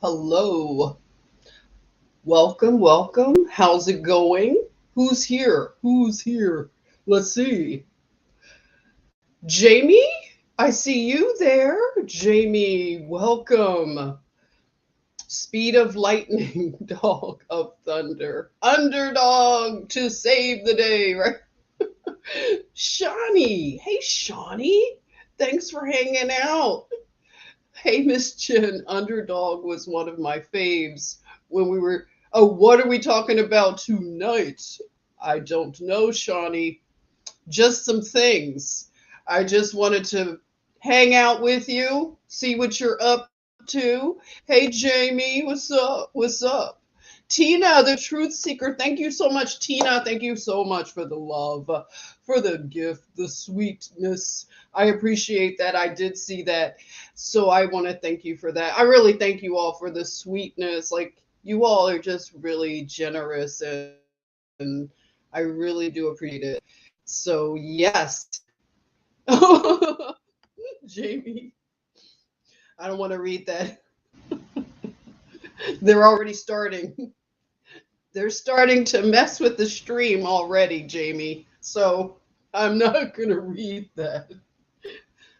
Hello. Welcome, welcome. How's it going? Who's here? Who's here? Let's see. Jamie? I see you there. Jamie, welcome. Speed of lightning, dog of thunder. Underdog to save the day, right? Shawnee. Hey, Shawnee. Thanks for hanging out. Hey, Miss Jen, Underdog was one of my faves when we were. Oh, what are we talking about tonight? I don't know, Shawnee. Just some things. I just wanted to hang out with you, see what you're up to. Hey, Jamie, what's up? What's up? Tina, the truth seeker. Thank you so much, Tina. Thank you so much for the love, for the gift, the sweetness. I appreciate that. I did see that. So I want to thank you for that. I really thank you all for the sweetness. Like, you all are just really generous, and I really do appreciate it. So, yes. Jamie, I don't want to read that. They're already starting. They're starting to mess with the stream already, Jamie. So I'm not going to read that.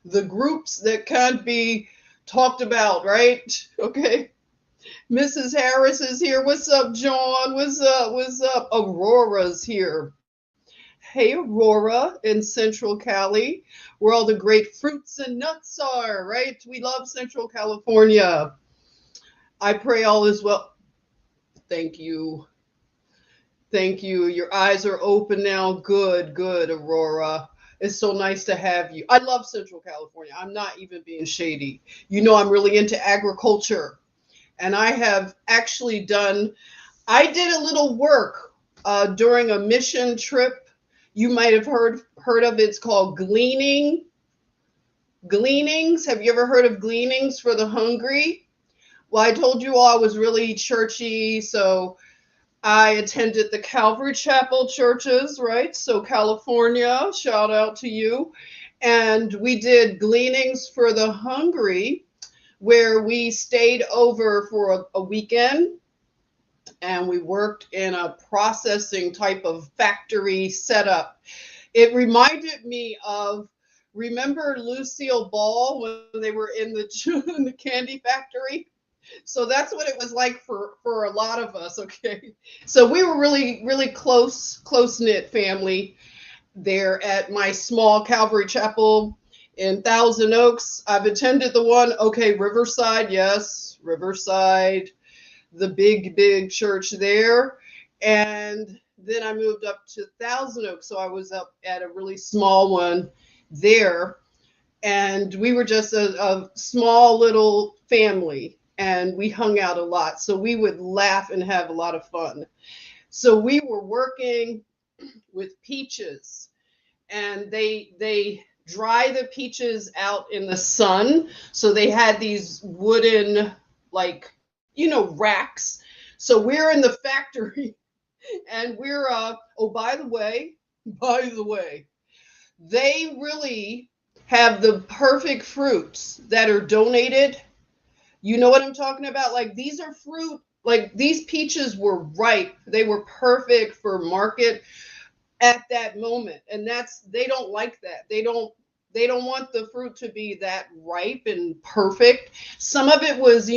The groups that can't be talked about, right? Okay. Mrs. Harris is here. What's up, John? What's up? What's up? Aurora's here. Hey, Aurora in Central Cali, where all the great fruits and nuts are, right? We love Central California. I pray all is well. Thank you. Thank you. Your eyes are open now. Good, good, Aurora. It's so nice to have you. I love Central California. I'm not even being shady. You know, I'm really into agriculture. And I have actually I did a little work during a mission trip. You might have heard of it. It's called Gleanings. Have you ever heard of Gleanings for the Hungry? Well, I told you all I was really churchy, so I attended the Calvary Chapel churches, right? So California, shout out to you. And we did Gleanings for the Hungry, where we stayed over for a weekend and we worked in a processing type of factory setup. It reminded me of, remember Lucille Ball when they were in in the candy factory? So that's what it was like for a lot of us. Okay, so we were really close knit family there at my small Calvary Chapel in Thousand Oaks. I've attended the one, okay, Riverside, yes, Riverside, the big church there. And then I moved up to Thousand Oaks. So I was up at a really small one there. And we were just a small little family and we hung out a lot. So we would laugh and have a lot of fun. So we were working with peaches and they dry the peaches out in the sun. So they had these wooden, like, racks. So we're in the factory and oh, by the way, they really have the perfect fruits that are donated. You know what I'm talking about? Like these are fruit, like these peaches were ripe. They were perfect for market at that moment. And that's they don't like that. They don't want the fruit to be that ripe and perfect. Some of it was,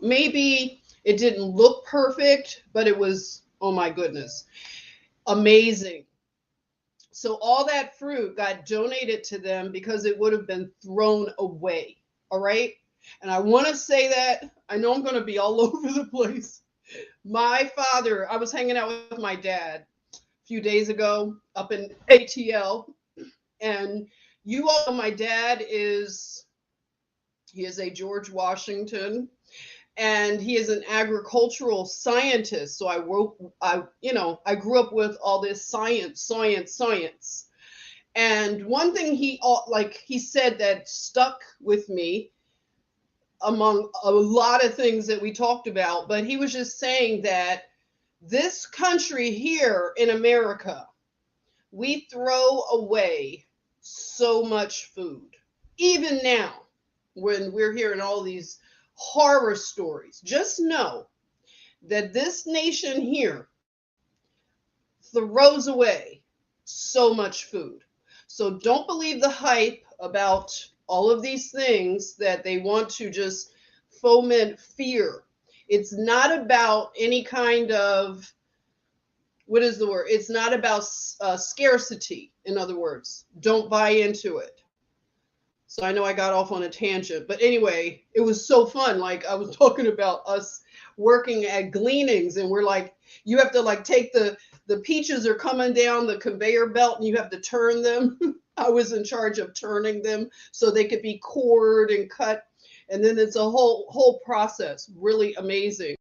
maybe it didn't look perfect, but it was, oh my goodness, amazing. So all that fruit got donated to them because it would have been thrown away. All right. And I want to say that I know I'm going to be all over the place. My father, I was hanging out with my dad a few days ago up in ATL. And you all know my dad he is a George Washington, and he is an agricultural scientist. So I grew up with all this science, science, science. And one thing he said that stuck with me among a lot of things that we talked about, but he was just saying that this country here in America, we throw away so much food. Even now, when we're hearing all these horror stories, just know that this nation here throws away so much food. So don't believe the hype about all of these things that they want to just foment fear. It's not about any kind of, what is the word? It's not about scarcity. In other words, don't buy into it. So I know I got off on a tangent, but anyway, it was so fun. Like I was talking about us working at Gleanings, and we're like, you have to like take the peaches are coming down the conveyor belt, and you have to turn them. I was in charge of turning them so they could be cored and cut, and then it's a whole process. Really amazing.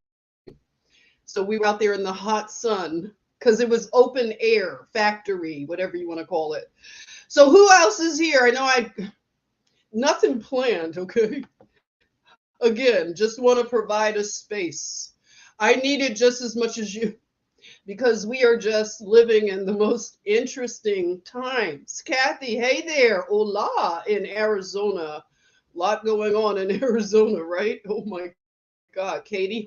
So we were out there in the hot sun because it was open air factory, whatever you want to call it. So who else is here? I know nothing planned, okay? Again, just want to provide a space. I need it just as much as you because we are just living in the most interesting times. Kathy, hey there, hola in Arizona. A lot going on in Arizona, right? Oh my God, Katie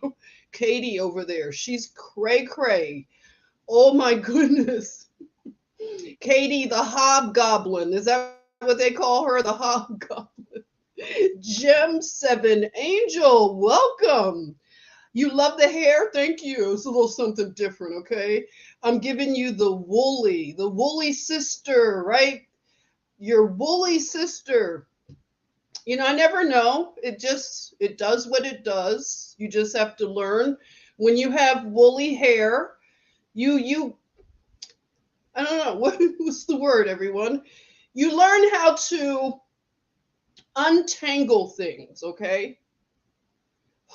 over there, she's cray cray. Oh my goodness. Katie the hobgoblin, is that what they call her? The hobgoblin. Gem 7 Angel, welcome. You love the hair? Thank you. It's a little something different, okay? I'm giving you the woolly sister, right? Your woolly sister. I never know. It does what it does. You just have to learn. When you have woolly hair, you I don't know, what's the word, everyone? You learn how to untangle things, okay?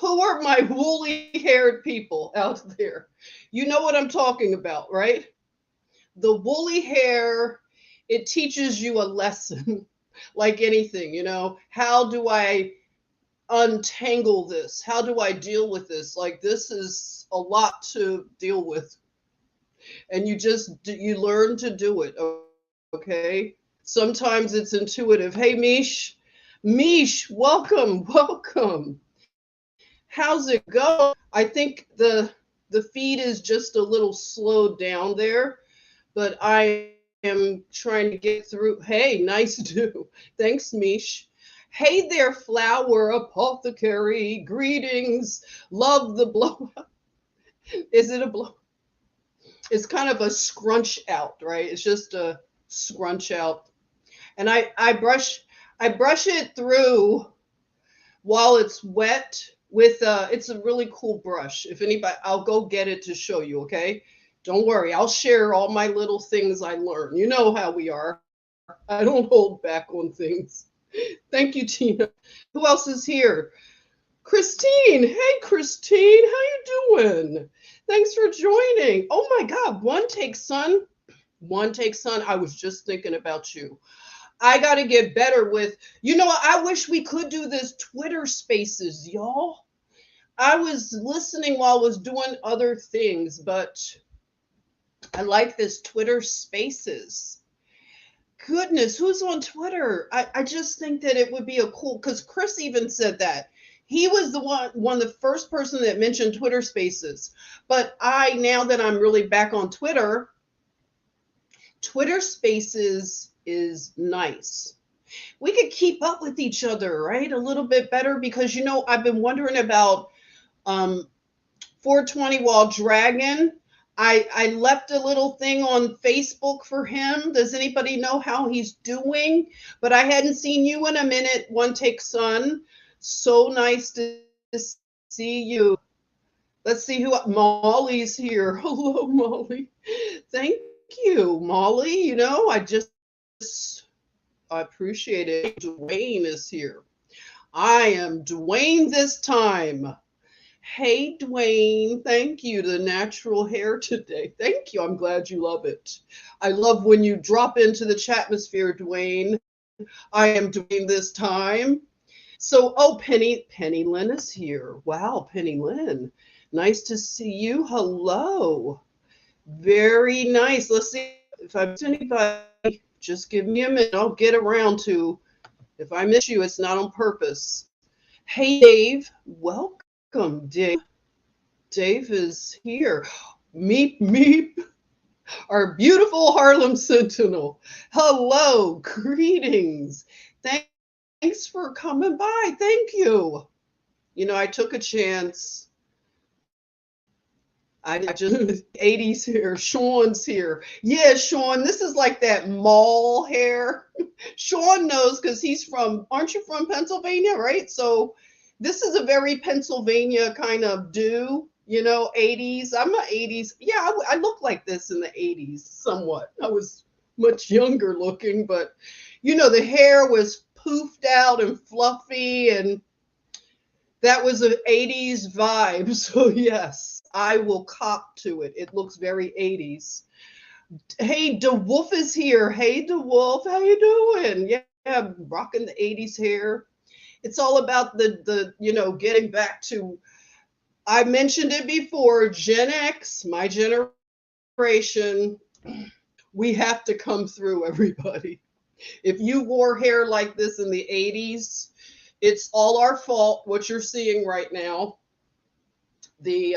Who are my woolly haired people out there? You know what I'm talking about, right? The woolly hair, it teaches you a lesson like anything, How do I untangle this? How do I deal with this? Like, this is a lot to deal with. And you learn to do it, okay? Sometimes it's intuitive. Hey, Mish, welcome, welcome. How's it go? I think the feed is just a little slowed down there, but I am trying to get through. Hey, nice do. Thanks, Mish. Hey there, flower apothecary. Greetings. Love the blowout. Is it a blow? It's kind of a scrunch out, right? It's just a scrunch out. And I brush it through while it's wet with it's a really cool brush. If anybody, I'll go get it to show you, okay? Don't worry, I'll share all my little things I learn. You know how we are. I don't hold back on things. Thank you, Tina. Who else is here? Christine. Hey, Christine, how you doing? Thanks for joining. Oh my God, One Take Sun. One Take Sun. I was just thinking about you. I got to get better with, I wish we could do this Twitter spaces, y'all. I was listening while I was doing other things, but I like this Twitter spaces. goodness, who's on Twitter? I just think that it would be a cool, because Chris even said that. He was the one of the first person that mentioned Twitter Spaces. But now that I'm really back on Twitter, Twitter Spaces is nice. We could keep up with each other, right? A little bit better, because I've been wondering about 420 While Dragon. I left a little thing on Facebook for him. Does anybody know how he's doing? But I hadn't seen you in a minute, One Take Son. So nice to see you. Let's see who Molly's here. Hello, Molly. Thank you, Molly. I appreciate it. Dwayne is here. I am Dwayne this time. Hey, Dwayne, thank you. The natural hair today. Thank you. I'm glad you love it. I love when you drop into the chatmosphere, Dwayne. I am Dwayne this time. So, Penny Lynn is here. Wow, Penny Lynn. Nice to see you. Hello. Very nice. Let's see if I miss anybody. Just give me a minute. I'll get around to. If I miss you, it's not on purpose. Hey, Dave. Welcome, Dave. Dave is here. Meep, meep. Our beautiful Harlem Sentinel. Hello, greetings. Thanks for coming by. Thank you. I took a chance. I just 80s here. Sean's here. Yeah, Sean, this is like that mall hair. Sean knows because aren't you from Pennsylvania, right? So this is a very Pennsylvania kind of 80s. I'm a 80s. Yeah, I look like this in the 80s somewhat. I was much younger looking, but the hair was poofed out and fluffy, and that was an 80s vibe. So yes, I will cop to it. It looks very 80s. Hey, DeWolf is here. Hey, DeWolf, how you doing? Yeah, rocking the 80s hair. It's all about the getting back to, I mentioned it before, Gen X, my generation. We have to come through, everybody. If you wore hair like this in the 80s, it's all our fault, what you're seeing right now. The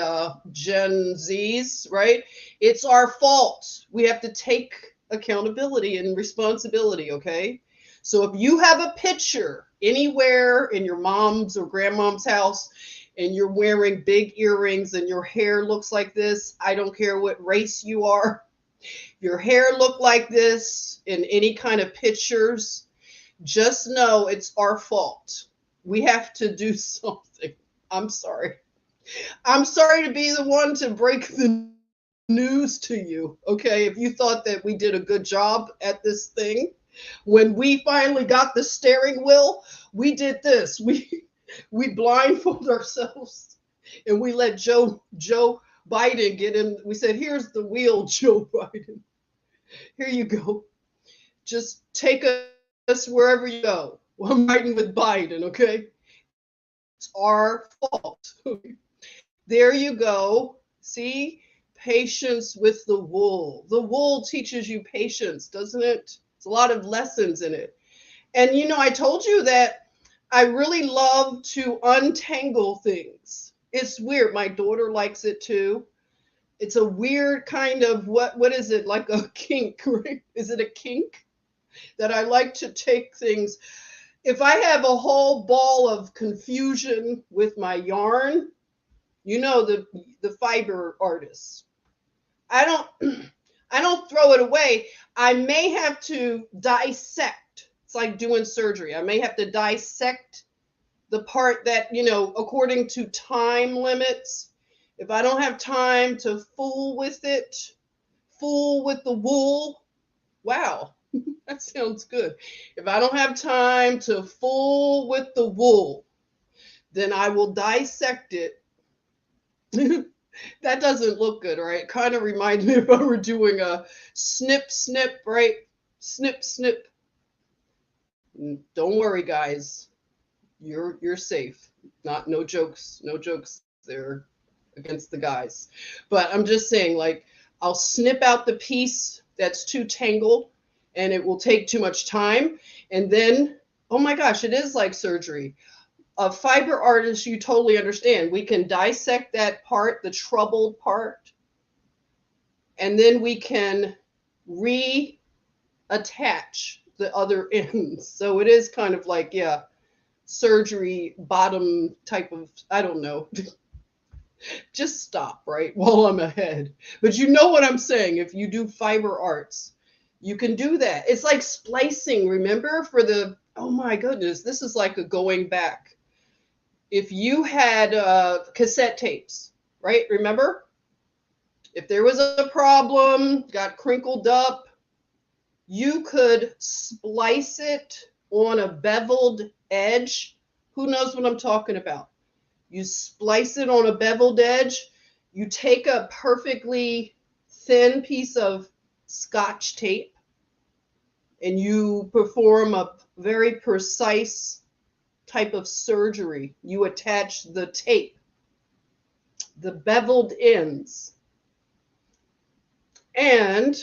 Gen Zs, right? It's our fault. We have to take accountability and responsibility, okay? So if you have a picture anywhere in your mom's or grandmom's house and you're wearing big earrings and your hair looks like this, I don't care what race you are, your hair look like this in any kind of pictures, just know it's our fault. We have to do something. I'm sorry. I'm sorry to be the one to break the news to you, okay? If you thought that we did a good job at this thing, when we finally got the steering wheel, we did this. We blindfold ourselves and we let Joe Biden get in. We said, "Here's the wheel, Joe Biden. Here you go. Just take us wherever you go." Well, I'm riding with Biden, okay? It's our fault. There you go. See? Patience with the wool. The wool teaches you patience, doesn't it? It's a lot of lessons in it. And I told you that I really love to untangle things. It's weird. My daughter likes it too. It's a weird kind of what is it? Like a kink, right? Is it a kink? That I like to take things. If I have a whole ball of confusion with my yarn, the fiber artists, I don't throw it away. I may have to dissect. It's like doing surgery. I may have to dissect the part that, according to time limits. If I don't have time to fool with it, fool with the wool, wow, that sounds good. If I don't have time to fool with the wool, then I will dissect it. That doesn't look good, right? It kind of reminds me if I were doing a snip, snip, right? Snip, snip. Don't worry, guys. You're safe. No jokes there against the guys. But I'm just saying, like, I'll snip out the piece that's too tangled, and it will take too much time. And then, oh my gosh, it is like surgery. A fiber artist, you totally understand. We can dissect that part, the troubled part, and then we can reattach the other ends. So it is kind of like, yeah, surgery bottom type of, I don't know. Just stop, right? While I'm ahead. But you know what I'm saying. If you do fiber arts, you can do that. It's like splicing, remember? For the, oh my goodness, this is like a going back. If you had cassette tapes, right? Remember? If there was a problem, got crinkled up, you could splice it on a beveled edge. Who knows what I'm talking about? You splice it on a beveled edge. You take a perfectly thin piece of Scotch tape and you perform a very precise type of surgery. You attach the tape, the beveled ends, and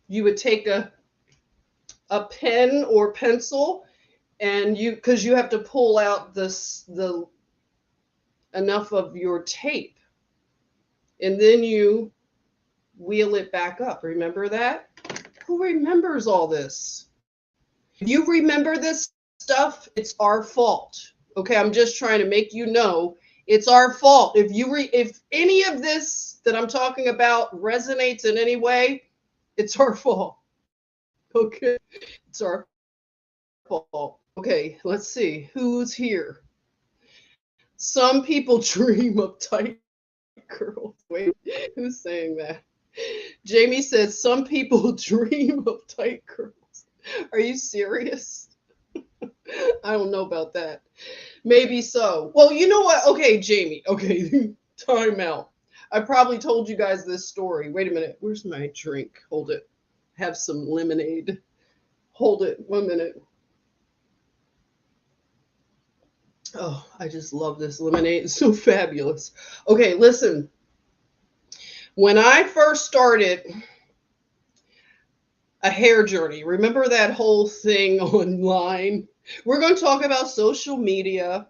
you would take a pen or pencil, and because you have to pull out the enough of your tape, and then you wheel it back up. Remember that? Who remembers all this? If you remember this stuff, it's our fault. Okay, I'm just trying to make you know it's our fault. If any of this that I'm talking about resonates in any way, it's our fault. Okay, it's our fault. Okay, let's see who's here. Some people dream of tight curls. Wait, who's saying that? Jamie says some people dream of tight curls. Are you serious? I don't know about that. Maybe so. Well, you know what? Okay, Jamie. Okay, time out. I probably told you guys this story. Wait a minute. Where's my drink? Hold it. Have some lemonade. Hold it. 1 minute. Oh, I just love this lemonade. It's so fabulous. Okay, listen. When I first started a hair journey, remember that whole thing online? We're going to talk about social media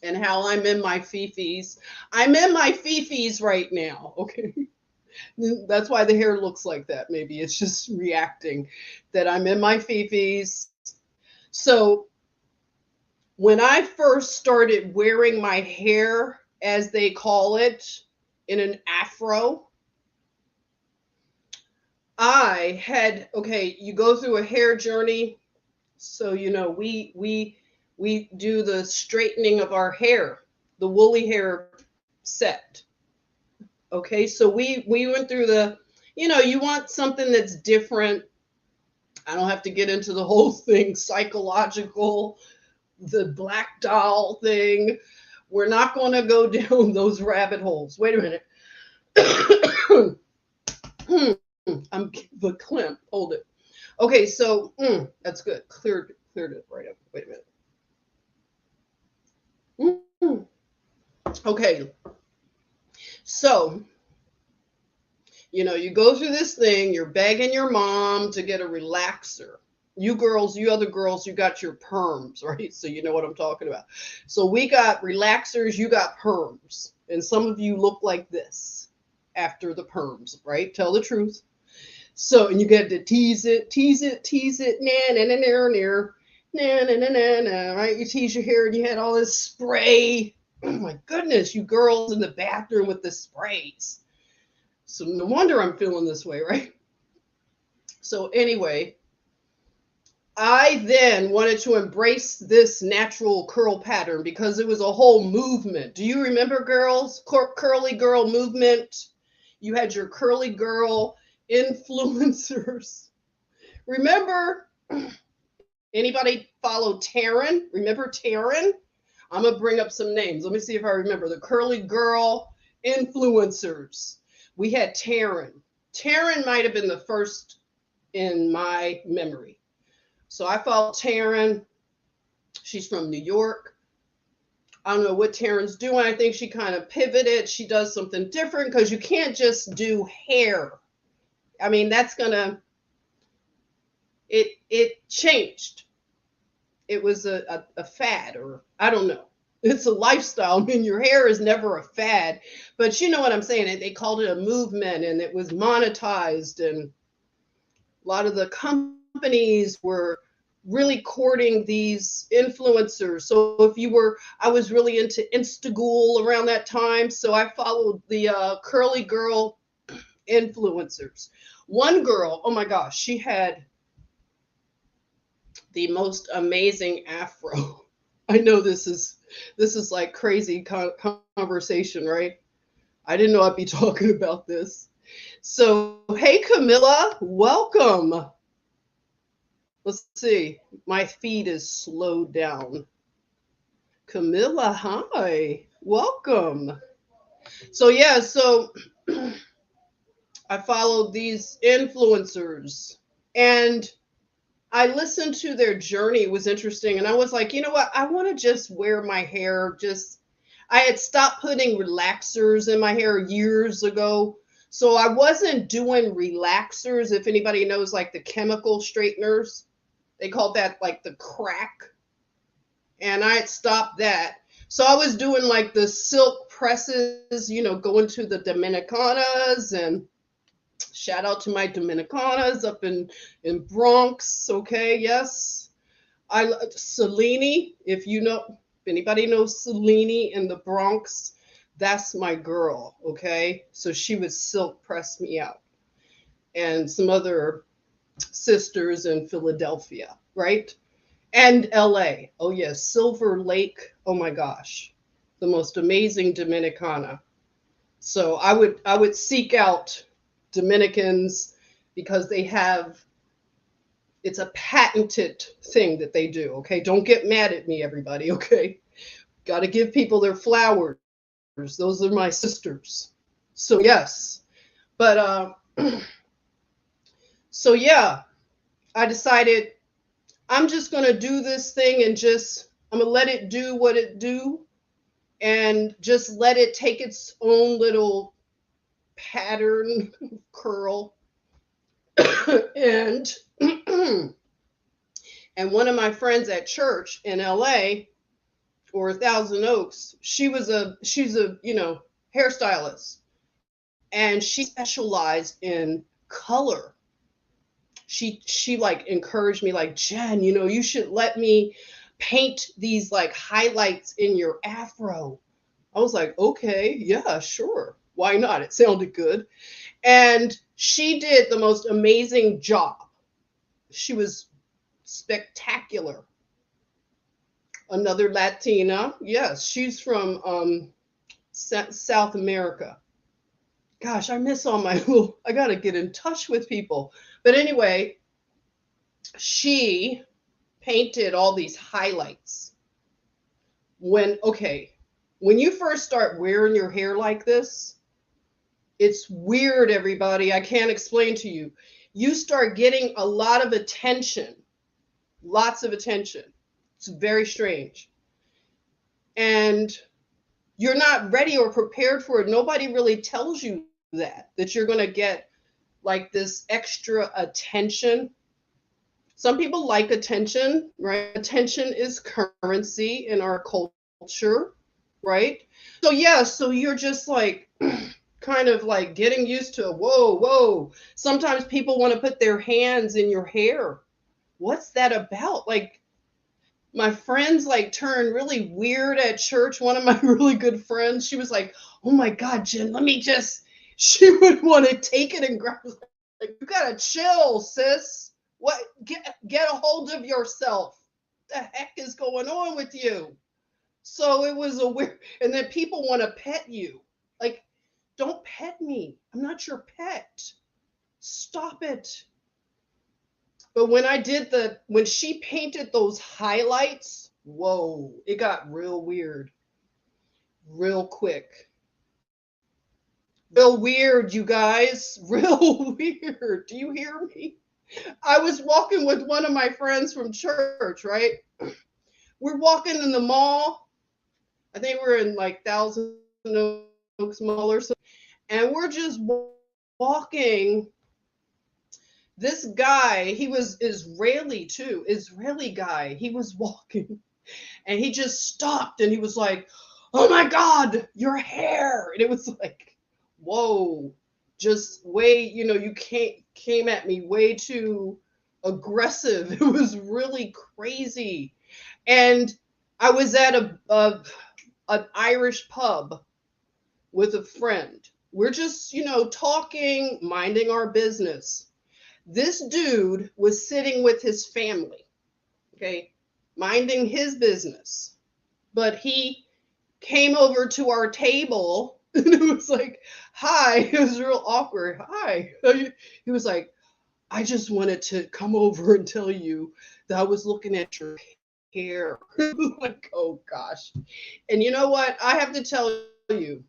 and how I'm in my FeeFees. I'm in my FeeFees right now, okay? That's why the hair looks like that. Maybe it's just reacting that I'm in my FeeFees. So when I first started wearing my hair, as they call it, in an afro, I had, okay, you go through a hair journey. So, you know, we do the straightening of our hair, the woolly hair set. Okay, so we went through the, you know, you want something that's different. I don't have to get into the whole thing, psychological, the black doll thing. We're not going to go down those rabbit holes. Wait a minute. I'm the clamp. Hold it. Okay, so that's good. Cleared it right up. Wait a minute. Okay, so you know, you go through this thing. You're begging your mom to get a relaxer. You girls, you other girls, you got your perms, right? So you know what I'm talking about. So we got relaxers. You got perms, and some of you look like this after the perms, right? Tell the truth. So, and you get to tease it, nah, nah, nah, right? You tease your hair and you had all this spray. Oh my goodness, you girls in the bathroom with the sprays. So no wonder I'm feeling this way, right? So anyway, I then wanted to embrace this natural curl pattern because it was a whole movement. Do you remember, girls? Curly girl movement. You had your curly girl influencers. Remember, anybody follow Taryn? Remember Taryn? I'm going to bring up some names. Let me see if I remember. The curly girl influencers. We had Taryn. Taryn might have been the first in my memory. So I followed Taryn. She's from New York. I don't know what Taryn's doing. I think she kind of pivoted. She does something different because you can't just do hair. I mean, that's going to It changed. It was a fad, or I don't know. It's a lifestyle. I mean, your hair is never a fad, but you know what I'm saying. They called it a movement, and it was monetized, and a lot of the companies were really courting these influencers. So if you were, I was really into Instagool around that time, so I followed the curly girl influencers. One girl, oh my gosh, she had the most amazing afro. I know this is like crazy conversation, right? I didn't know I'd be talking about this. So, hey Camilla, welcome. Let's see. My feed is slowed down. Camilla, hi. Welcome. So yeah, so I followed these influencers and I listened to their journey. It was interesting. And I was like, you know what? I want to just wear my hair. I had stopped putting relaxers in my hair years ago. So I wasn't doing relaxers. If anybody knows, like the chemical straighteners, they called that like the crack. And I had stopped that. So I was doing like the silk presses, going to the Dominicanas, and shout out to my Dominicanas up in Bronx. Okay, yes. Selene, if anybody knows Selene in the Bronx, that's my girl, okay? So she would silk press me out. And some other sisters in Philadelphia, right? And LA. Oh yes, Silver Lake. Oh my gosh. The most amazing Dominicana. So I would seek out Dominicans because it's a patented thing that they do. Okay, don't get mad at me, everybody. Okay, got to give people their flowers. Those are my sisters. So yes, but so yeah, I decided I'm just gonna do this thing and I'm gonna let it do what it do and just let it take its own little pattern curl. and and one of my friends at church in LA or Thousand Oaks, she's a hairstylist, and she specialized in color. She like encouraged me, like, Jen, you should let me paint these like highlights in your afro. I was like, okay, yeah, sure, why not? It sounded good. And she did the most amazing job. She was spectacular. Another Latina. Yes, she's from South America. Gosh, I miss all my little, I got to get in touch with people. But anyway, she painted all these highlights. When you first start wearing your hair like this, it's weird, everybody. I can't explain to you. You start getting a lot of attention, lots of attention. It's very strange. And you're not ready or prepared for it. Nobody really tells you that you're going to get like this extra attention. Some people like attention, right? Attention is currency in our culture, right? So yeah, so you're just like kind of like getting used to, whoa, whoa. Sometimes people want to put their hands in your hair. What's that about? Like, my friends like turned really weird at church. One of my really good friends, she was like, oh my God, Jen, she would want to take it and grab it. Like, you gotta chill, sis. What? Get a hold of yourself. What the heck is going on with you? So it was a weird, and then people want to pet you. Like, don't pet me. I'm not your pet. Stop it. But when she painted those highlights, whoa, it got real weird, real quick. Real weird, you guys. Real weird. Do you hear me? I was walking with one of my friends from church, right? We're walking in the mall. I think we're in like Thousand Oaks Mall or something. And we're just walking This guy, he was Israeli too, Israeli guy. He was walking and he just stopped and he was like, "Oh my God, your hair!" And it was like, whoa, just way, you came at me way too aggressive. It was really crazy. And I was at an Irish pub with a friend. We're just, talking, minding our business. This dude was sitting with his family, okay, minding his business. But he came over to our table and it was like, "Hi." It was real awkward. "Hi." He was like, "I just wanted to come over and tell you that I was looking at your hair." Like, oh gosh. And you know what? I have to tell you,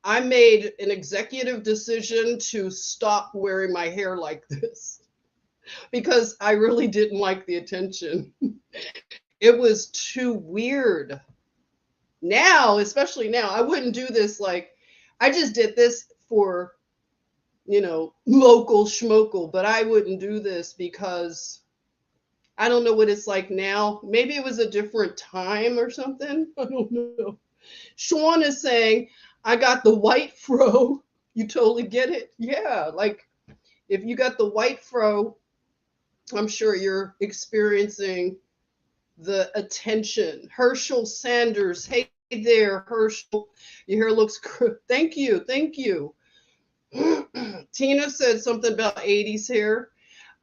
I made an executive decision to stop wearing my hair like this because I really didn't like the attention. It was too weird. Now, especially now, I wouldn't do this like, I just did this for, local schmokel, but I wouldn't do this because I don't know what it's like now. Maybe it was a different time or something. I don't know. Sean is saying, "I got the white fro." You totally get it. Yeah, like if you got the white fro, I'm sure you're experiencing the attention. Herschel Sanders, hey there, Herschel. Your hair looks good. Thank you, thank you. Tina said something about 80s hair.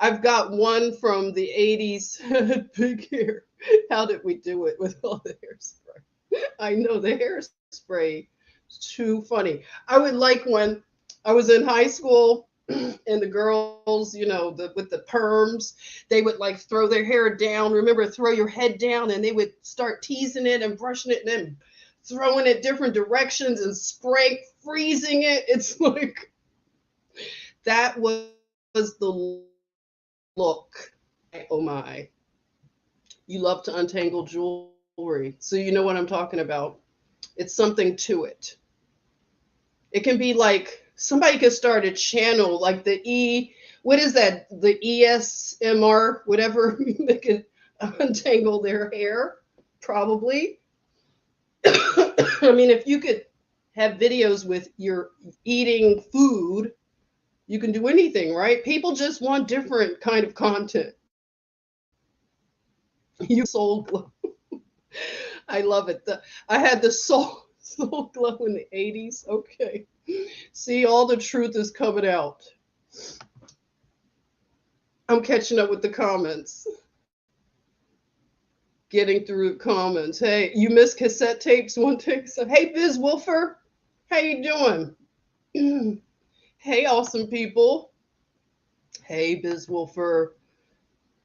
I've got one from the 80s, big hair. How did we do it with all the hairspray? I know the hairspray is too funny. I would like when I was in high school and the girls, with the perms, they would like throw their hair down. Remember, throw your head down, and they would start teasing it and brushing it and then throwing it different directions and freezing it. It's like that was the look. Oh my. You love to untangle jewelry. So you know what I'm talking about. It's something to it. It can be like somebody could start a channel like what is that? The ESMR, whatever. They can untangle their hair, probably. I mean, if you could have videos with your eating food, you can do anything, right? People just want different kind of content. You soul glow. I love it. I had the soul glow in the 80s. Okay. See, all the truth is coming out. I'm catching up with the comments. Getting through comments. Hey, you missed cassette tapes one take. So, hey, Biz Wolfer, how you doing? Hey, awesome people. Hey, Biz Wolfer.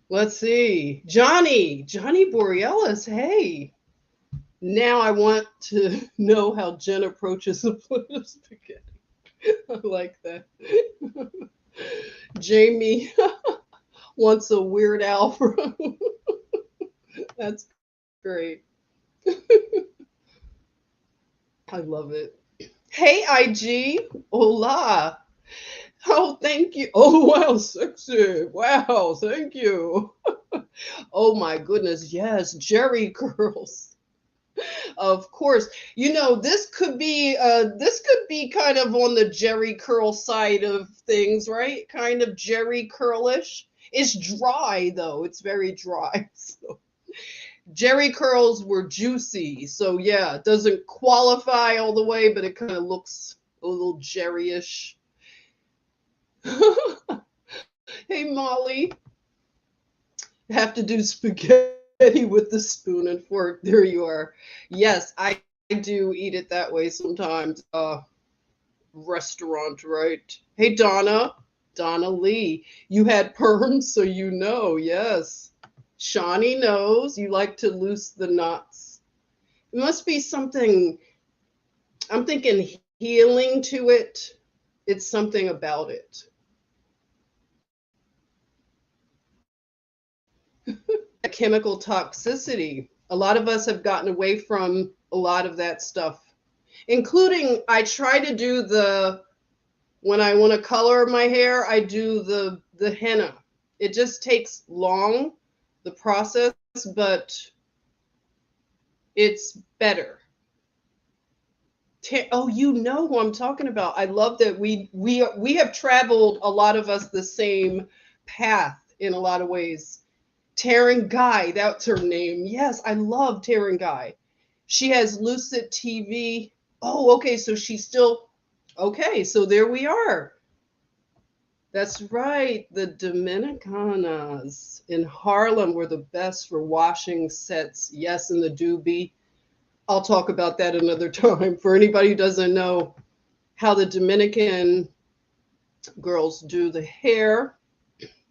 Let's see. Johnny Borealis. Hey. Now I want to know how Jen approaches a plate of spaghetti. I like that. Jamie wants a Weird Al from. That's great. I love it. Hey, IG. Hola. Oh, thank you. Oh, wow, sexy. Wow, thank you. Oh, my goodness. Yes, Jerry curls. Of course. This could be kind of on the Jerry curl side of things, right? Kind of Jerry curlish. It's dry though. It's very dry. So Jerry curls were juicy. So yeah, it doesn't qualify all the way, but it kind of looks a little Jerry-ish. Hey Molly. Have to do spaghetti with the spoon and fork. There you are. Yes, I do eat it that way sometimes. Restaurant, right? Hey Donna Lee. You had perms, so you know. Yes. Shawnee knows you like to loose the knots. It must be something. I'm thinking healing to it. It's something about it. Chemical toxicity. A lot of us have gotten away from a lot of that stuff, including I try to do When I want to color my hair, I do the henna. It just takes long, the process, but it's better. Oh, you know who I'm talking about. I love that we have traveled, a lot of us, the same path in a lot of ways. Taryn Guy, that's her name. Yes, I love Taryn Guy. She has Lucid TV. Oh, okay, so she's still okay. So there we are. That's right. The Dominicanas in Harlem were the best for washing sets. Yes, in the doobie. I'll talk about that another time. For anybody who doesn't know how the Dominican girls do the hair,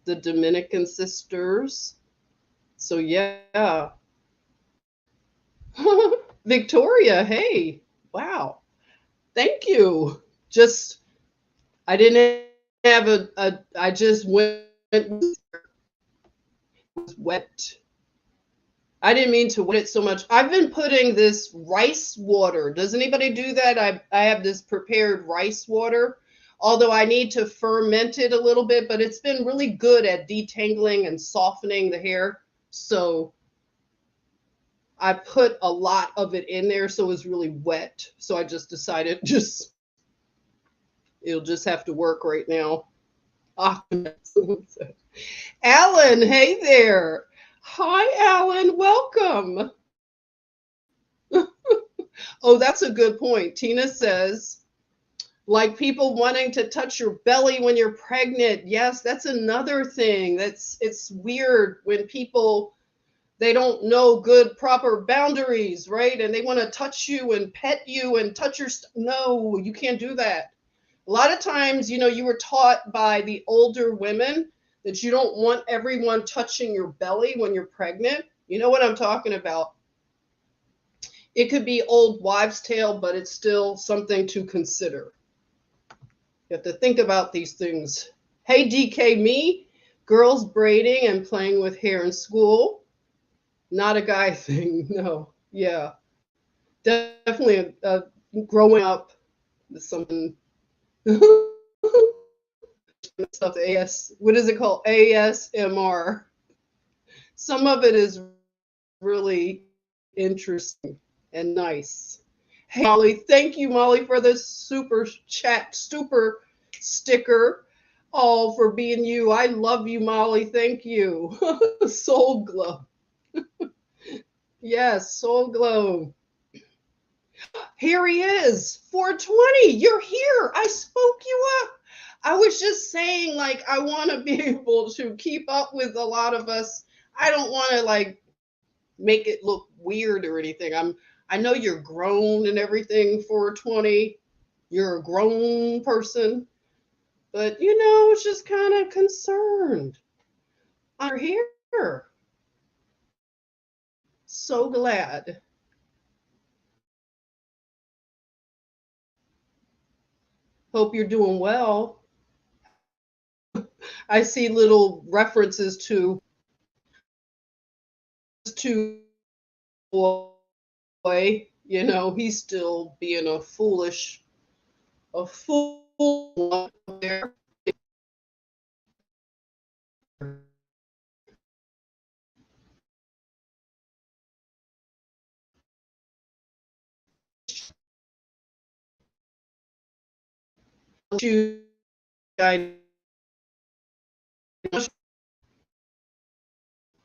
the Dominican sisters. So yeah. Victoria, hey. Wow. Thank you. Just I didn't have I just went, it was wet. I didn't mean to wet it so much. I've been putting this rice water. Does anybody do that? I have this prepared rice water, although I need to ferment it a little bit, but it's been really good at detangling and softening the hair. So I put a lot of it in there, so it's really wet. So I just decided it'll just have to work right now. Ah, Alan, hey there. Hi, Alan. Welcome. Oh, that's a good point. Tina says, like people wanting to touch your belly when you're pregnant. Yes, that's another thing. It's weird when people, they don't know good proper boundaries, right? And they want to touch you and pet you and touch your no, you can't do that. A lot of times, you were taught by the older women that you don't want everyone touching your belly when you're pregnant. You know what I'm talking about. It could be old wives' tale, but it's still something to consider. You have to think about these things. Hey, DK, me, girls braiding and playing with hair in school. Not a guy thing, no. Yeah, definitely growing up with something. Stuff what is it called? ASMR. Some of it is really interesting and nice. Hey, Molly, thank you, Molly, for the super sticker. All for being you. I love you, Molly. Thank you. Soul Glow. Yes, Soul Glow. Here he is. 420. You're here. I spoke you up. I was just saying, like, I want to be able to keep up with a lot of us. I don't want to like make it look weird or anything. I know you're grown and everything, 420. You're a grown person, but it's just kind of concerned. I'm here. So glad. Hope you're doing well. I see little references to boy, he's still being a fool there.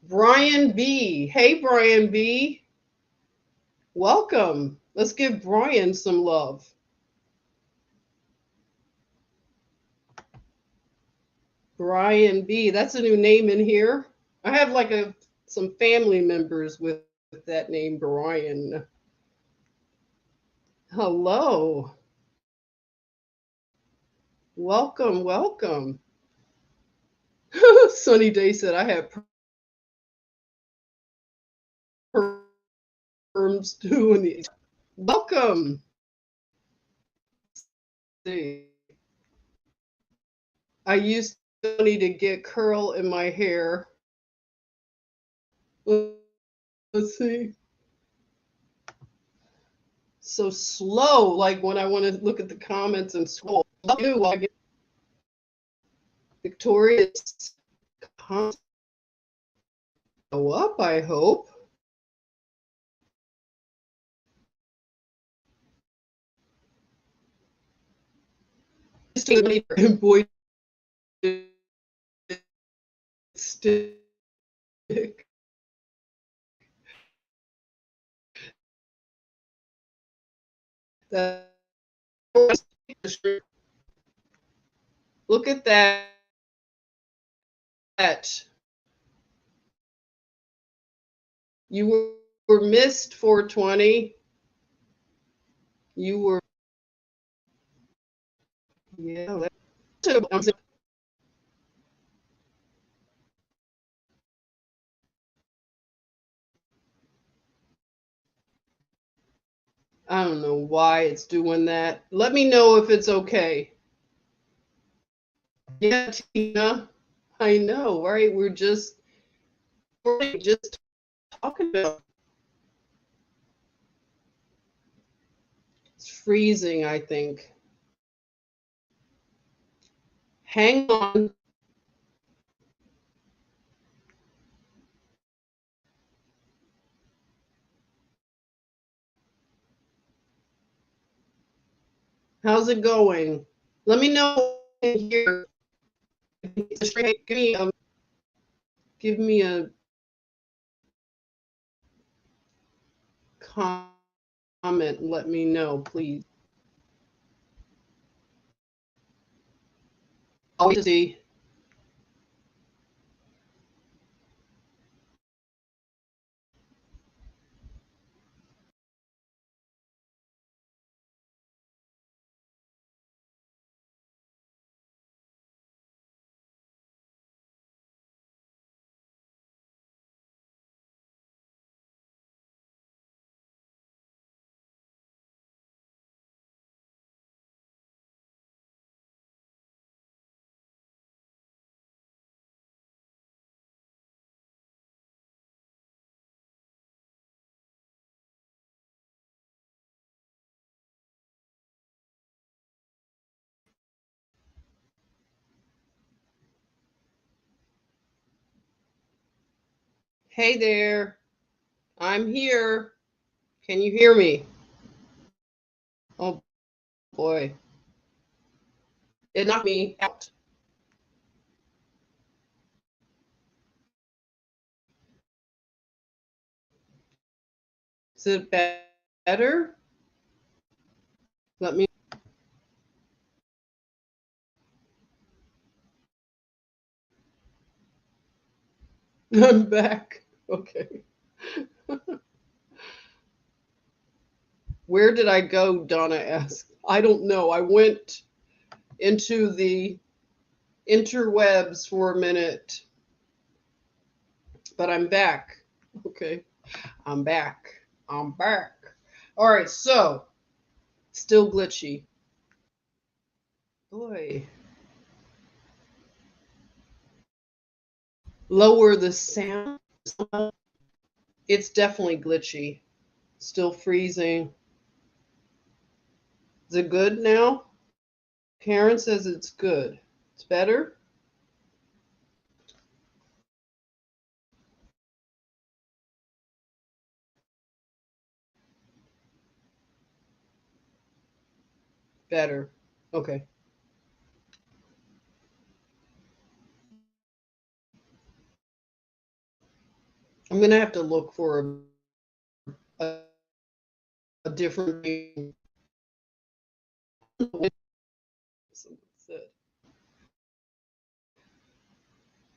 Brian B. Hey, Brian B. Welcome. Let's give Brian some love. Brian B. That's a new name in here. I have like some family members with that name, Brian. Hello. Welcome, welcome. Sunny Day said I have perms too in the welcome. See. I used to need to get curl in my hair. Let's see. So slow, like when I want to look at the comments and scroll. Victoria's go up, I hope. And boy, stick. That, look at that. You were missed 420. You were, yeah. I don't know why it's doing that. Let me know if it's okay. Yeah, Tina. I know, right? We're just talking about it's freezing, I think. Hang on. How's it going? Let me know here. Give me a comment. Let me know, please. I'll wait to see. Hey there. I'm here. Can you hear me? Oh boy. It knocked me out. Is it better? Let me. I'm back. Okay. Where did I go? Donna asked. I don't know. I went into the interwebs for a minute, but I'm back. Okay. I'm back. I'm back. All right. So, still glitchy. Boy. Lower the sound. It's definitely glitchy. Still freezing. Is it good now? Karen says it's good. It's better? Better. Okay. I'm going to have to look for a, a different name.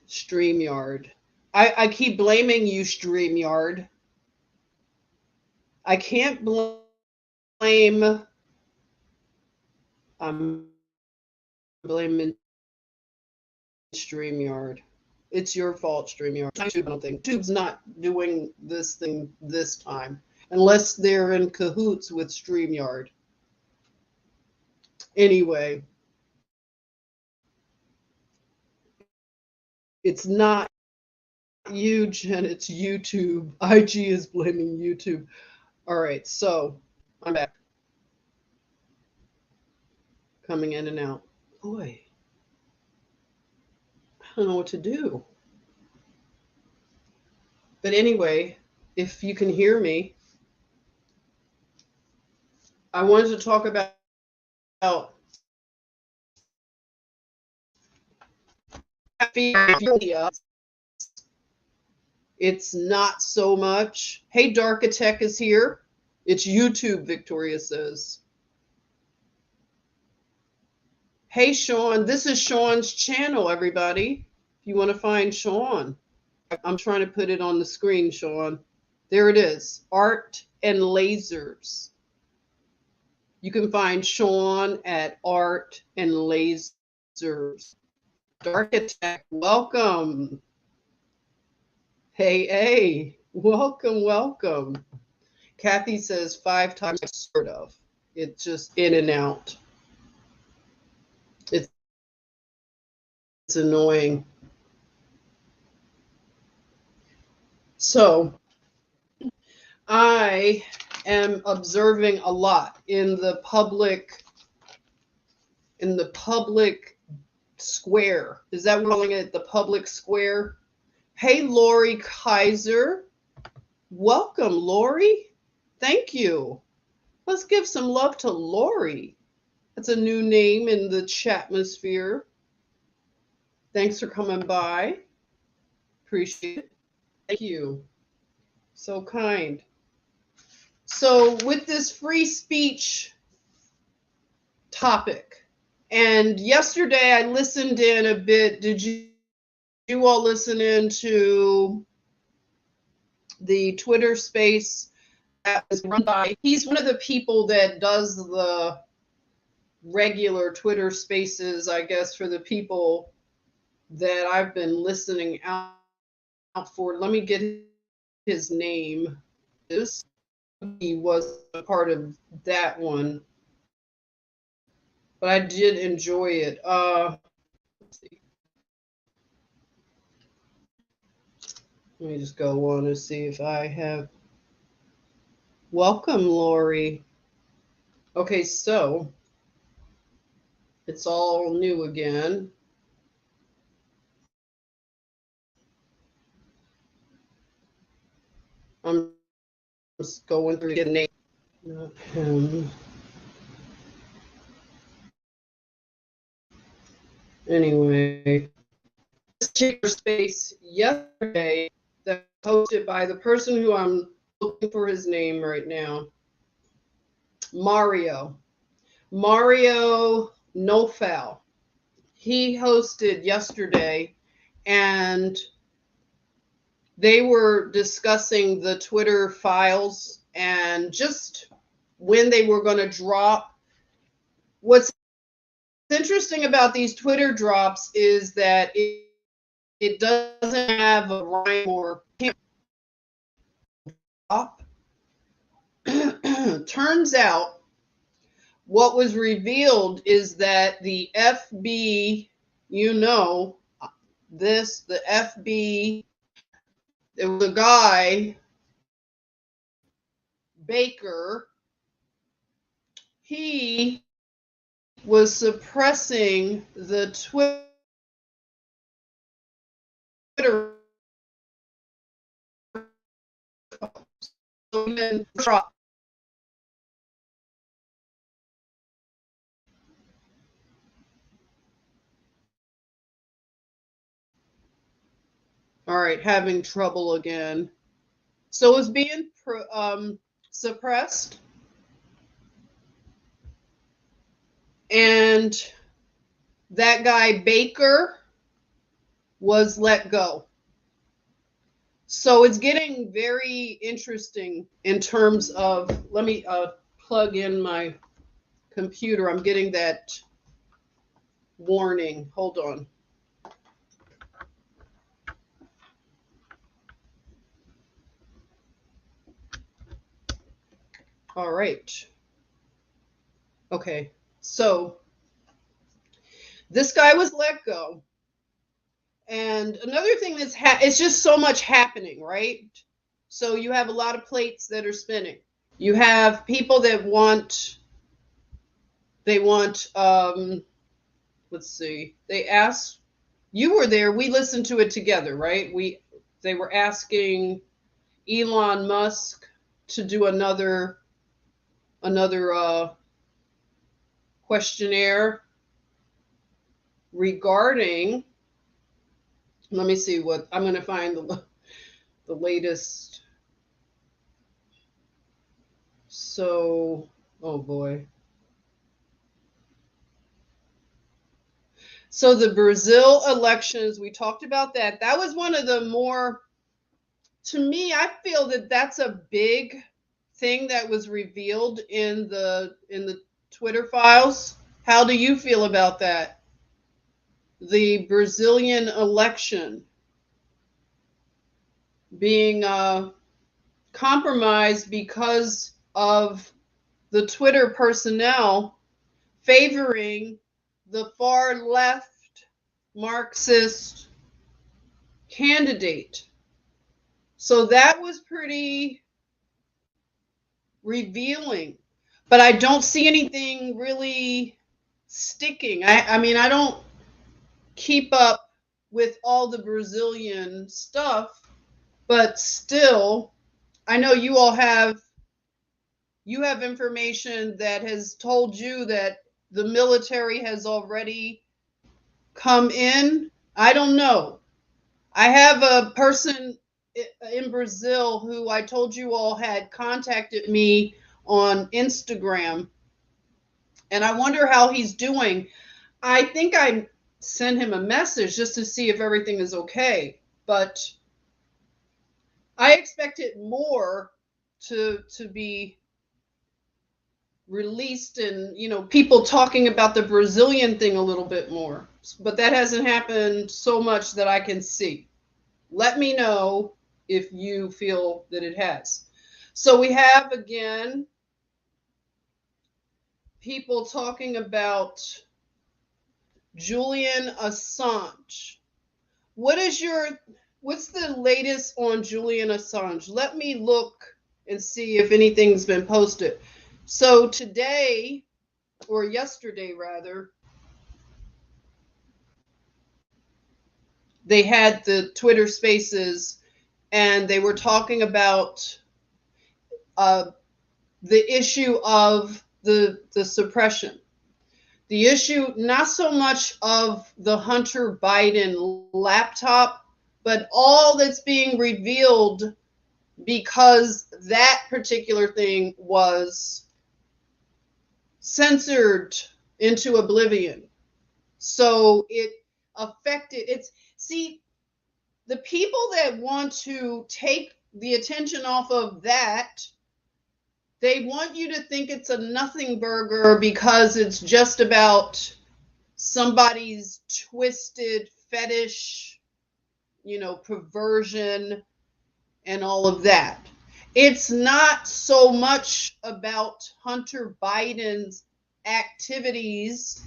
StreamYard. I keep blaming you, StreamYard. I can't blame. I'm blaming StreamYard. It's your fault, StreamYard. YouTube, I don't think. YouTube's not doing this thing this time, unless they're in cahoots with StreamYard. Anyway, it's not huge and it's YouTube. IG is blaming YouTube. All right, so I'm back. Coming in and out. Boy. don't know what to do. But anyway, if you can hear me, I wanted to talk about it's not so much. Hey, Darkatech is here. It's YouTube, Victoria says. Hey, Sean. This is Sean's channel, everybody. If you want to find Sean, I'm trying to put it on the screen, Sean. There it is. Art and Lasers. You can find Sean at Art and Lasers. Darkatech, welcome. Hey, welcome, welcome. Kathy says 5 times, sort of. It's just in and out. It's annoying. So I am observing a lot in the public square. Is that what we're calling it? The public square? Hey, Lori Kaiser. Welcome, Lori. Thank you. Let's give some love to Lori. That's a new name in the chatmosphere. Thanks for coming by. Appreciate it. Thank you. So kind. So with this free speech topic, and yesterday I listened in a bit. Did you all listen in to the Twitter space that was run by? He's one of the people that does the regular Twitter spaces, I guess, for the people that I've been listening out for. Let me get his name. He was a part of that one, but I did enjoy it. Let's see. Let me just go on and see if I have. Welcome, Lori. Okay, so it's all new again. I'm just going through to get a name. Not him. Anyway, this particular space yesterday that was hosted by the person who I'm looking for his name right now, Mario Nofal. He hosted yesterday, and they were discussing the Twitter files and just when they were going to drop. What's interesting about these Twitter drops is that it doesn't have a rhyme or drop. Turns out what was revealed is that the FB, the FB, there was a guy, Baker, he was suppressing the Twitter drop. All right, having trouble again. So it's being suppressed. And that guy Baker was let go. So it's getting very interesting in terms of, let me plug in my computer. I'm getting that warning. Hold on. All right. Okay. So this guy was let go. And another thing that's it's just so much happening, right? So you have a lot of plates that are spinning. You have people that want, let's see, they ask You were there. We listened to it together, right? They were asking Elon Musk to do another questionnaire regarding. Let me see what I'm going to find the latest. So, oh boy. So the Brazil elections, we talked about that. That was one of the more, to me, I feel that that's a big thing that was revealed in the Twitter files. How do you feel about that? The Brazilian election being compromised because of the Twitter personnel favoring the far left Marxist candidate. So that was pretty revealing. But I don't see anything really sticking. I mean, I don't keep up with all the Brazilian stuff, but still, I know you have information that has told you that the military has already come in. I don't know. I have a person in Brazil who I told you all had contacted me on Instagram, and I wonder how he's doing. I think I sent him a message just to see if everything is okay, but I expected more to be released, and people talking about the Brazilian thing a little bit more, but that hasn't happened so much that I can see. Let me know if you feel that it has. So we have again people talking about Julian Assange. What's the latest on Julian Assange? Let me look and see if anything's been posted. So today, or yesterday rather, they had the Twitter Spaces, and they were talking about the issue of the suppression. The issue, not so much of the Hunter Biden laptop, but all that's being revealed because that particular thing was censored into oblivion. So it affected, see, the people that want to take the attention off of that, they want you to think it's a nothing burger because it's just about somebody's twisted fetish, perversion and all of that. It's not so much about Hunter Biden's activities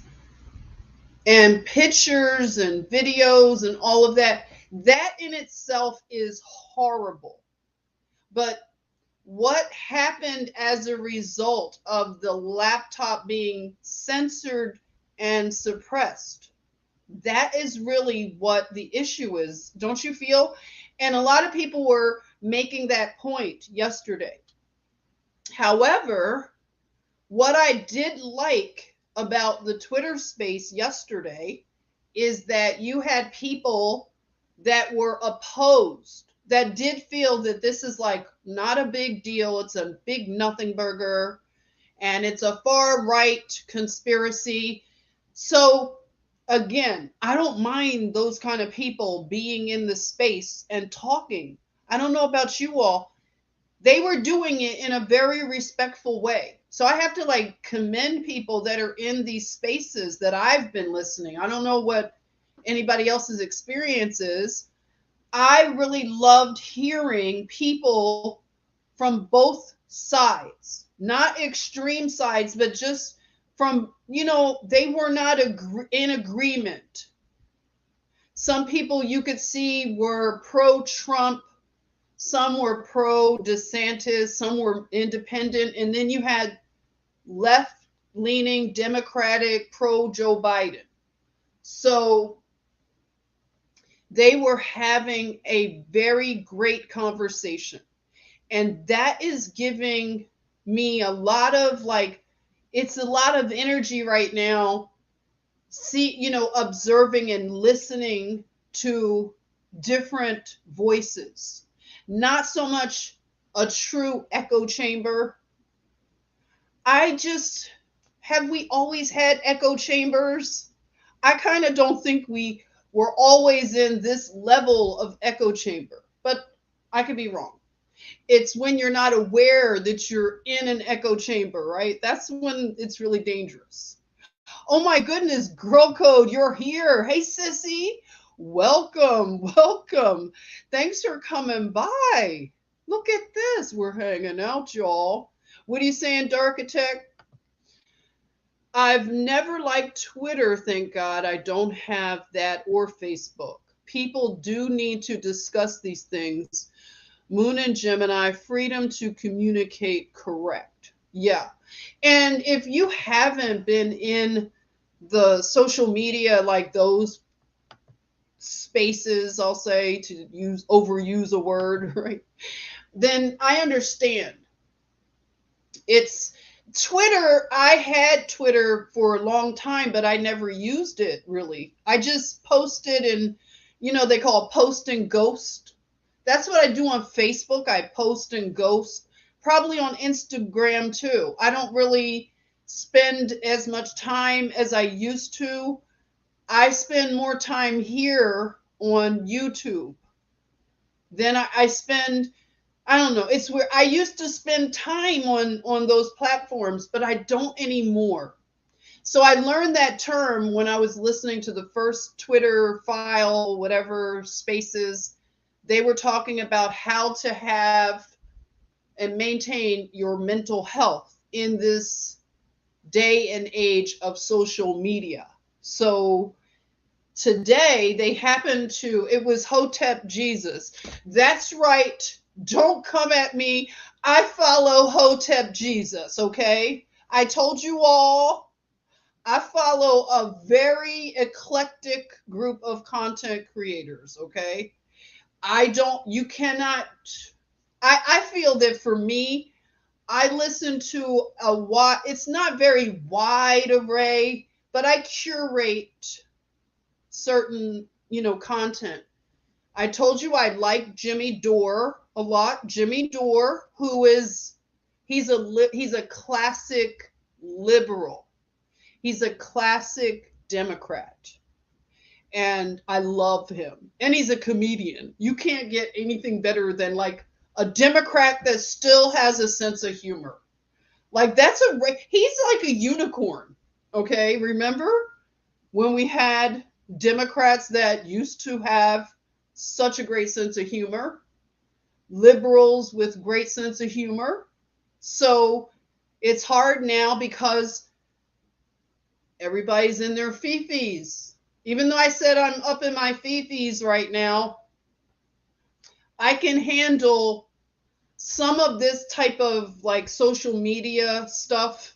and pictures and videos and all of that. That in itself is horrible. But what happened as a result of the laptop being censored and suppressed? That is really what the issue is, don't you feel? And a lot of people were making that point yesterday. However, what I did like about the Twitter space yesterday is that you had people that were opposed, that did feel that this is like not a big deal. It's a big nothing burger and it's a far right conspiracy. So again, I don't mind those kind of people being in the space and talking. I don't know about you all. They were doing it in a very respectful way. So I have to commend people that are in these spaces that I've been listening. I don't know what anybody else's experience is. I really loved hearing people from both sides, not extreme sides, but just from, they were not in agreement. Some people you could see were pro-Trump, some were pro-DeSantis, some were independent, and then you had left-leaning Democratic pro-Joe Biden. So They were having a very great conversation. And that is giving me a lot of like, it's a lot of energy right now. See, observing and listening to different voices, not so much a true echo chamber. I just, have we always had echo chambers? I kind of don't think we were always in this level of echo chamber, but I could be wrong. It's when you're not aware that you're in an echo chamber, right? That's when it's really dangerous. Oh my goodness, Girl Code, you're here. Hey, sissy. Welcome, welcome. Thanks for coming by. Look at this. We're hanging out, y'all. What are you saying, Darkitect? I've never liked Twitter, thank God. I don't have that or Facebook. People do need to discuss these things. Moon and Gemini, freedom to communicate, correct. Yeah. And if you haven't been in the social media, like those spaces, I'll say, to overuse a word, right? Then I understand. It's Twitter. I had Twitter for a long time, but I never used it really. I just posted, and they call it post and ghost. That's what I do on Facebook. I post and ghost. Probably on Instagram too. I don't really spend as much time as I used to. I spend more time here on YouTube than I spend. I don't know. It's where I used to spend time on those platforms, but I don't anymore. So I learned that term when I was listening to the first Twitter file, whatever spaces. They were talking about how to have and maintain your mental health in this day and age of social media. So today they happened to, it was Hotep Jesus. That's right. Don't come at me. I follow Hotep Jesus, okay? I told you all, I follow a very eclectic group of content creators, okay? You cannot, I feel that for me, I listen to it's not very wide array, but I curate certain, content. I told you I like Jimmy Dore a lot. Jimmy Dore, he's a classic liberal. He's a classic Democrat. And I love him. And he's a comedian. You can't get anything better than like a Democrat that still has a sense of humor. Like he's like a unicorn. Okay, remember when we had Democrats that used to have such a great sense of humor, liberals with great sense of humor. So it's hard now because everybody's in their FeeFees. Even though I said I'm up in my FeeFees right now, I can handle some of this type of like social media stuff.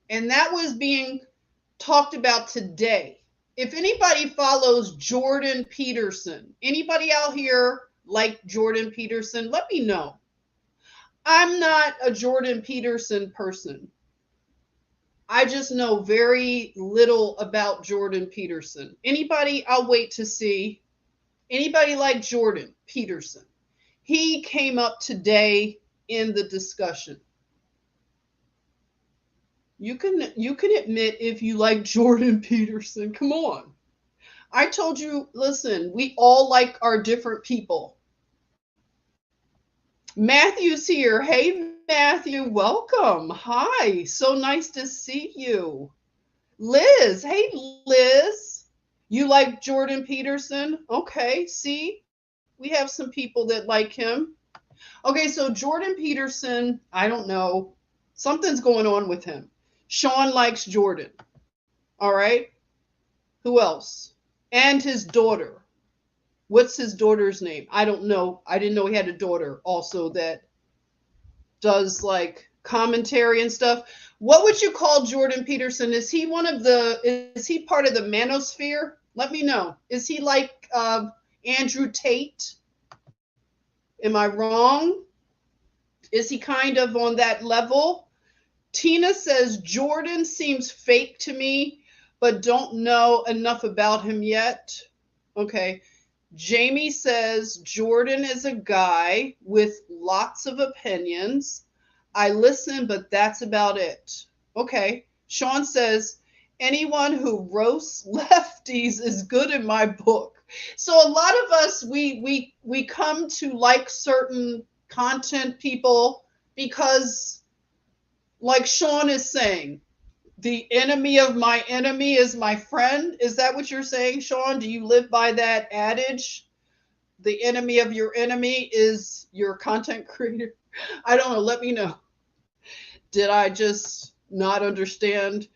And that was being talked about today. If anybody follows Jordan Peterson, anybody out here like Jordan Peterson, let me know. I'm not a Jordan Peterson person. I just know very little about Jordan Peterson. Anybody, I'll wait to see. Anybody like Jordan Peterson? He came up today in the discussion. You can admit if you like Jordan Peterson. Come on. I told you, listen, we all like our different people. Matthew's here. Hey, Matthew, welcome. Hi, so nice to see you. Liz, hey, Liz. You like Jordan Peterson? Okay, see, we have some people that like him. Okay, so Jordan Peterson, I don't know. Something's going on with him. Sean likes Jordan. All right. Who else? And his daughter. What's his daughter's name? I don't know. I didn't know he had a daughter also that does like commentary and stuff. What would you call Jordan Peterson? Is he part of the manosphere? Let me know. Is he like Andrew Tate. Am I wrong? Is he kind of on that level? Tina says Jordan seems fake to me, but don't know enough about him yet. Okay. Jamie says Jordan is a guy with lots of opinions. I listen, but that's about it. Okay. Sean says anyone who roasts lefties is good in my book. So a lot of us we come to like certain content people because, like Sean is saying, the enemy of my enemy is my friend. Is that what you're saying, Sean? Do you live by that adage? The enemy of your enemy is your content creator. I don't know. Let me know. Did I just not understand?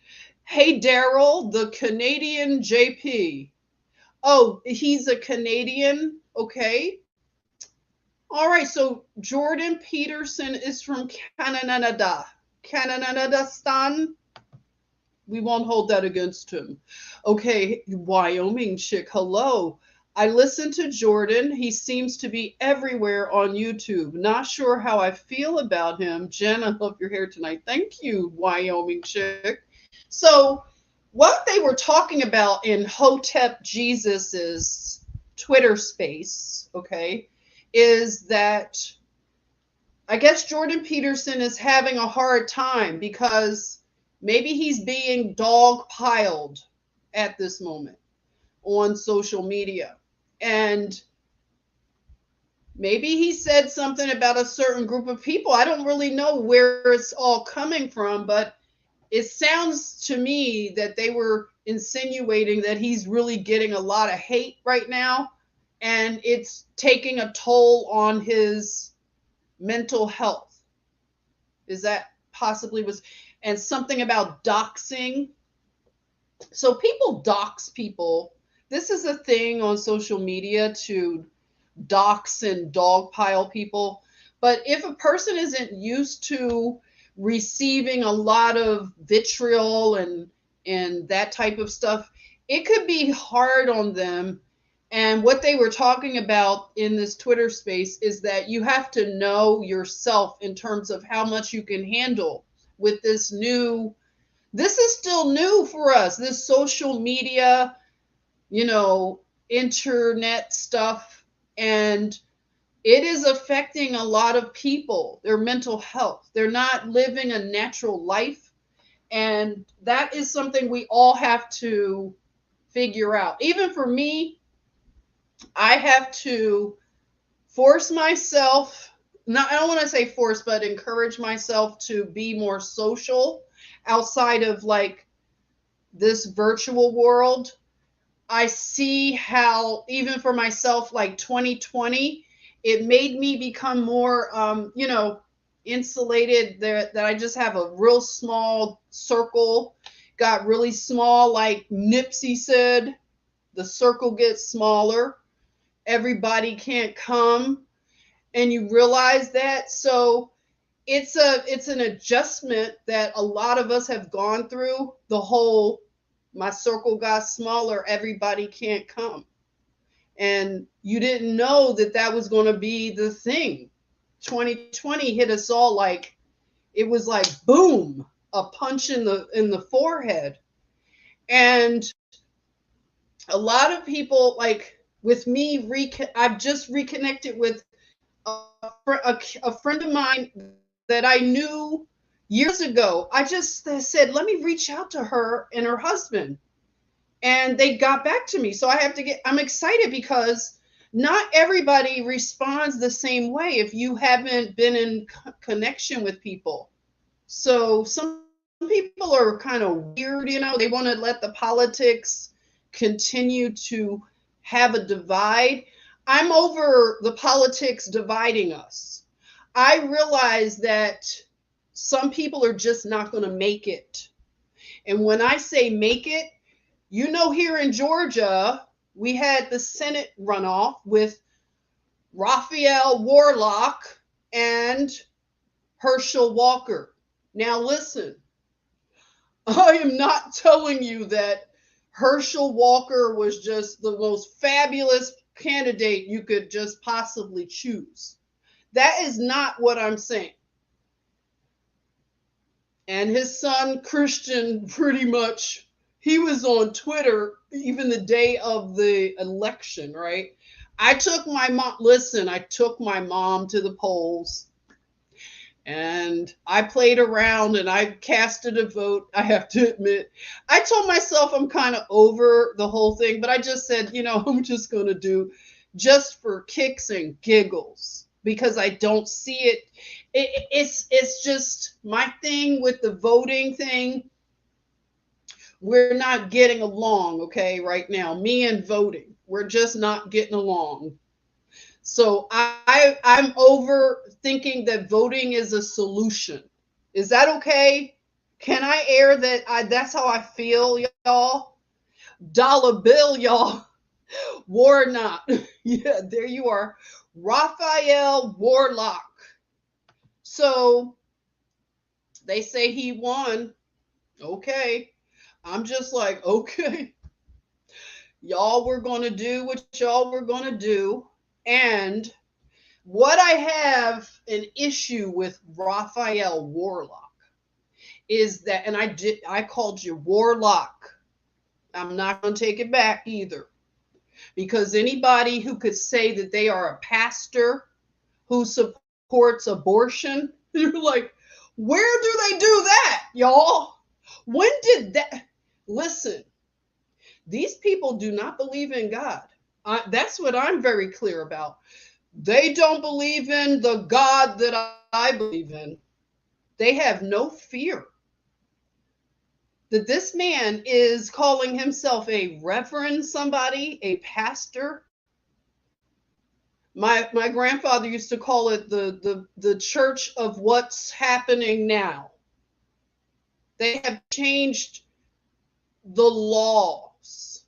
Hey, Daryl, the Canadian JP. Oh, he's a Canadian. Okay. All right. So Jordan Peterson is from Canada. Canada. We won't hold that against him. Okay, Wyoming chick, hello. I listen to Jordan. He seems to be everywhere on YouTube. Not sure how I feel about him. Jen, I love your hair tonight. Thank you, Wyoming chick. So, what they were talking about in Hotep Jesus's Twitter space, okay, is that I guess Jordan Peterson is having a hard time because maybe he's being dogpiled at this moment on social media. And maybe he said something about a certain group of people. I don't really know where it's all coming from, but it sounds to me that they were insinuating that he's really getting a lot of hate right now, and it's taking a toll on his mental health. Is that possibly was, and something about doxing. So people dox people. This is a thing on social media to dox and dogpile people. But if a person isn't used to receiving a lot of vitriol and that type of stuff, it could be hard on them. And what they were talking about in this Twitter space is that you have to know yourself in terms of how much you can handle with this new, this is still new for us, this social media, internet stuff. And it is affecting a lot of people, their mental health. They're not living a natural life. And that is something we all have to figure out. Even for me, I have to force myself, not, I don't want to say force, but encourage myself to be more social outside of like this virtual world. I see how, even for myself, like 2020, it made me become more, insulated, that I just have a real small circle, got really small, like Nipsey said, the circle gets smaller. Everybody can't come, and you realize that. So it's an adjustment that a lot of us have gone through. The whole, my circle got smaller, everybody can't come. And you didn't know that that was going to be the thing. 2020 hit us all like, it was like boom, a punch in the forehead. And a lot of people, like with me, I've just reconnected with a friend of mine that I knew years ago. I just said, let me reach out to her and her husband. And they got back to me. So I'm excited because not everybody responds the same way if you haven't been in connection with people. So some people are kind of weird, they want to let the politics continue to have a divide. I'm over the politics dividing us. I realize that some people are just not going to make it. And when I say make it, here in Georgia, we had the Senate runoff with Raphael Warnock and Herschel Walker. Now listen, I am not telling you that Herschel Walker was just the most fabulous candidate you could just possibly choose. That is not what I'm saying. And his son, Christian, pretty much, he was on Twitter even the day of the election, right? I took my mom, listen, I took my mom to the polls and I played around and I casted a vote. I have to admit, I told myself I'm kind of over the whole thing, but I just said, I'm just going to do just for kicks and giggles because I don't see it. It's just my thing with the voting thing. We're not getting along, okay, right now. Me and voting, we're just not getting along. So I'm over thinking that voting is a solution. Is that okay? Can I air that? That's how I feel, y'all. Dollar bill, y'all. War not. Yeah, there you are. Raphael Warlock. So they say he won. Okay. I'm just like, okay. Y'all were going to do what y'all were going to do. And what I have an issue with Raphael Warlock is that, and I called you Warlock. I'm not going to take it back either. Because anybody who could say that they are a pastor who supports abortion, you're like, where do they do that, y'all? When did that? Listen, these people do not believe in God. That's what I'm very clear about. They don't believe in the God that I believe in. They have no fear that this man is calling himself a reverend somebody, a pastor. My grandfather used to call it the church of what's happening now. They have changed the laws,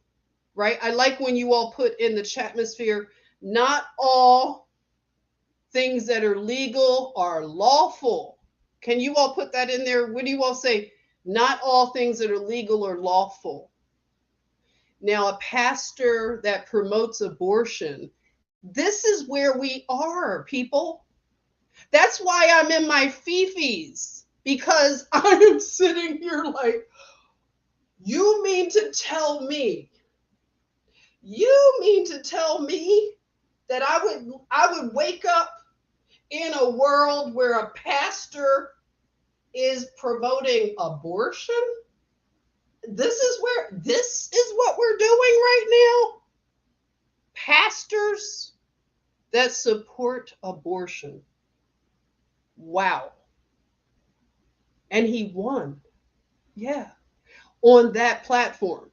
right? I like when you all put in the chatmosphere, not all things that are legal are lawful. Can you all put that in there? What do you all say? Not all things that are legal are lawful. Now, a pastor that promotes abortion, this is where we are, people. That's why I'm in my FeeFees, because I am sitting here like, you mean to tell me that I would wake up in a world where a pastor is promoting abortion? This is what we're doing right now. Pastors that support abortion. Wow. And he won. Yeah. On that platform.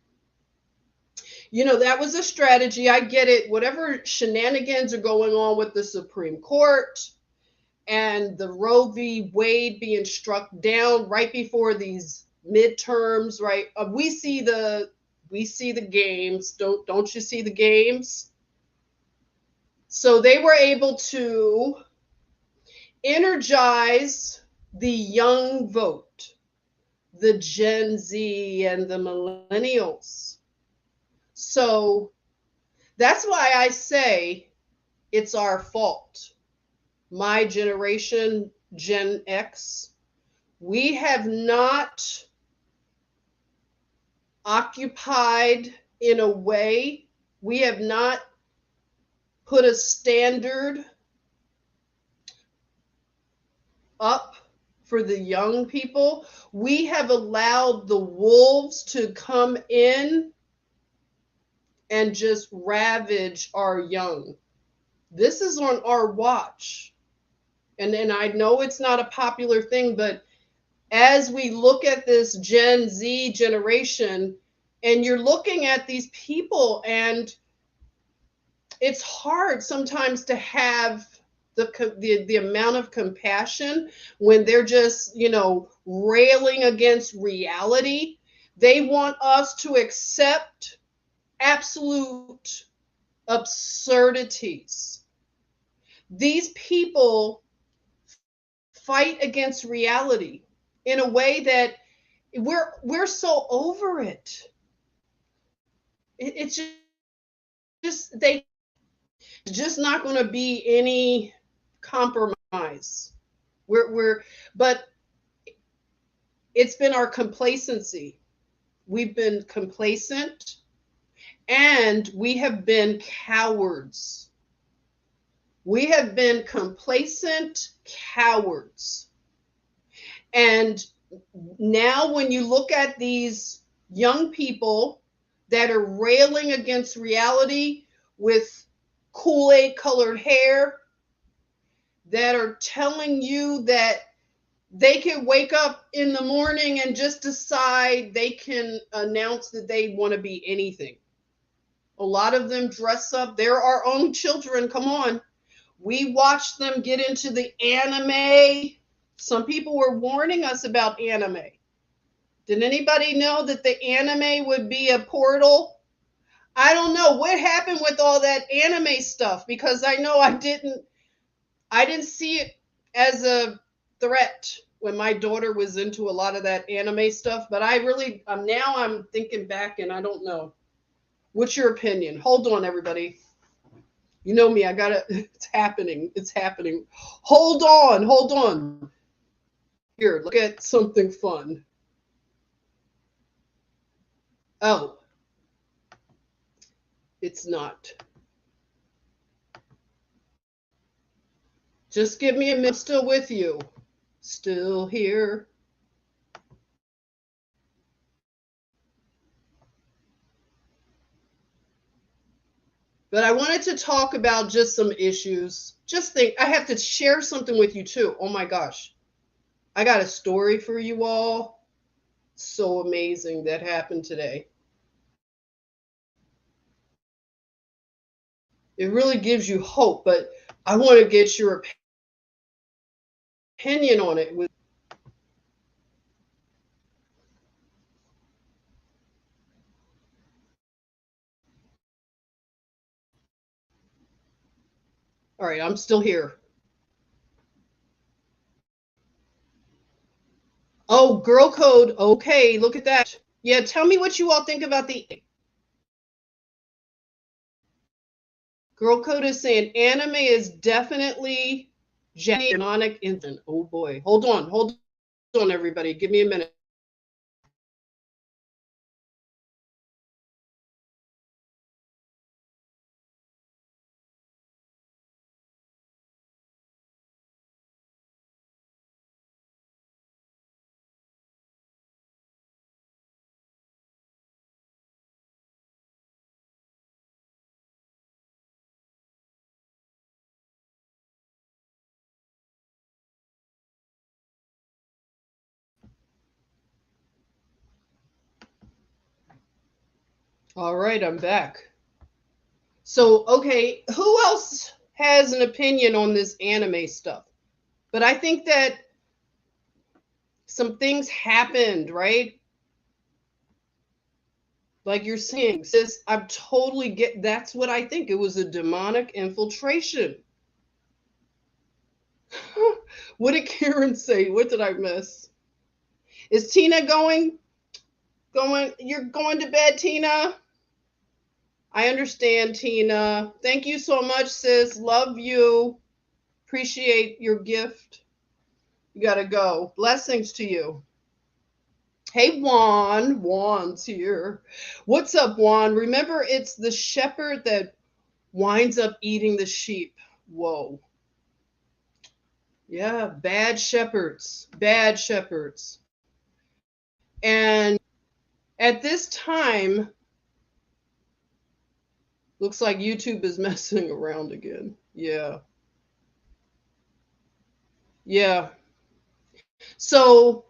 That was a strategy. I get it. Whatever shenanigans are going on with the Supreme Court and the Roe v. Wade being struck down right before these midterms, right? We see the games. Don't you see the games? So they were able to energize the young vote, the Gen Z and the millennials. So that's why I say it's our fault. My generation, Gen X, we have not occupied in a way, we have not put a standard up for the young people. We have allowed the wolves to come in and just ravage our young. This is on our watch. And I know it's not a popular thing, but as we look at this Gen Z generation, and you're looking at these people, and it's hard sometimes to have the amount of compassion when they're just, railing against reality. They want us to accept absolute absurdities. These people fight against reality in a way that we're so over it. It's just they There's just not going to be any compromise. But it's been our complacency. We've been complacent and we have been cowards. We have been complacent cowards. And now, when you look at these young people that are railing against reality with Kool-Aid colored hair, that are telling you that they can wake up in the morning and just decide they can announce that they want to be anything. A lot of them dress up. They're our own children. Come on. We watched them get into the anime. Some people were warning us about anime. Did anybody know that the anime would be a portal? I don't know what happened with all that anime stuff, because I know I didn't see it as a threat when my daughter was into a lot of that anime stuff, but I really now I'm thinking back and I don't know. What's your opinion? Hold on, everybody. You know me, I gotta, it's happening. It's happening. Hold on, hold on. Here, look at something fun. Oh, it's not. Just give me a minute. I'm still with you. Still here. But I wanted to talk about just some issues. Just think, I have to share something with you too. Oh my gosh. I got a story for you all. So amazing that happened today. It really gives you hope, but I want to get your opinion on it. All right, I'm still here. Oh, girl code. Okay, look at that. Yeah, tell me what you all think about the girl code is saying anime is definitely demonic infant. Oh boy. Hold on, everybody. Give me a minute. All right, I'm back. So, okay, who else has an opinion on this anime stuff? But I think that some things happened, right? Like you're saying, sis, I'm totally that's what I think. It was a demonic infiltration. What did Karen say? What did I miss? Is Tina going? You're going to bed, Tina? I understand, Tina. Thank you so much, sis. Love you. Appreciate your gift. You gotta go. Blessings to you. Hey, Juan. Juan's here. What's up, Juan? Remember, it's the shepherd that winds up eating the sheep. Whoa. Yeah, bad shepherds. Bad shepherds. And at this time, looks like YouTube is messing around again. Yeah. Yeah. So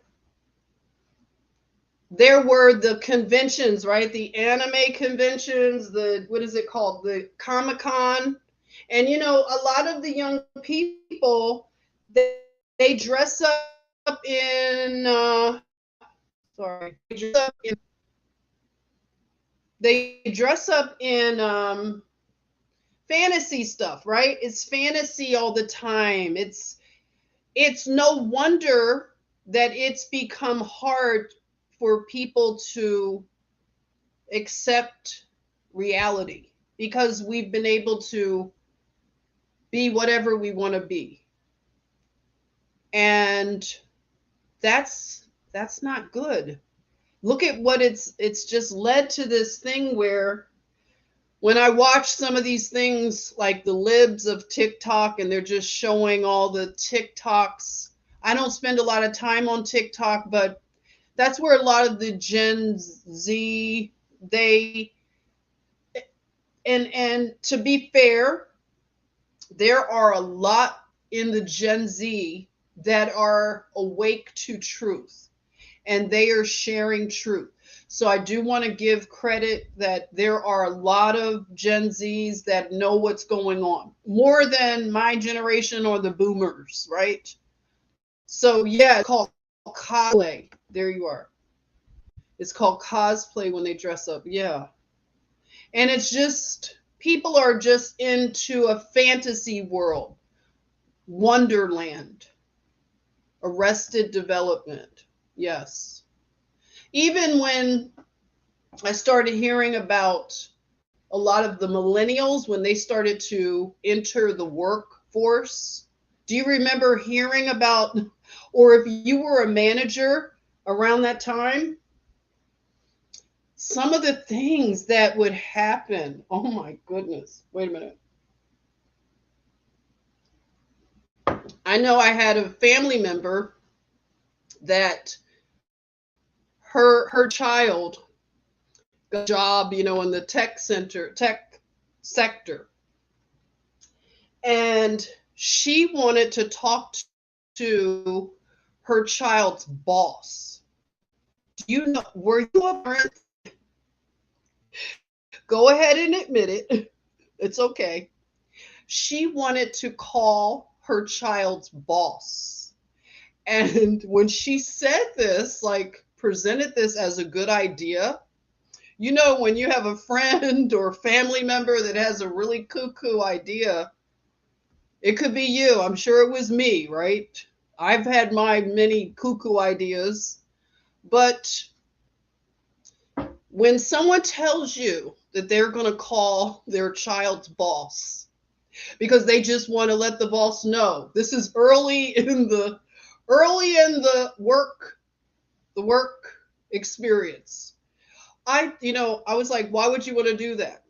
there were the conventions, right? The anime conventions, the, what is it called? The Comic-Con. And you know, a lot of the young people, they dress up in sorry, they dress up in fantasy stuff, right? It's fantasy all the time. It's no wonder that it's become hard for people to accept reality, because we've been able to be whatever we want to be. And that's not good. Look at what it's just led to, this thing where when I watch some of these things like the libs of TikTok and they're just showing all the TikToks. I don't spend a lot of time on TikTok, but that's where a lot of the Gen Z, they, and to be fair, there are a lot in the Gen Z that are awake to truth and they are sharing truth. So I do want to give credit that there are a lot of Gen Zs that know what's going on, more than my generation or the boomers, right? So yeah, it's called cosplay. There you are. It's called cosplay when they dress up. Yeah. And it's just, people are just into a fantasy world, Wonderland, Arrested Development. Yes. Even when I started hearing about a lot of the millennials, when they started to enter the workforce, do you remember hearing about, or if you were a manager around that time, some of the things that would happen? Oh my goodness. Wait a minute. I know I had a family member that her child got a job, in the tech sector. And she wanted to talk to her child's boss. Do you know, were you a parent? Go ahead and admit it. It's okay. She wanted to call her child's boss. And when she said this, like presented this as a good idea, when you have a friend or family member that has a really cuckoo idea, it could be you. I'm sure it was me, right? I've had my many cuckoo ideas. But when someone tells you that they're going to call their child's boss because they just want to let the boss know, this is early in the work experience. I was like, why would you want to do that?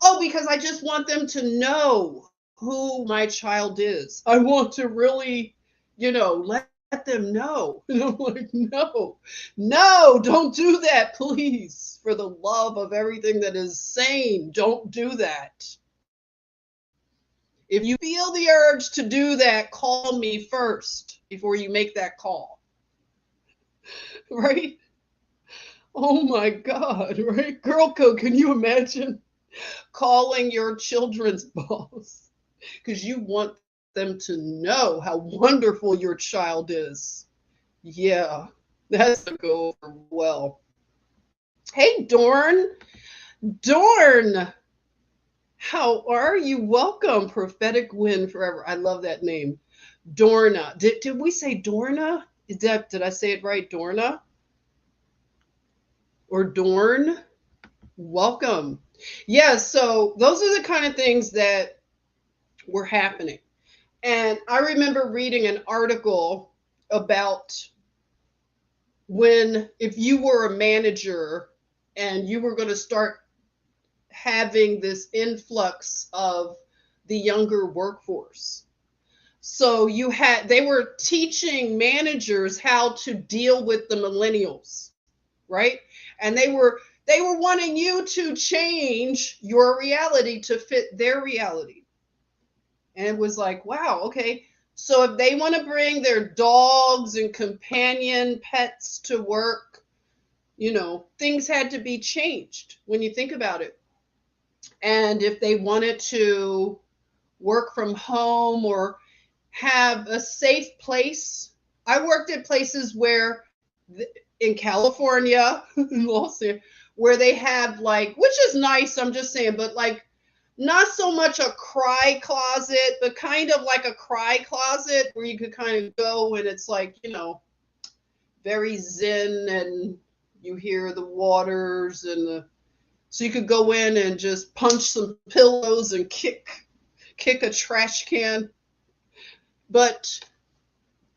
Oh, because I just want them to know who my child is. I want to really, let them know. And I'm like, no, don't do that, please. For the love of everything that is sane, don't do that. If you feel the urge to do that, call me first before you make that call. Right? Oh my God, right? Girl code, can you imagine calling your children's boss because you want them to know how wonderful your child is? Yeah, that's a go over well. Hey, Dorn. Dorn, how are you? Welcome. Prophetic Win Forever. I love that name. Dorna. Did we say Dorna? Did I say it right? Dorna? Or Dorn? Welcome. Yeah, so those are the kind of things that were happening. And I remember reading an article about if you were a manager and you were going to start having this influx of the younger workforce. So they were teaching managers how to deal with the millennials, right? And they were wanting you to change your reality to fit their reality. And it was like, wow, okay. So if they want to bring their dogs and companion pets to work, things had to be changed when you think about it. And if they wanted to work from home or have a safe place, I worked at places where in California, in Los Angeles, where they have which is nice, I'm just saying, but not so much a cry closet, but kind of like a cry closet where you could kind of go and it's very zen and you hear the waters so you could go in and just punch some pillows and kick kick a trash can. But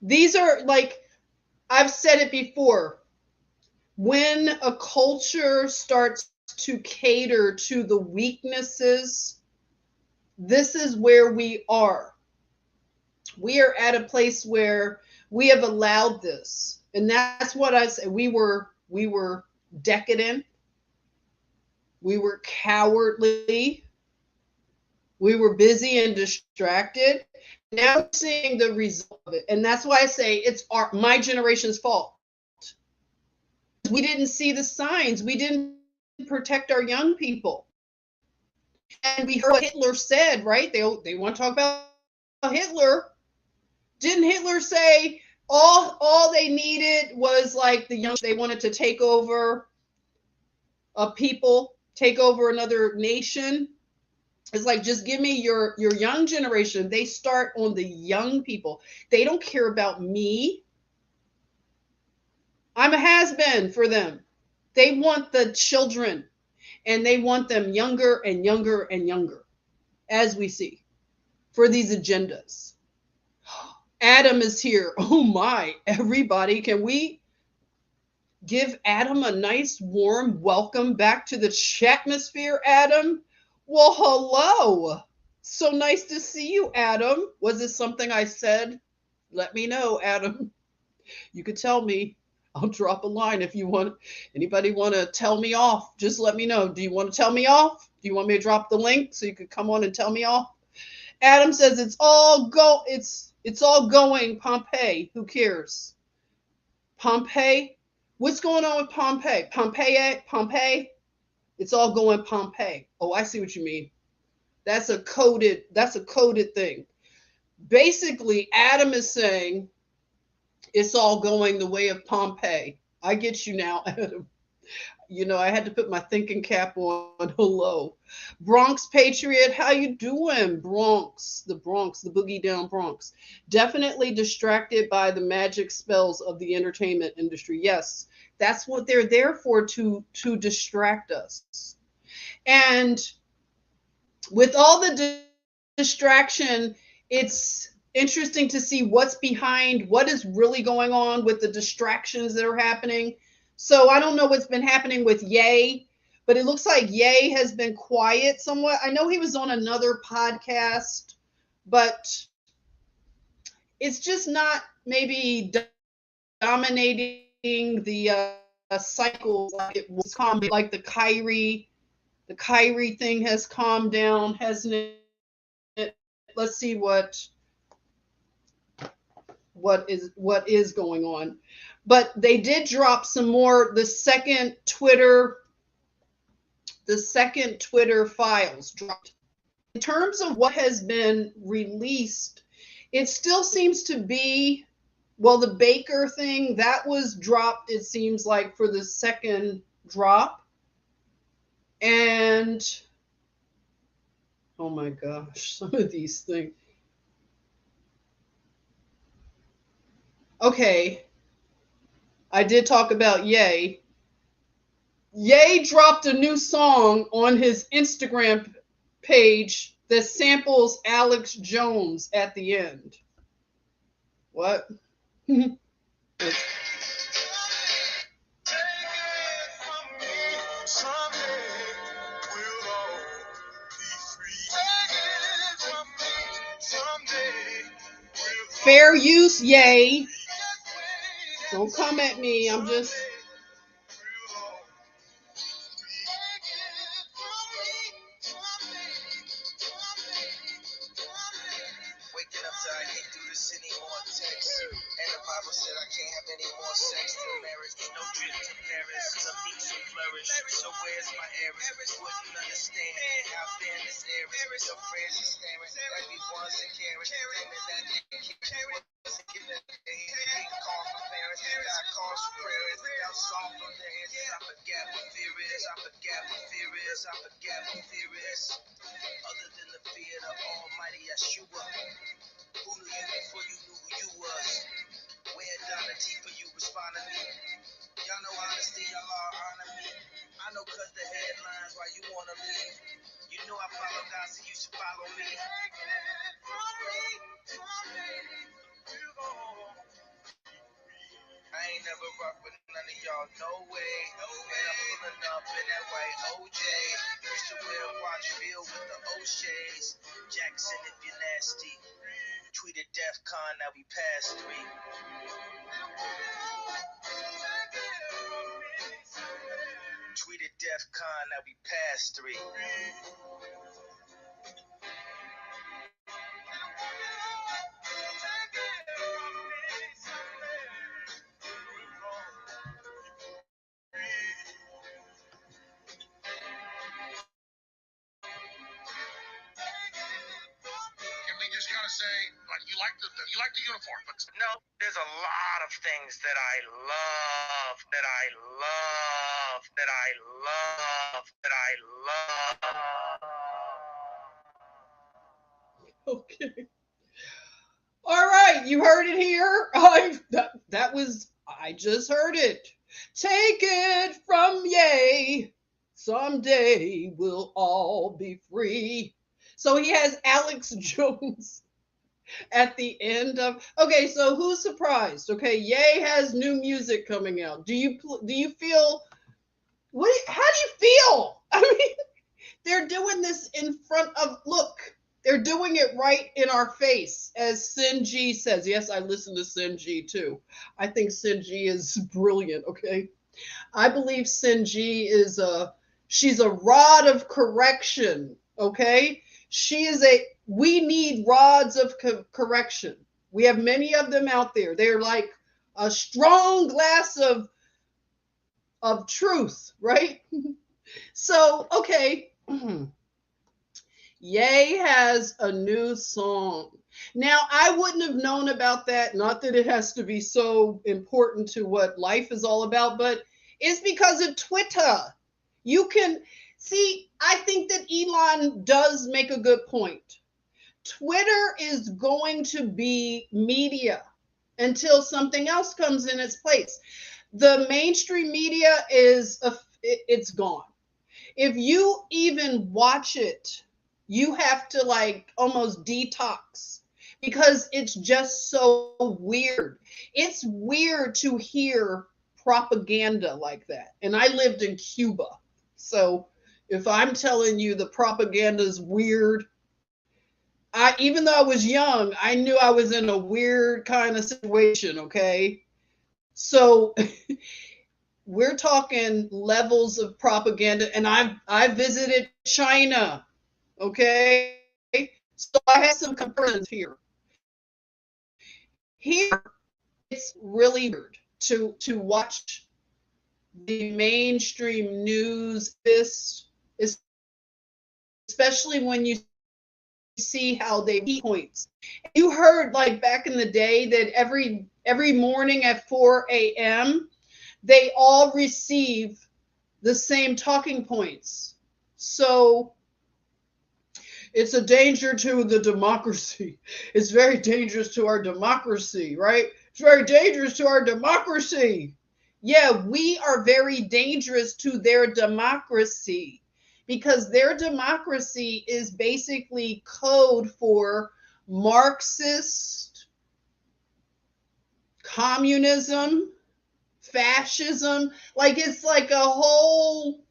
these are like, I've said it before, when a culture starts to cater to the weaknesses, this is where we are. We are at a place where we have allowed this. And that's what I say. We were decadent. We were cowardly. We were busy and distracted. Now we're seeing the result of it. And that's why I say it's my generation's fault. We didn't see the signs. We didn't protect our young people. And we heard what Hitler said, right? They want to talk about Hitler. Didn't Hitler say all they needed was like the young, they wanted to take over a people, take over another nation? It's like, just give me your young generation. They start on the young people. They don't care about me. I'm a has-been for them. They want the children, and they want them younger and younger and younger, as we see, for these agendas. Adam is here. Oh my, everybody. Can we give Adam a nice warm welcome back to the chatmosphere, Adam? Well, hello. So nice to see you, Adam. Was it something I said? Let me know, Adam. You could tell me. I'll drop a line if you want. Anybody want to tell me off? Just let me know. Do you want to tell me off? Do you want me to drop the link so you could come on and tell me off? Adam says it's all going Pompeii. Who cares? Pompeii? What's going on with Pompeii? Pompeii? It's all going Pompeii. Oh, I see what you mean. That's a coded thing. Basically, Adam is saying it's all going the way of Pompeii. I get you now, Adam. You know, I had to put my thinking cap on. Hello. Bronx Patriot, how you doing? Bronx, the boogie down Bronx. Definitely distracted by the magic spells of the entertainment industry. Yes, that's what they're there for, to distract us. And with all the distraction, it's interesting to see what's behind, what is really going on with the distractions that are happening. So I don't know what's been happening with Ye, but it looks like Ye has been quiet somewhat. I know he was on another podcast, but it's just not maybe dominating the cycle like it was calm. Like the Kyrie thing has calmed down, hasn't it? Let's see what is going on. But they did drop some more. The second Twitter files dropped. In terms of what has been released, it still seems to be, well, the Baker thing that was dropped, it seems like, for the second drop. And oh my gosh, some of these things. Okay, I did talk about Ye. Ye dropped a new song on his Instagram page that samples Alex Jones at the end. What? Fair use, Ye. Don't come at me. I'm just. never rock with none of y'all, no way. And I'm pulling up in that white OJ. Used to wear a watch filled with the O'Shea's. Jackson, if you're nasty. Tweeted DEFCON, now we past 3. Tweeted DEFCON, now we past 3. Just gotta say, like, you like the uniform, but no, there's a lot of things that I love, Okay. All right, you heard it here. I just heard it. Take it from Ye. Someday we'll all be free. So he has Alex Jones at the end of. Okay, so who's surprised? Okay, Ye has new music coming out. Do you feel how do you feel? I mean, they're doing this in front of, look, they're doing it right in our face, as Sinji says. Yes, I listen to Sinji too. I think Sinji is brilliant, okay? I believe Sinji she's a rod of correction, okay? We need rods of correction. We have many of them out there. They're like a strong glass of truth, right? So, okay. Ye has a new song. Now, I wouldn't have known about that, not that it has to be so important to what life is all about, but it's because of Twitter. You can see, I think that Elon does make a good point. Twitter is going to be media until something else comes in its place. The mainstream media it's gone. If you even watch it, you have to like almost detox because it's just so weird. It's weird to hear propaganda like that. And I lived in Cuba. So if I'm telling you the propaganda is weird, even though I was young, I knew I was in a weird kind of situation, okay? So we're talking levels of propaganda, and I visited China, okay? So I have some comparisons here. Here, it's really weird to watch the mainstream news, especially when you see how they keep points. You heard like back in the day that every morning at 4 a.m. they all receive the same talking points. So it's a danger to the democracy. It's very dangerous to our democracy, right? It's very dangerous to our democracy. Yeah, we are very dangerous to their democracy because their democracy is basically code for Marxist, communism, fascism. Like it's like a whole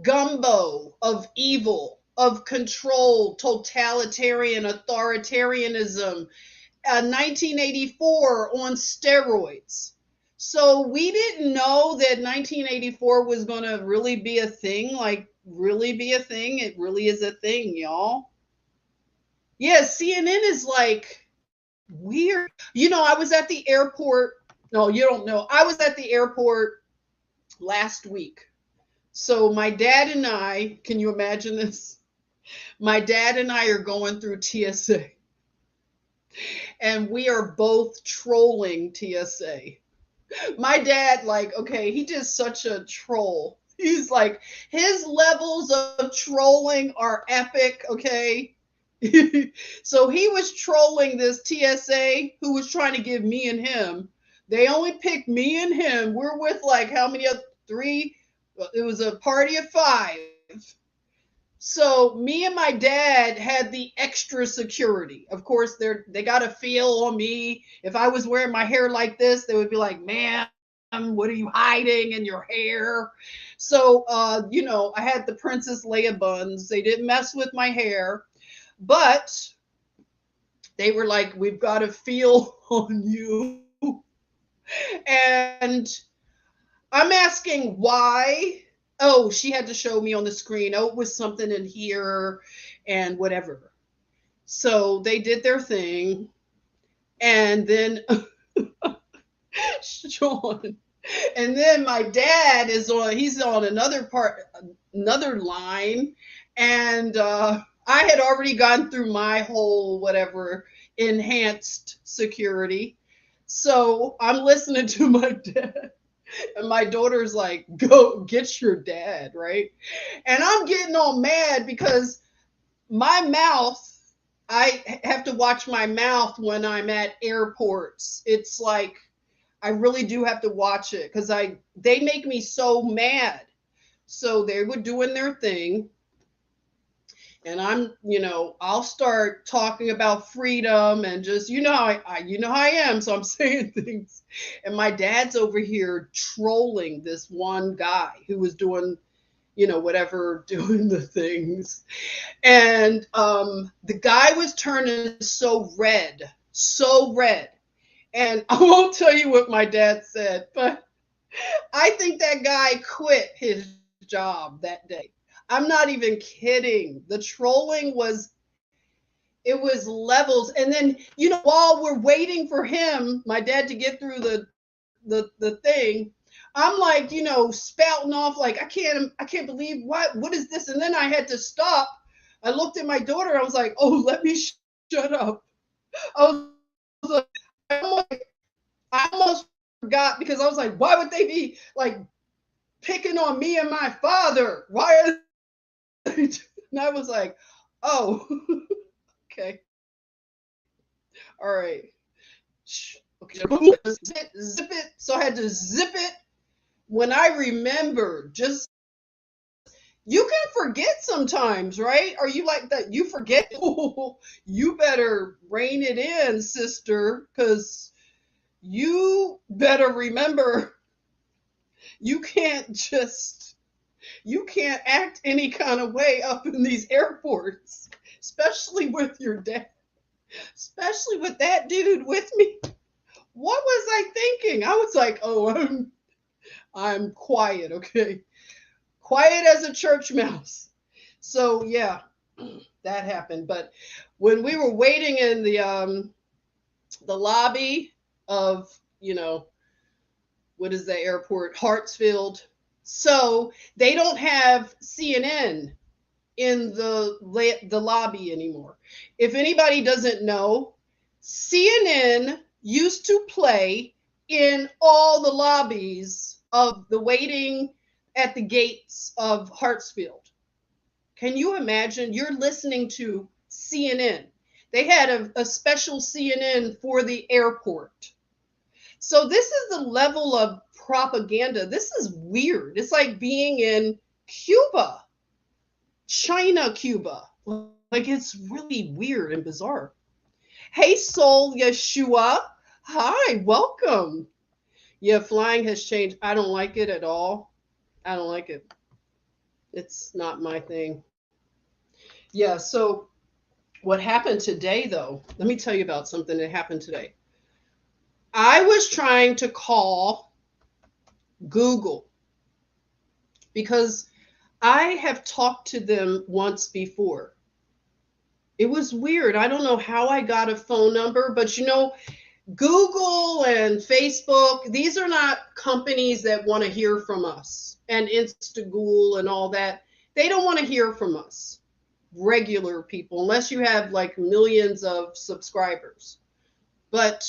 gumbo of evil, of control, totalitarian, authoritarianism. 1984 on steroids. So we didn't know that 1984 was going to really be a thing, like really be a thing. It really is a thing, y'all. Yeah, CNN is like weird. You know, I was at the airport. No, you don't know. I was at the airport last week. So my dad and I, can you imagine this? My dad and I are going through TSA. And we are both trolling TSA. My dad, like, okay, he just such a troll. He's like, his levels of trolling are epic, okay? So he was trolling this TSA who was trying to give me and him. They only picked me and him. We're with like how many of 3? It was a party of 5. So me and my dad had the extra security. Of course, they got a feel on me. If I was wearing my hair like this, they would be like, "Ma'am, what are you hiding in your hair?" So, I had the Princess Leia buns. They didn't mess with my hair, but they were like, "We've got a feel on you," and I'm asking why. Oh, she had to show me on the screen. Oh, it was something in here and whatever. So they did their thing. And then Sean, and then my dad he's on another line. And I had already gone through my whole whatever enhanced security. So I'm listening to my dad. And my daughter's like, go get your dad, right? And I'm getting all mad because my mouth, I have to watch my mouth when I'm at airports. It's like I really do have to watch it because they make me so mad. So they were doing their thing, and I'll start talking about freedom and just how I am. So I'm saying things, and my dad's over here trolling this one guy who was doing whatever, doing the things. And the guy was turning so red. And I won't tell you what my dad said, but I think that guy quit his job that day. I'm not even kidding. The trolling it was levels. And then, while we're waiting for him, my dad, to get through the thing, I'm like, spouting off like I can't believe what is this? And then I had to stop. I looked at my daughter. I was like, oh, let me shut up. I was like, I almost forgot because I was like, why would they be like picking on me and my father? Why are they? And I was like, oh, okay, all right. Okay, zip it. So I had to zip it when I remembered. Just you can forget sometimes, right? Are you like that? You forget. Oh, you better rein it in, sister, because you better remember you can't just you can't act any kind of way up in these airports, especially with your dad, especially with that dude with me. What was I thinking? I was like, oh, I'm quiet, okay? Quiet as a church mouse. So yeah, that happened. But when we were waiting in the lobby of, what is the airport? Hartsfield. So they don't have CNN in the lobby anymore. If anybody doesn't know, CNN used to play in all the lobbies of the waiting at the gates of Hartsfield. Can you imagine? You're listening to CNN. They had a special CNN for the airport. So this is the level of propaganda. This is weird. It's like being in Cuba, China, Cuba. Like it's really weird and bizarre. Hey, Soul Yeshua. Hi, welcome. Yeah, flying has changed. I don't like it at all. I don't like it. It's not my thing. Yeah, so what happened today, though? Let me tell you about something that happened today. I was trying to call Google because I have talked to them once before. It was weird. I don't know how I got a phone number, but Google and Facebook, these are not companies that want to hear from us, and Instagool and all that. They don't want to hear from us, regular people, unless you have like millions of subscribers. But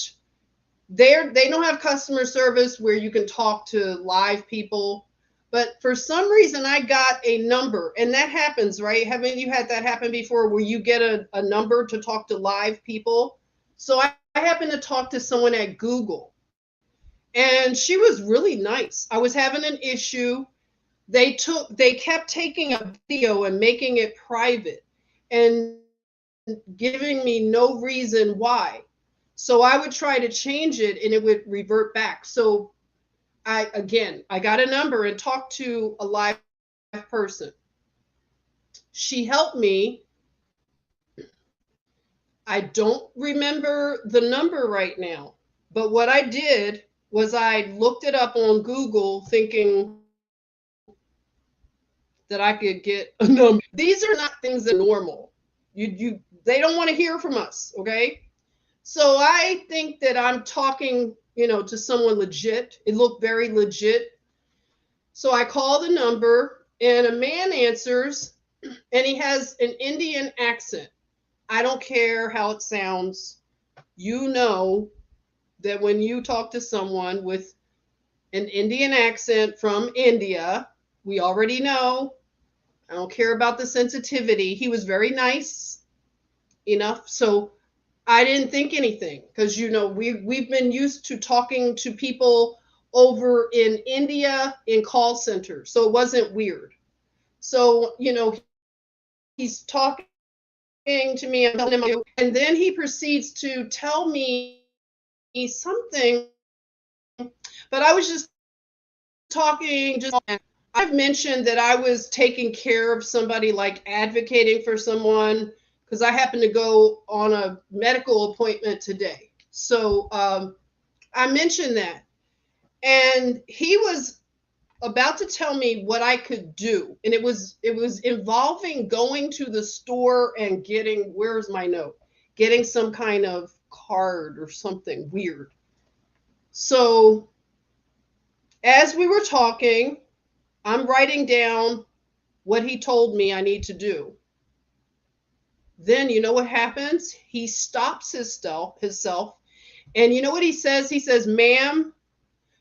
they don't have customer service where you can talk to live people. But for some reason, I got a number, and that happens, right? Haven't you had that happen before, where you get a number to talk to live people? So I happened to talk to someone at Google, and she was really nice. I was having an issue. they kept taking a video and making it private and giving me no reason why. So I would try to change it and it would revert back. So I got a number and talked to a live person. She helped me. I don't remember the number right now, but what I did was I looked it up on Google thinking that I could get a number. These are not things that are normal. They don't want to hear from us, okay? So I think that I'm talking, to someone legit. It looked very legit. So I call the number and a man answers and he has an Indian accent. I don't care how it sounds. You know that when you talk to someone with an Indian accent from India, we already know. I don't care about the sensitivity. He was very nice enough. So I didn't think anything because we've been used to talking to people over in India in call centers, so it wasn't weird. So he's talking to me, I'm telling him, and then he proceeds to tell me something, but I was just talking. I've mentioned that I was taking care of somebody, like advocating for someone, because I happened to go on a medical appointment today. So I mentioned that. And he was about to tell me what I could do. And it was involving going to the store and getting, where's my note? Getting some kind of card or something weird. So as we were talking, I'm writing down what he told me I need to do. Then you know what happens? He stops himself, and you know what he says? He says, "Ma'am,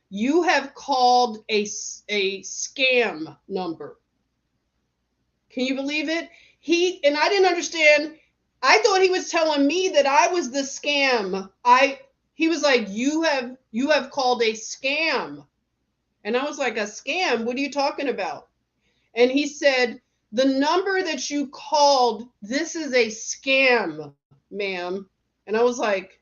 you have called a scam number." Can you believe it? And I didn't understand. I thought he was telling me that I was the scam. He was like, "You have called a scam." And I was like, "A scam? What are you talking about?" And he said, "The number that you called, this is a scam, ma'am." And I was like,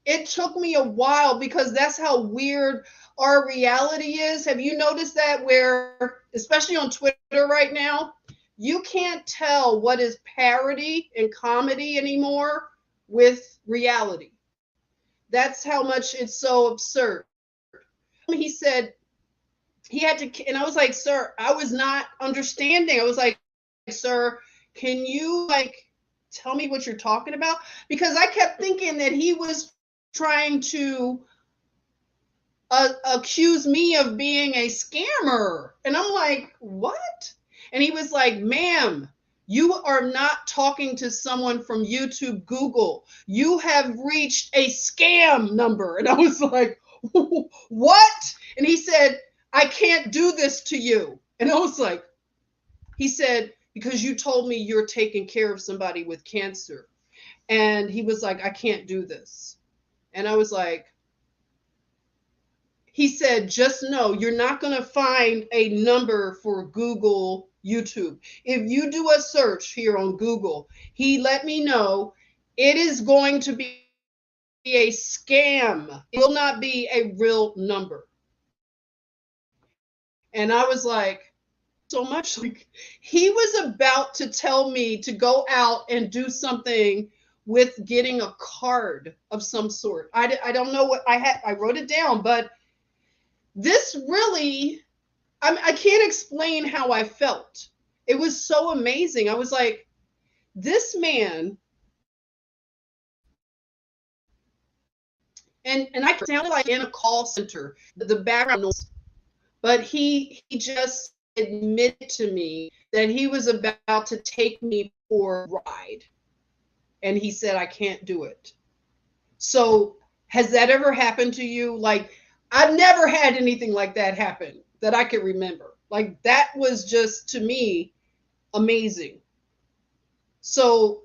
it took me a while because that's how weird our reality is. Have you noticed that, where, especially on Twitter right now, you can't tell what is parody and comedy anymore with reality? That's how much it's so absurd. He said he had to, and I was like, "Sir, I was not understanding." I was like, "Sir, can you tell me what you're talking about?" Because I kept thinking that he was trying to accuse me of being a scammer. And I'm like, "What?" And he was like, "Ma'am, you are not talking to someone from YouTube, Google. You have reached a scam number." And I was like, "What?" And he said, "I can't do this to you." And I was like, he said, "Because you told me you're taking care of somebody with cancer." And he was like, "I can't do this." And I was like, he said, "Just know you're not going to find a number for Google YouTube. If you do a search here on Google," he let me know, "it is going to be a scam. It will not be a real number." And I was like, so much. Like, he was about to tell me to go out and do something with getting a card of some sort. I don't know what I wrote it down, but this really, I can't explain how I felt. It was so amazing. I was like, this man, and I sounded like in a call center, the background noise, but he just admitted to me that he was about to take me for a ride, and he said, "I can't do it." So has that ever happened to you? Like, I've never had anything like that happen that I can remember. Like, that was just, to me, amazing. So,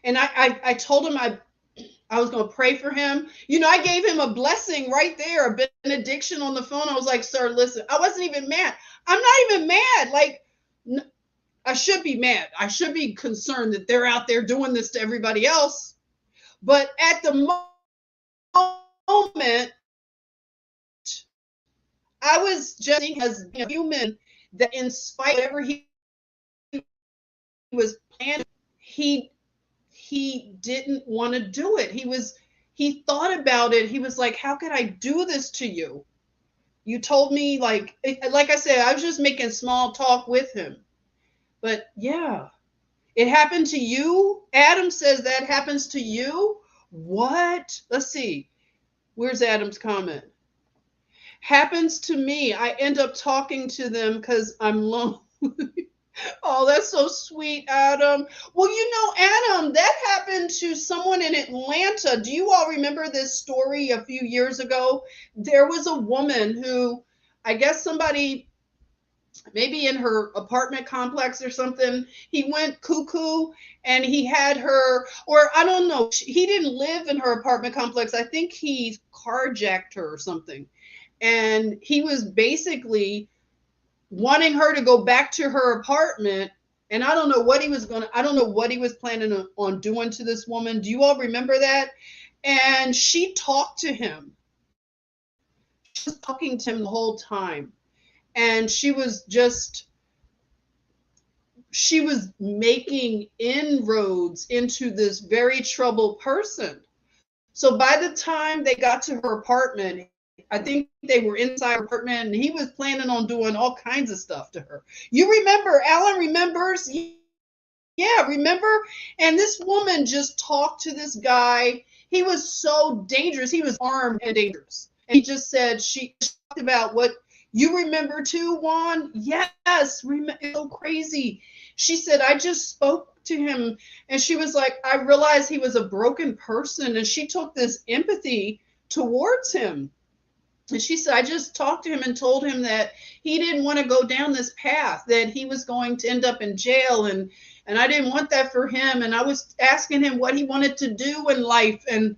and I told him I was going to pray for him. I gave him a blessing right there, a benediction on the phone. I was like, "Sir, listen," I wasn't even mad. I'm not even mad. Like, I should be mad. I should be concerned that they're out there doing this to everybody else. But at the moment, I was just seeing as being a human that in spite of whatever he was planning, he didn't want to do it. He thought about it. He was like, how could I do this to you? You told me, like I said, I was just making small talk with him. But yeah, it happened to you. Adam says that happens to you. What? Let's see. Where's Adam's comment? Happens to me. I end up talking to them because I'm lonely. Oh, that's so sweet, Adam. Well, Adam, that happened to someone in Atlanta. Do you all remember this story a few years ago? There was a woman who, I guess somebody, maybe in her apartment complex or something, he went cuckoo and he had her, or I don't know, he didn't live in her apartment complex. I think he carjacked her or something. And he was basically wanting her to go back to her apartment. And I don't know what he was I don't know what he was planning on doing to this woman. Do you all remember that? And she talked to him. She was talking to him the whole time. And she was making inroads into this very troubled person. So by the time they got to her apartment, I think they were inside her apartment and he was planning on doing all kinds of stuff to her. You remember, Alan remembers? Yeah, remember? And this woman just talked to this guy. He was so dangerous. He was armed and dangerous. And he just said, she talked about what you remember too, Juan? Yes, it's so crazy. She said, I just spoke to him. And she was like, I realized he was a broken person. And she took this empathy towards him. And she said, I just talked to him and told him that he didn't want to go down this path, that he was going to end up in jail. And I didn't want that for him. And I was asking him what he wanted to do in life. And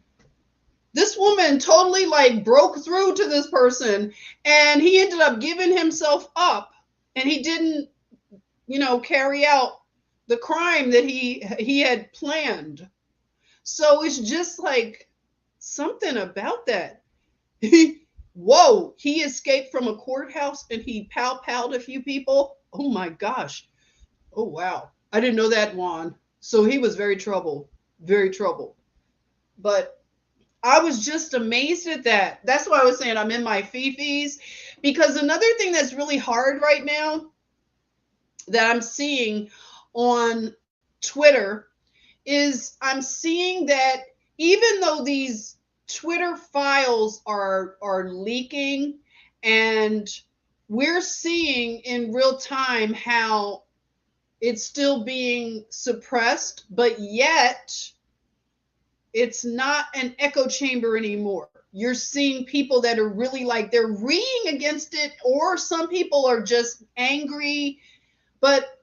this woman totally like broke through to this person. And he ended up giving himself up. And he didn't, carry out the crime that he had planned. So it's just like something about that. Whoa, he escaped from a courthouse and he pow-powed a few people. Oh my gosh. Oh wow. I didn't know that, Juan. So he was very troubled. Very troubled. But I was just amazed at that. That's why I was saying I'm in my FeeFees. Because another thing that's really hard right now that I'm seeing on Twitter is I'm seeing that even though these Twitter files are leaking and we're seeing in real time how it's still being suppressed, but yet it's not an echo chamber anymore. You're seeing people that are really like they're reading against it, or some people are just angry, but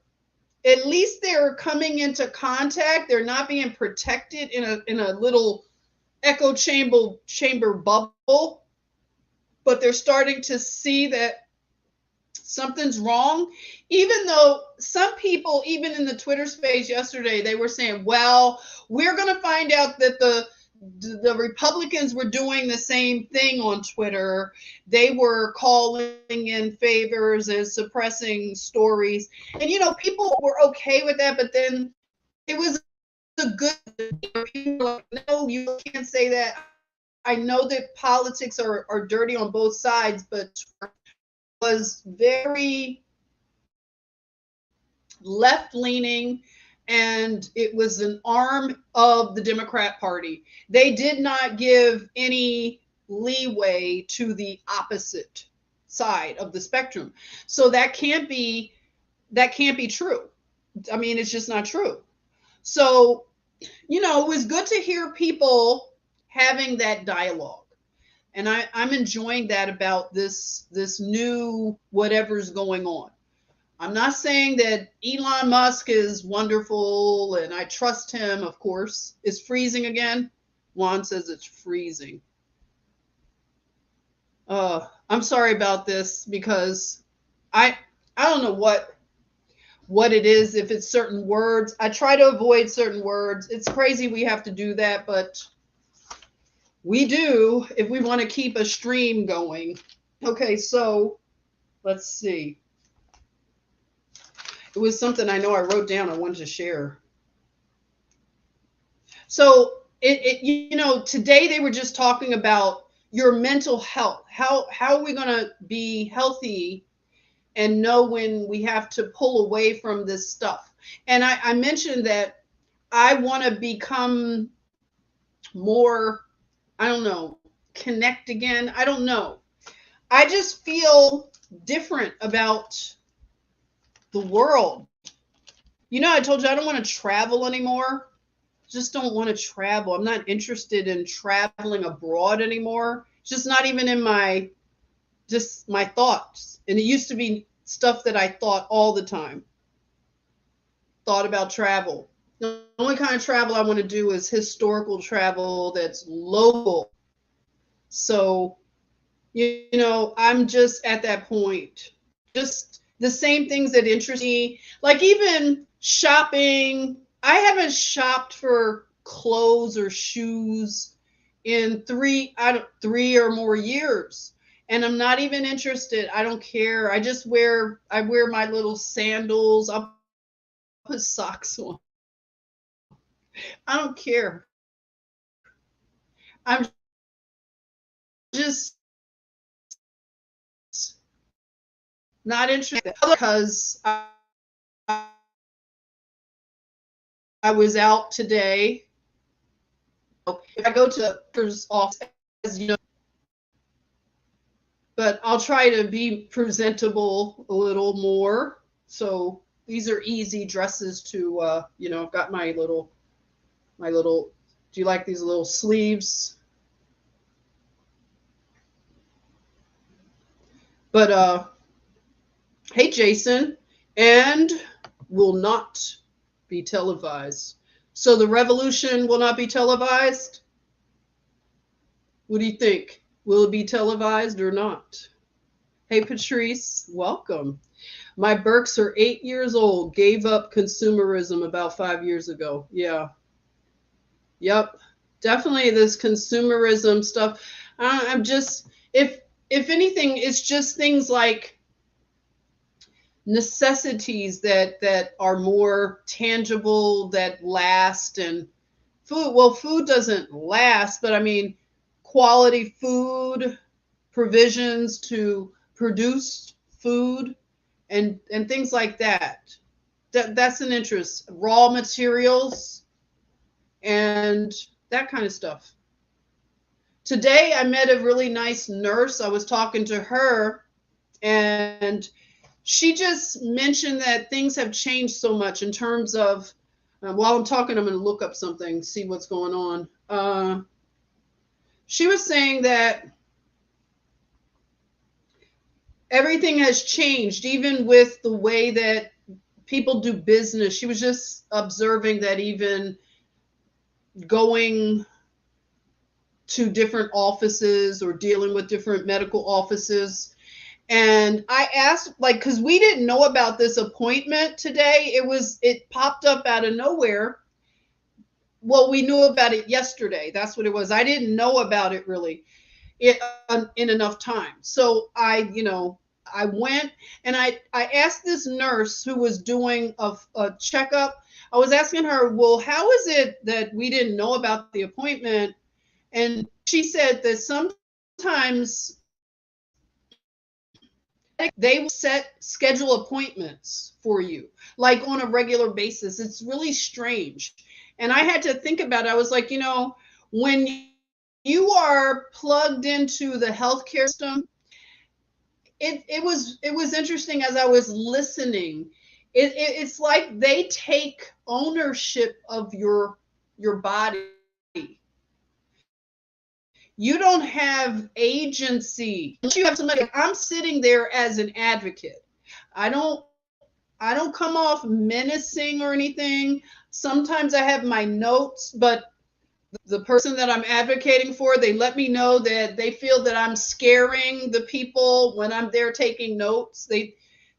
at least they're coming into contact. They're not being protected in a little echo chamber bubble, but they're starting to see that something's wrong. Even though some people, even in the Twitter space yesterday, they were saying, well, we're going to find out that the Republicans were doing the same thing on Twitter. They were calling in favors and suppressing stories. And, people were okay with that, but then it was a good people like, no, you can't say that. I know that politics are dirty on both sides, but was very left leaning and it was an arm of the Democrat Party. They did not give any leeway to the opposite side of the spectrum. So that can't be true. I mean, it's just not true. So, it was good to hear people having that dialogue. And I'm enjoying that about this new whatever's going on. I'm not saying that Elon Musk is wonderful and I trust him, of course. It's freezing again. Juan says it's freezing. I'm sorry about this because I don't know what it is, if it's certain words. I try to avoid certain words. It's crazy we have to do that, but we do if we want to keep a stream going. Okay, so let's see. It was something I know I wrote down I wanted to share. So today they were just talking about your mental health. How are we gonna be healthy and know when we have to pull away from this stuff? And I mentioned that I want to become more, I don't know, connect again. I don't know. I just feel different about the world. I told you I don't want to travel anymore. Just don't want to travel. I'm not interested in traveling abroad anymore. It's just not even in my thoughts. And it used to be stuff that I thought all the time. Thought about travel. The only kind of travel I want to do is historical travel that's local. So, I'm just at that point. Just the same things that interest me, like even shopping. I haven't shopped for clothes or shoes in three or more years, and I'm not even interested. I don't care. I wear my little sandals. I'll put socks on. I don't care. I'm just not interested because I was out today. If I go to the doctor's office, but I'll try to be presentable a little more. So these are easy dresses to, I've got my little. Do you like these little sleeves? But hey, Jason, and will not be televised. So the revolution will not be televised. What do you think? Will it be televised or not? Hey, Patrice, welcome. My Berks are 8 years old, gave up consumerism about 5 years ago. Yeah. Yep. Definitely this consumerism stuff. I'm just, if anything, it's just things like necessities that are more tangible, that last. And food doesn't last, but I mean quality food, provisions to produce food, and things like that. That's an interest. Raw materials and that kind of stuff. Today I met a really nice nurse. I was talking to her, and she just mentioned that things have changed so much in terms of, while I'm talking, I'm going to look up something, see what's going on. She was saying that everything has changed, even with the way that people do business. She was just observing that even going to different offices or dealing with different medical offices. And I asked, like, because we didn't know about this appointment today. It popped up out of nowhere. Well, we knew about it yesterday. That's what it was. I didn't know about it really in enough time. So I went and I asked this nurse who was doing a checkup. I was asking her, well, how is it that we didn't know about the appointment? And she said that sometimes they will schedule appointments for you, like on a regular basis. It's really strange. And I had to think about it. I was like, when you are plugged into the healthcare system, it was interesting as I was listening. It's like they take ownership of your body. You don't have agency. You have somebody. I'm sitting there as an advocate. I don't I don't come off menacing or anything. Sometimes I have my notes, but the person that I'm advocating for, they let me know that they feel that I'm scaring the people when I'm there taking notes.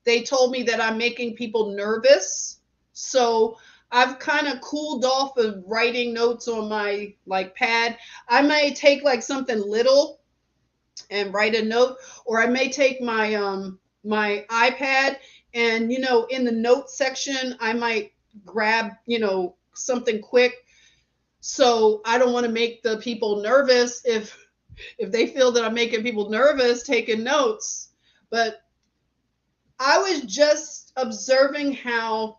they told me that I'm making people nervous. So I've kind of cooled off of writing notes on my like pad. I may take like something little and write a note, or I may take my iPad and in the notes section I might grab something quick. So I don't want to make the people nervous if they feel that I'm making people nervous taking notes. But I was just observing how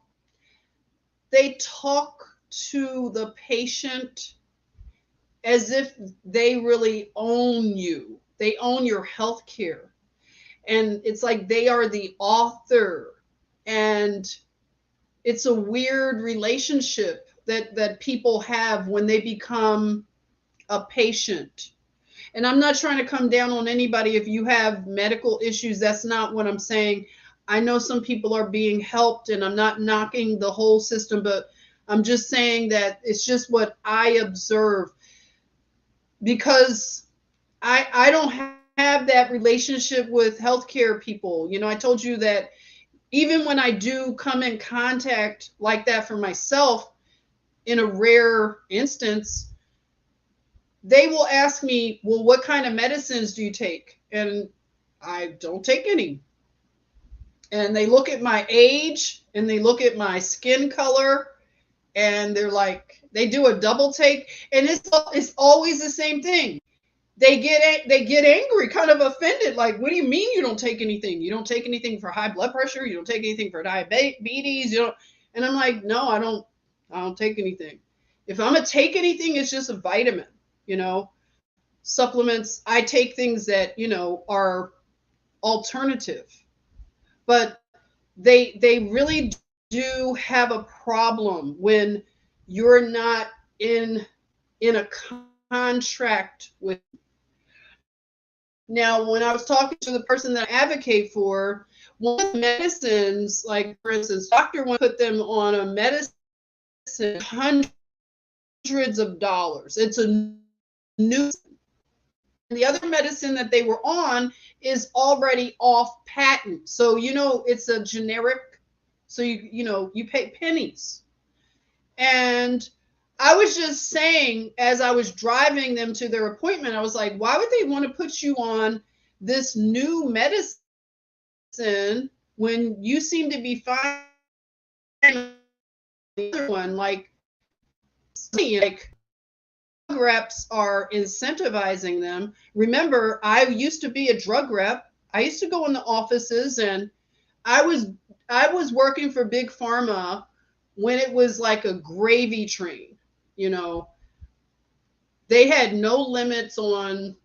they talk to the patient as if they really own you. They own your health care. And it's like they are the author. And it's a weird relationship that people have when they become a patient. And I'm not trying to come down on anybody if you have medical issues. That's not what I'm saying. I know some people are being helped, and I'm not knocking the whole system, but I'm just saying that it's just what I observe, because I don't have that relationship with healthcare people. I told you that even when I do come in contact like that for myself, in a rare instance, they will ask me, well, what kind of medicines do you take? And I don't take any. And they look at my age and they look at my skin color, and they're like, they do a double take. And it's always the same thing. They get angry, kind of offended. Like, what do you mean you don't take anything? You don't take anything for high blood pressure? You don't take anything for diabetes? You don't? And I'm like, no, I don't take anything. If I'm gonna take anything, it's just a vitamin, supplements. I take things that, are alternative. But they really do have a problem when you're not in a contract with. Now, when I was talking to the person that I advocate for, one of the medicines, like for instance, doctor want to put them on a medicine, hundreds of dollars. It's a new. The other medicine that they were on is already off patent. So, it's a generic. So you pay pennies. And I was just saying, as I was driving them to their appointment, I was like, why would they want to put you on this new medicine when you seem to be fine? The other one, like drug reps are incentivizing them. Remember, I used to be a drug rep. I used to go in the offices, and I was I was working for big pharma when it was like a gravy train. You know, they had no limits on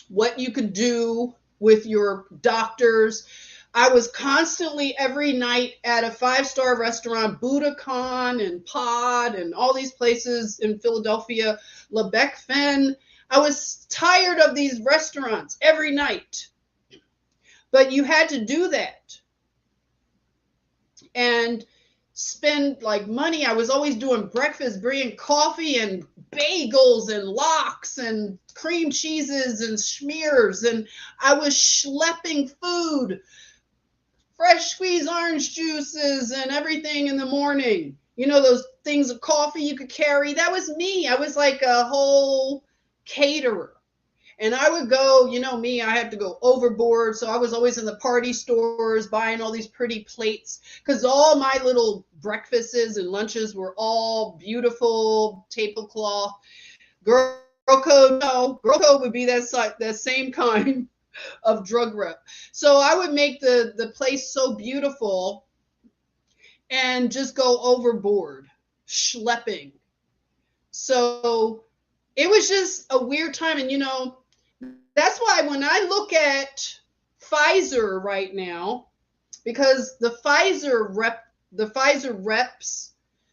what you could do with your doctors. I was constantly every night at a five-star restaurant, Budokan and Pod and all these places in Philadelphia, Lebec Fen. I was tired of these restaurants every night, but you had to do that and spend like money. I was always doing breakfast, bringing coffee and bagels and lox and cream cheeses and schmears, and I was schlepping food, fresh squeezed orange juices and everything in the morning. Those things of coffee you could carry. That was me. I was like a whole caterer. And I would go, me, I had to go overboard. So I was always in the party stores buying all these pretty plates, because all my little breakfasts and lunches were all beautiful tablecloth. Girl code, no, girl code would be that same kind of drug rep. So I would make the place so beautiful and just go overboard, schlepping. So it was just a weird time. And that's why when I look at Pfizer right now, because the Pfizer reps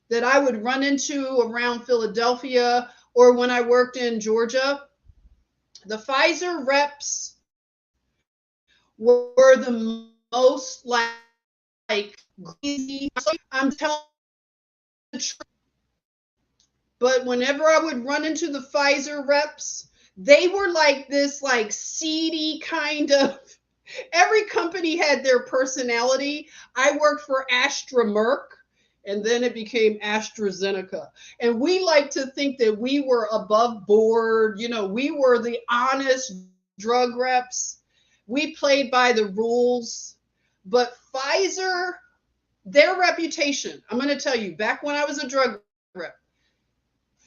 that I would run into around Philadelphia or when I worked in Georgia, the Pfizer reps were the most like greasy. I'm telling the truth. But whenever I would run into the Pfizer reps, they were like this like seedy kind of, Every company had their personality. I worked for Astra Merck, and then it became AstraZeneca. And we like to think that we were above board. You know, we were the honest drug reps. We played by the rules. But Pfizer, their reputation, I'm going to tell you, back when I was a drug rep,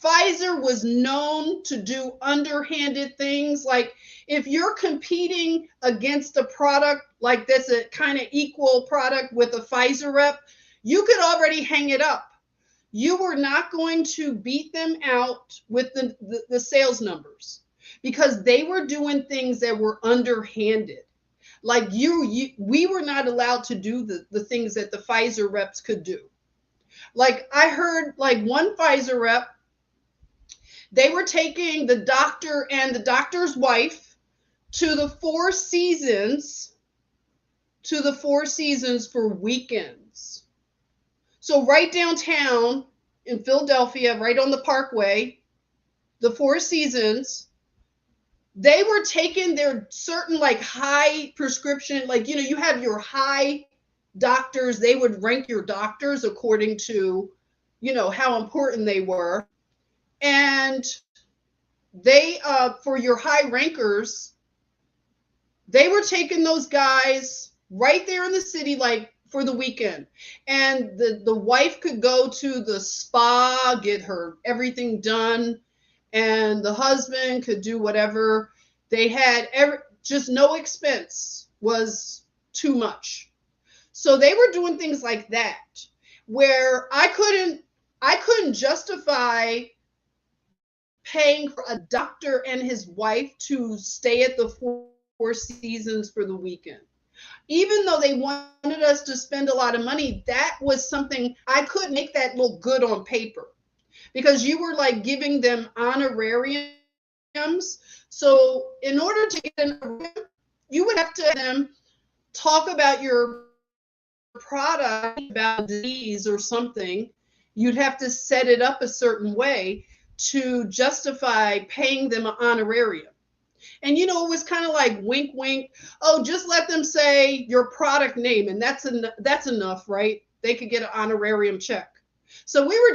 Pfizer was known to do underhanded things. Like if you're competing against a product like that's a kind of equal product with a Pfizer rep, you could already hang it up. You were not going to beat them out with the sales numbers because they were doing things that were underhanded. Like we were not allowed to do the things that the Pfizer reps could do. Like I heard like one Pfizer rep, they were taking the doctor and the doctor's wife to the Four Seasons, for weekends. So right downtown in Philadelphia, right on the Parkway, the Four Seasons, they were taking their certain like high prescription, like, you know, you have your high doctors, they would rank your doctors according to, you know, how important they were. And they, for your high rankers, they were taking those guys right there in the city, like for the weekend. And the wife could go to the spa, get her everything done, and the husband could do whatever. They had just no expense was too much. So they were doing things like that where I couldn't justify paying for a doctor and his wife to stay at the Four Seasons for the weekend. Even though they wanted us to spend a lot of money, that was something I couldn't make that look good on paper because you were like giving them honorariums. So in order to get an honorarium, you would have to have them talk about your product, about disease or something. You'd have to set it up a certain way to justify paying them an honorarium. And you know, it was kind of like wink, wink. Oh, just let them say your product name, and that's enough, right? They could get an honorarium check. So we were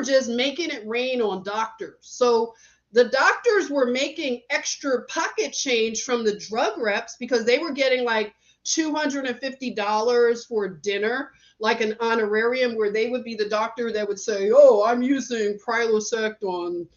just making it rain on doctors. So the doctors were making extra pocket change from the drug reps because they were getting like $250 for dinner, like an honorarium where they would be the doctor that would say, "Oh, I'm using Prilosec on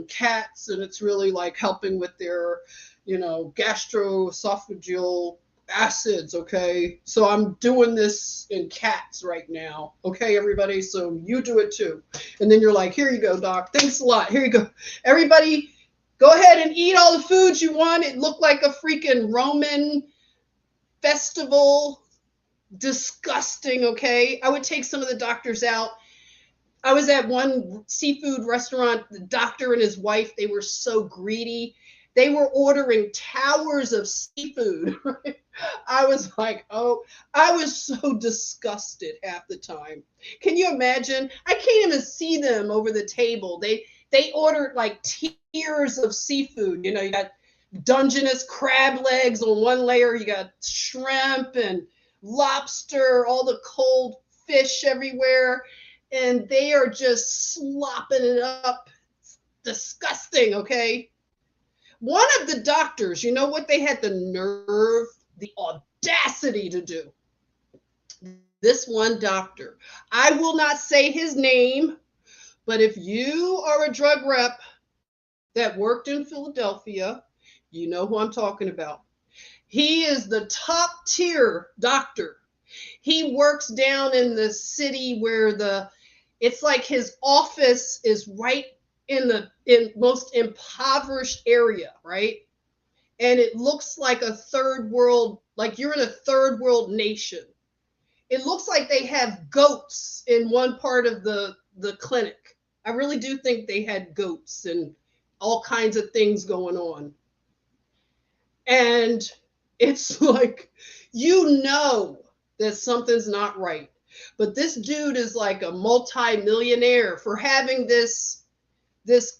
cats, and it's really like helping with their, you know, gastroesophageal acids. Okay, so I'm doing this in cats right now. Okay, everybody, so you do it too." And then you're like, "Here you go, doc. Thanks a lot. Here you go. Everybody, go ahead and eat all the foods you want." It looked like a freaking Roman festival. Disgusting. Okay, I would take some of the doctors out. I was at one seafood restaurant, the doctor and his wife, they were so greedy. They were ordering towers of seafood. I was like, oh, I was so disgusted half the time. Can you imagine? I can't even see them over the table. They ordered like tiers of seafood. You know, you got Dungeness crab legs on one layer, you got shrimp and lobster, all the cold fish everywhere, and they are just slopping it up. Disgusting, okay? One of the doctors, you know what they had the nerve, the audacity to do? This one doctor, I will not say his name, but if you are a drug rep that worked in Philadelphia, you know who I'm talking about. He is the top tier doctor. He works down in the city where it's like his office is right in the most impoverished area, right? And it looks like a third world, like you're in a third world nation. It looks like they have goats in one part of the clinic. I really do think they had goats and all kinds of things going on. And it's like, you know that something's not right. But this dude is like a multi-millionaire for having this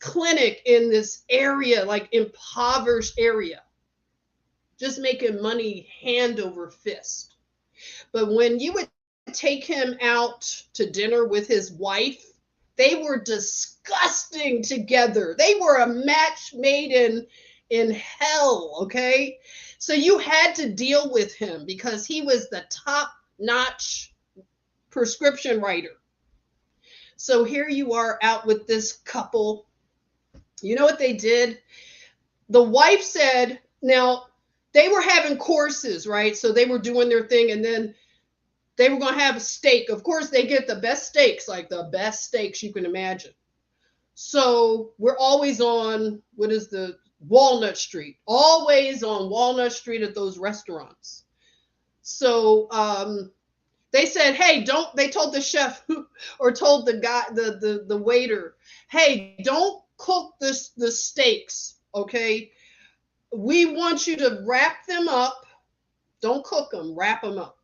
clinic in this area, like impoverished area. just making money hand over fist. But when you would take him out to dinner with his wife, they were disgusting together. They were a match made in hell, okay? So you had to deal with him because he was the top-notch prescription writer. So here you are out with this couple. You know what they did? The wife said, now they were having courses, right? So they were doing their thing, and then they were going to have a steak. Of course, they get the best steaks, like the best steaks you can imagine. So we're always on, what is the Walnut Street? Always on Walnut Street at those restaurants. So they said, hey, don't, they told the chef or told the guy, the waiter, hey, don't cook the steaks, okay? We want you to wrap them up. Don't cook them, wrap them up.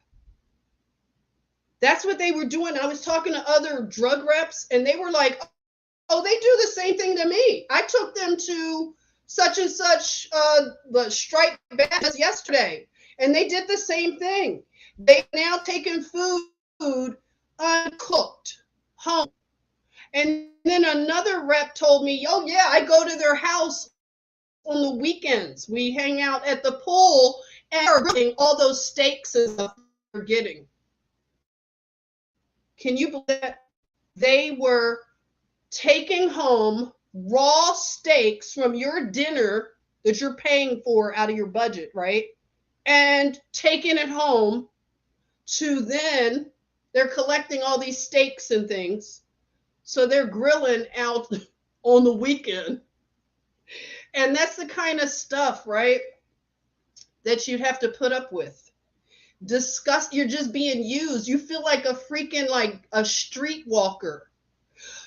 That's what they were doing. I was talking to other drug reps, and they were like, oh, they do the same thing to me. I took them to such and such the striped bass yesterday, and they did the same thing. They've now taken food uncooked home. And then another rep told me, oh yeah, I go to their house on the weekends. We hang out at the pool and are grilling all those steaks and stuff they're getting. Can you believe that? They were taking home raw steaks from your dinner that you're paying for out of your budget, right? And taking it home to then they're collecting all these steaks and things. So they're grilling out on the weekend. And that's the kind of stuff, right, that you'd have to put up with. Disgust, you're just being used. You feel like a freaking like a streetwalker.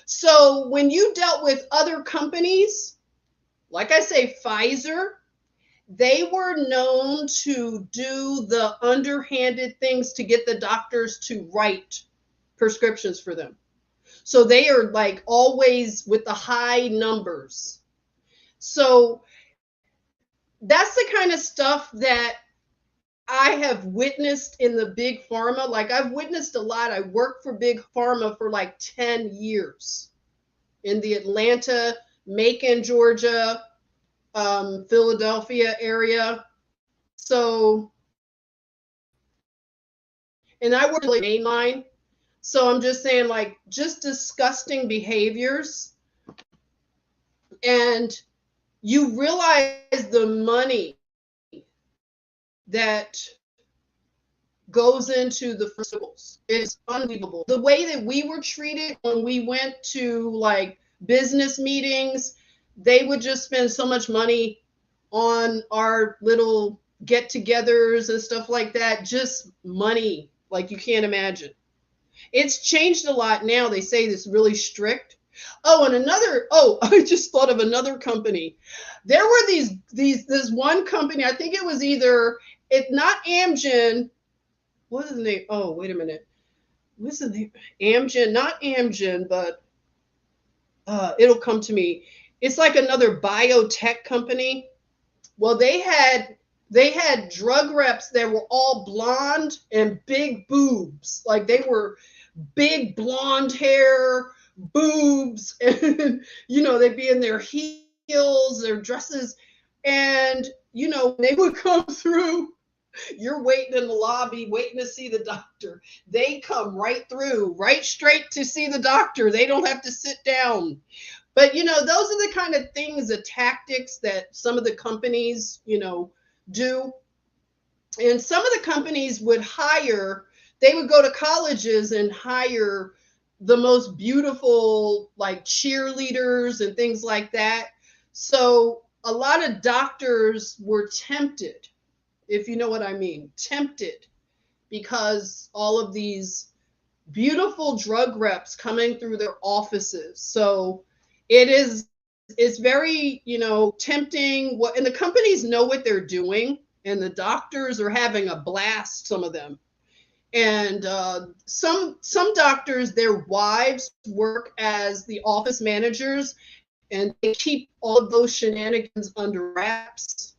So when you dealt with other companies, like I say, Pfizer, they were known to do the underhanded things to get the doctors to write prescriptions for them. So they are like always with the high numbers. So that's the kind of stuff that I have witnessed in the big pharma. Like I've witnessed a lot. I worked for big pharma for like 10 years in the Atlanta, Macon, Georgia, Philadelphia area. So, and I work in the mainline. So I'm just saying, like, just disgusting behaviors. And you realize the money that goes into the pharmaceuticals is unbelievable. The way that we were treated when we went to like business meetings, they would just spend so much money on our little get-togethers and stuff like that. Just money, like you can't imagine. It's changed a lot now. They say it's really strict. Oh, and another, oh, I just thought of another company. There were this one company, I think it was either, it's not Amgen, what is the name? Oh, wait a minute. What's the name? Amgen, not Amgen, but it'll come to me. It's like another biotech company. Well, they had drug reps that were all blonde and big boobs. Like they were big blonde hair, boobs, and you know, they'd be in their heels, their dresses, and you know, they would come through. You're waiting in the lobby, waiting to see the doctor. They come right through, right straight to see the doctor. They don't have to sit down. But, you know, those are the kind of things, the tactics that some of the companies, you know, do. And some of the companies would hire, they would go to colleges and hire the most beautiful, like cheerleaders and things like that. So a lot of doctors were tempted, if you know what I mean, tempted, because all of these beautiful drug reps coming through their offices. So it's very, you know, tempting. What, and the companies know what they're doing, and the doctors are having a blast, some of them. And some doctors, their wives work as the office managers, and they keep all of those shenanigans under wraps.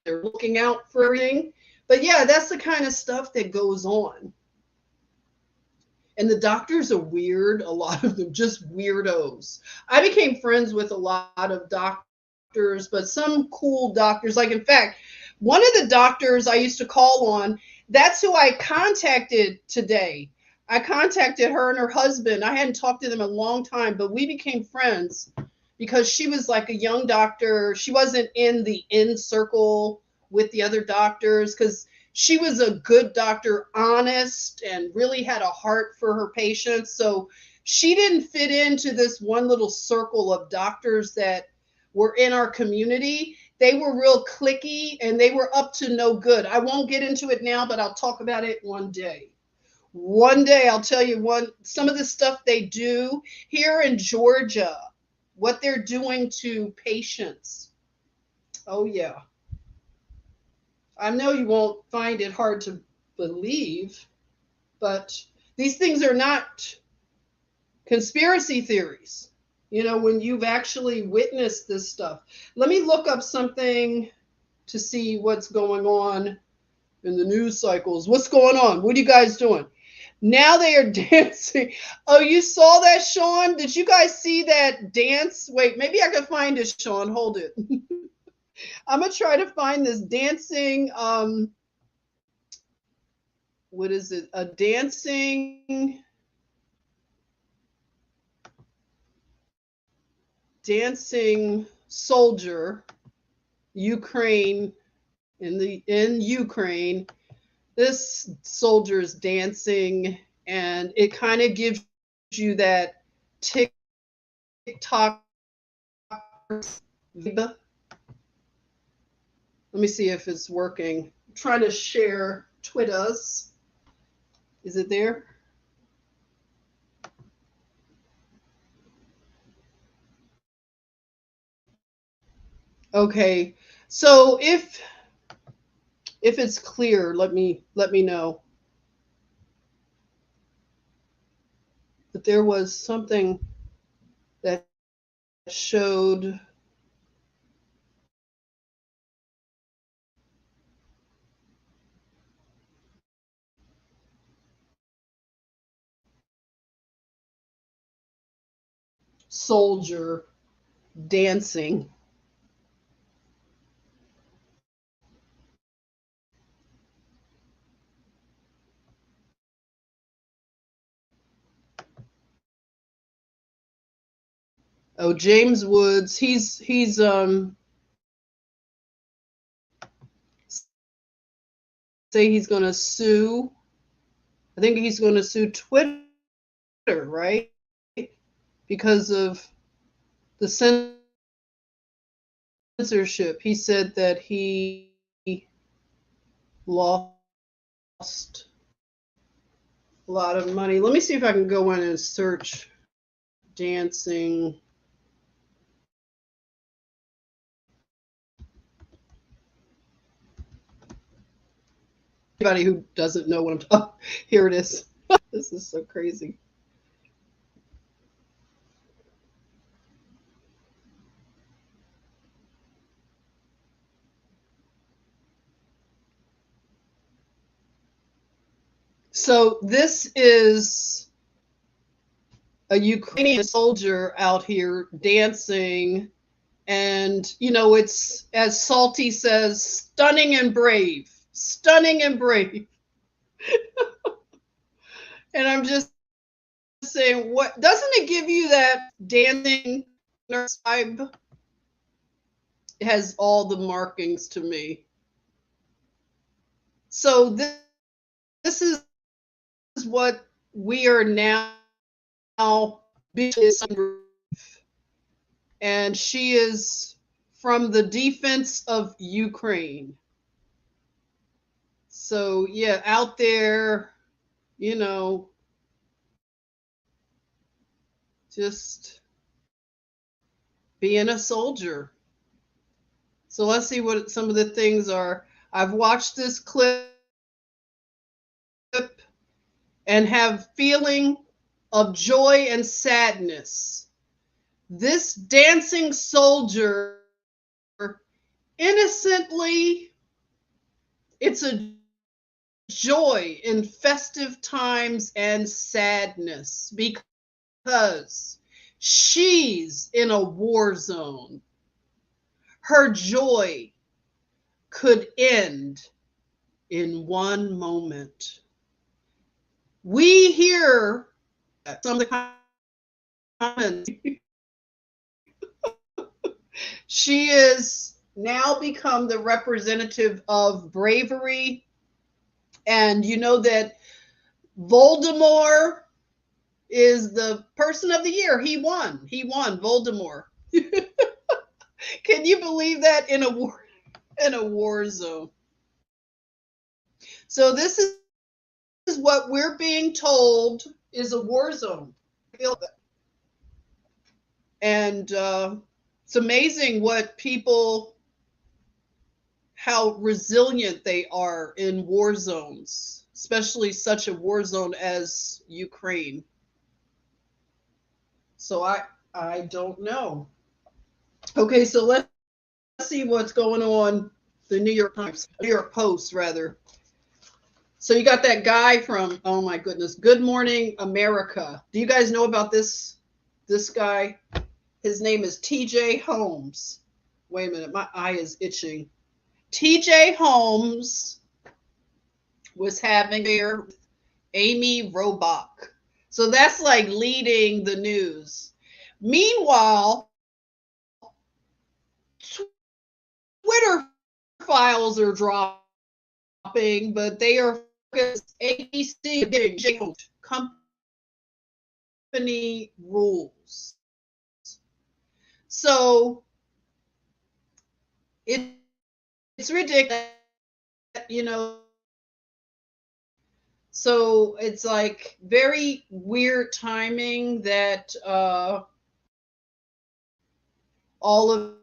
they're looking out for everything. But yeah, that's the kind of stuff that goes on. And the doctors are weird, a lot of them just weirdos. I became friends with a lot of doctors, but some cool doctors. Like, in fact, one of the doctors I used to call on, that's who I contacted today. I contacted her and her husband. I hadn't talked to them in a long time, but we became friends because she was like a young doctor. She wasn't in the in circle with the other doctors because she was a good doctor, honest, and really had a heart for her patients. So she didn't fit into this one little circle of doctors that were in our community. They were real cliquey and they were up to no good. I won't get into it now, but I'll talk about it one day. One day I'll tell you some of the stuff they do here in Georgia, what they're doing to patients. Oh yeah. I know you won't find it hard to believe, but these things are not conspiracy theories. You know, when you've actually witnessed this stuff. Let me look up something to see what's going on in the news cycles. What's going on? What are you guys doing? Now they are dancing. Oh, you saw that, Sean? Did you guys see that dance? Wait, maybe I can find it, Sean. Hold it. I'm gonna try to find this dancing. What is it? A dancing soldier, Ukraine, in Ukraine. This soldier is dancing, and it kind of gives you that TikTok vibe. Let me see if it's working. I'm trying to share Twitters. Is it there? Okay. So if it's clear, let me know. But there was something that showed soldier dancing. Oh, James Woods, he's say he's going to sue. I think he's going to sue Twitter, right? Because of the censorship. He said that he lost a lot of money. Let me see if I can go in and search dancing. Anybody who doesn't know what I'm talking, here it is. This is so crazy. So this is a Ukrainian soldier out here dancing, and you know, it's, as Salty says, stunning and brave. Stunning and brave. And I'm just saying, what doesn't it give you that dancing vibe? It has all the markings to me. So this is what we are now, and she is from the defense of Ukraine. So yeah, out there, you know, just being a soldier. So let's see what some of the things are. I've watched this clip and have feeling of joy and sadness. This dancing soldier innocently It's a joy in festive times and sadness because she's in a war zone. Her joy could end in one moment. We hear some of the comments. She is now become the representative of bravery. And you know that Voldemort is the person of the year. He won. He won Voldemort. Can you believe that in a war zone? So this is what we're being told is a war zone. And it's amazing what people, how resilient they are in war zones, especially such a war zone as Ukraine. So I don't know. Okay, so let's see what's going on. The New York Times, New York Post, rather. So you got that guy from, oh my goodness, Good Morning America. Do you guys know about this guy? His name is TJ Holmes. Wait a minute, my eye is itching. TJ Holmes was having there Amy Robach. So that's like leading the news. Meanwhile, Twitter files are dropping, but they are focused ABC company rules. So it's ridiculous, you know. So it's like very weird timing that all of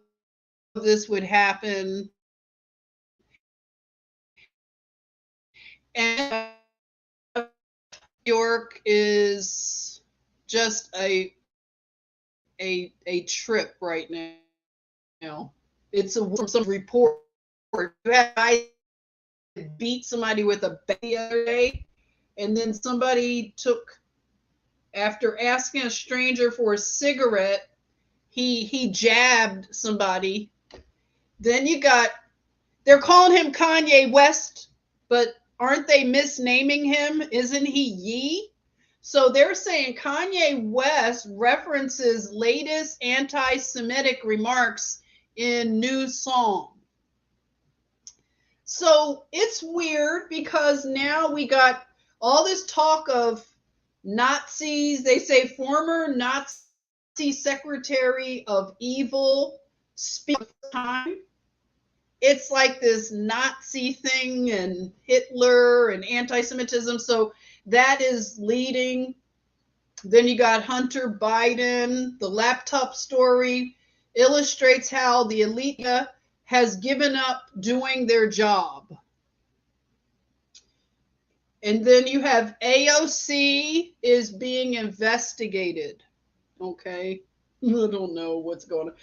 this would happen. And New York is just a trip right now. It's from some report. I beat somebody with a bat the other day, and then somebody took, after asking a stranger for a cigarette, he jabbed somebody. Then you got, they're calling him Kanye West, but aren't they misnaming him? Isn't he Ye? So they're saying Kanye West references latest anti-Semitic remarks in new song. So it's weird because now we got all this talk of Nazis. They say former Nazi secretary of evil speak time. It's like this Nazi thing and Hitler and anti-Semitism. So that is leading. Then you got Hunter Biden. The laptop story illustrates how the elite has given up doing their job. And then you have AOC is being investigated. Okay. I don't know what's going on.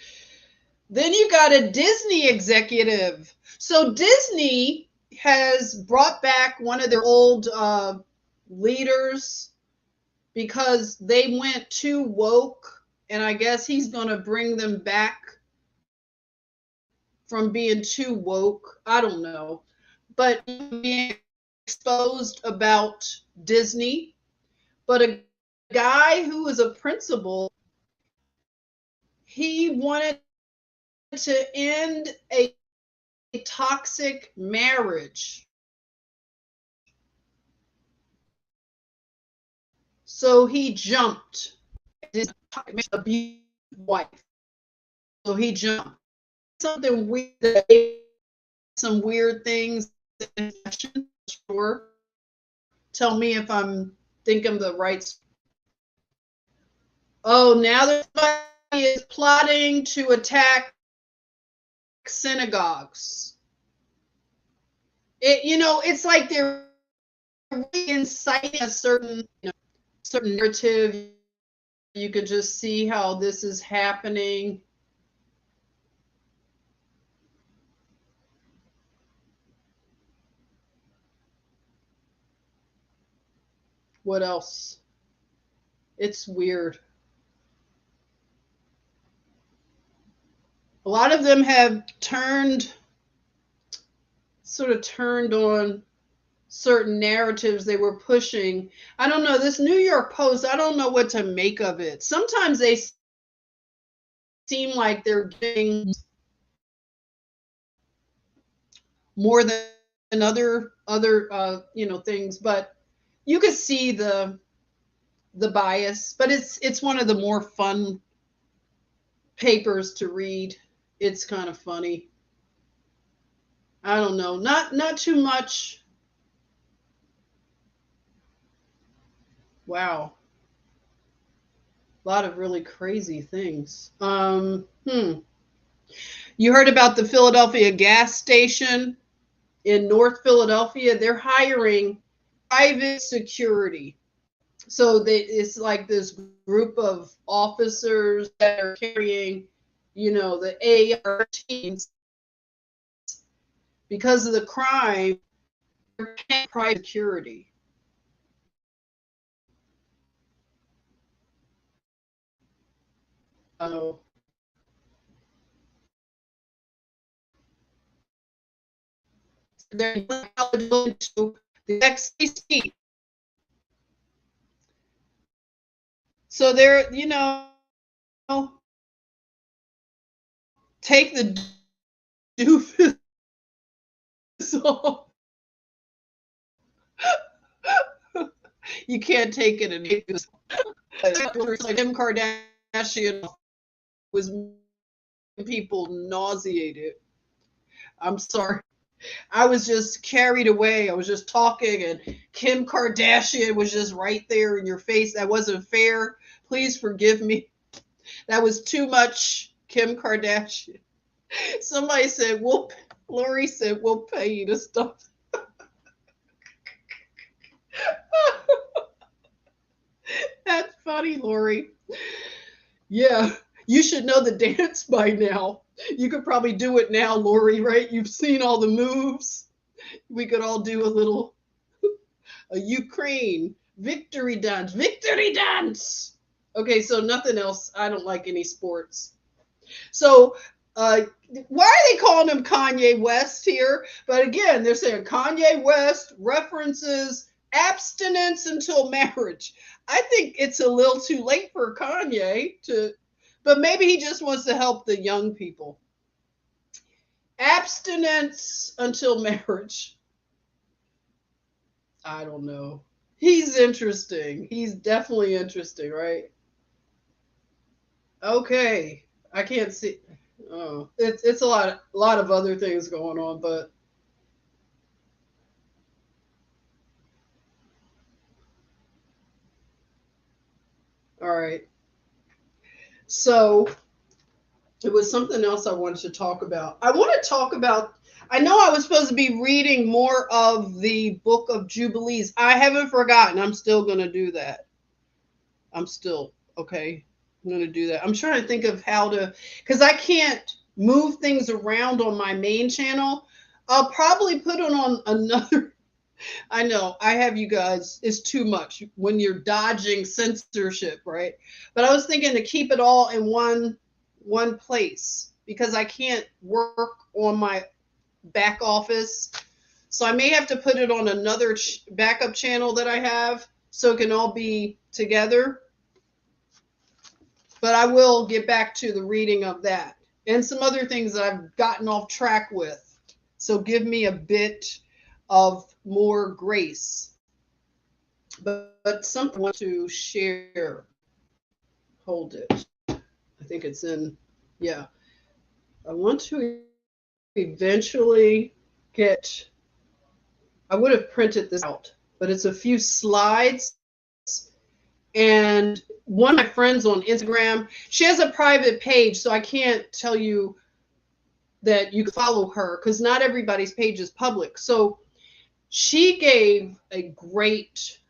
Then you got a Disney executive. So Disney has brought back one of their old leaders because they went too woke. And I guess he's going to bring them back from being too woke. I don't know. But being exposed about Disney. But a guy who was a principal, he wanted to end a toxic marriage. So he jumped his abused wife. So he jumped. Something weird, some weird things. Sure. Tell me if I'm thinking the right. Oh, now somebody is plotting to attack synagogues. It's like they're inciting a certain narrative. You could just see how this is happening. What else? It's weird. A lot of them have turned on certain narratives they were pushing. I don't know. This New York Post, I don't know what to make of it. Sometimes they seem like they're getting more than other things, but you could see the bias. But it's one of the more fun papers to read. It's kind of funny. I don't know. Not too much. Wow. A lot of really crazy things. You heard about the Philadelphia gas station in North Philadelphia? They're hiring private security. So it's like this group of officers that are carrying, the AR-15s because of the crime. They're paying private security. Oh, they're eligible to the XCC. So they're, take the doofus off. You can't take it and make this. Like Kim Kardashian was making people nauseated. I'm sorry. I was just carried away. I was just talking, and Kim Kardashian was just right there in your face. That wasn't fair. Please forgive me. That was too much Kim Kardashian. Somebody said, Lori said, we'll pay you to stop. That's funny, Lori. Yeah, you should know the dance by now. You could probably do it now, Lori, right? You've seen all the moves. We could all do a Ukraine victory dance. Victory dance! Okay, so nothing else. I don't like any sports. So, why are they calling him Kanye West here? But again, they're saying Kanye West references abstinence until marriage. I think it's a little too late for Kanye but maybe he just wants to help the young people. Abstinence until marriage. I don't know. He's interesting. He's definitely interesting, right? Okay. I can't see. Oh, it's a lot of other things going on, but all right. So it was something else I wanted to talk about. I want to talk about. I know I was supposed to be reading more of the Book of Jubilees. I haven't forgotten. I'm still going to do that. I'm still okay. I'm going to do that. I'm trying to think of how to, because I can't move things around on my main channel. I'll probably put it on another. I know I have you guys. It's too much when you're dodging censorship, right? But I was thinking to keep it all in one place because I can't work on my back office. So I may have to put it on another backup channel that I have so it can all be together. But I will get back to the reading of that and some other things that I've gotten off track with. So give me a bit of more grace. But something I want to share. Hold it. I think it's in, yeah. I want to eventually get, I would have printed this out, but it's a few slides. And one of my friends on Instagram, she has a private page, so I can't tell you that you can follow her because not everybody's page is public. So she gave a great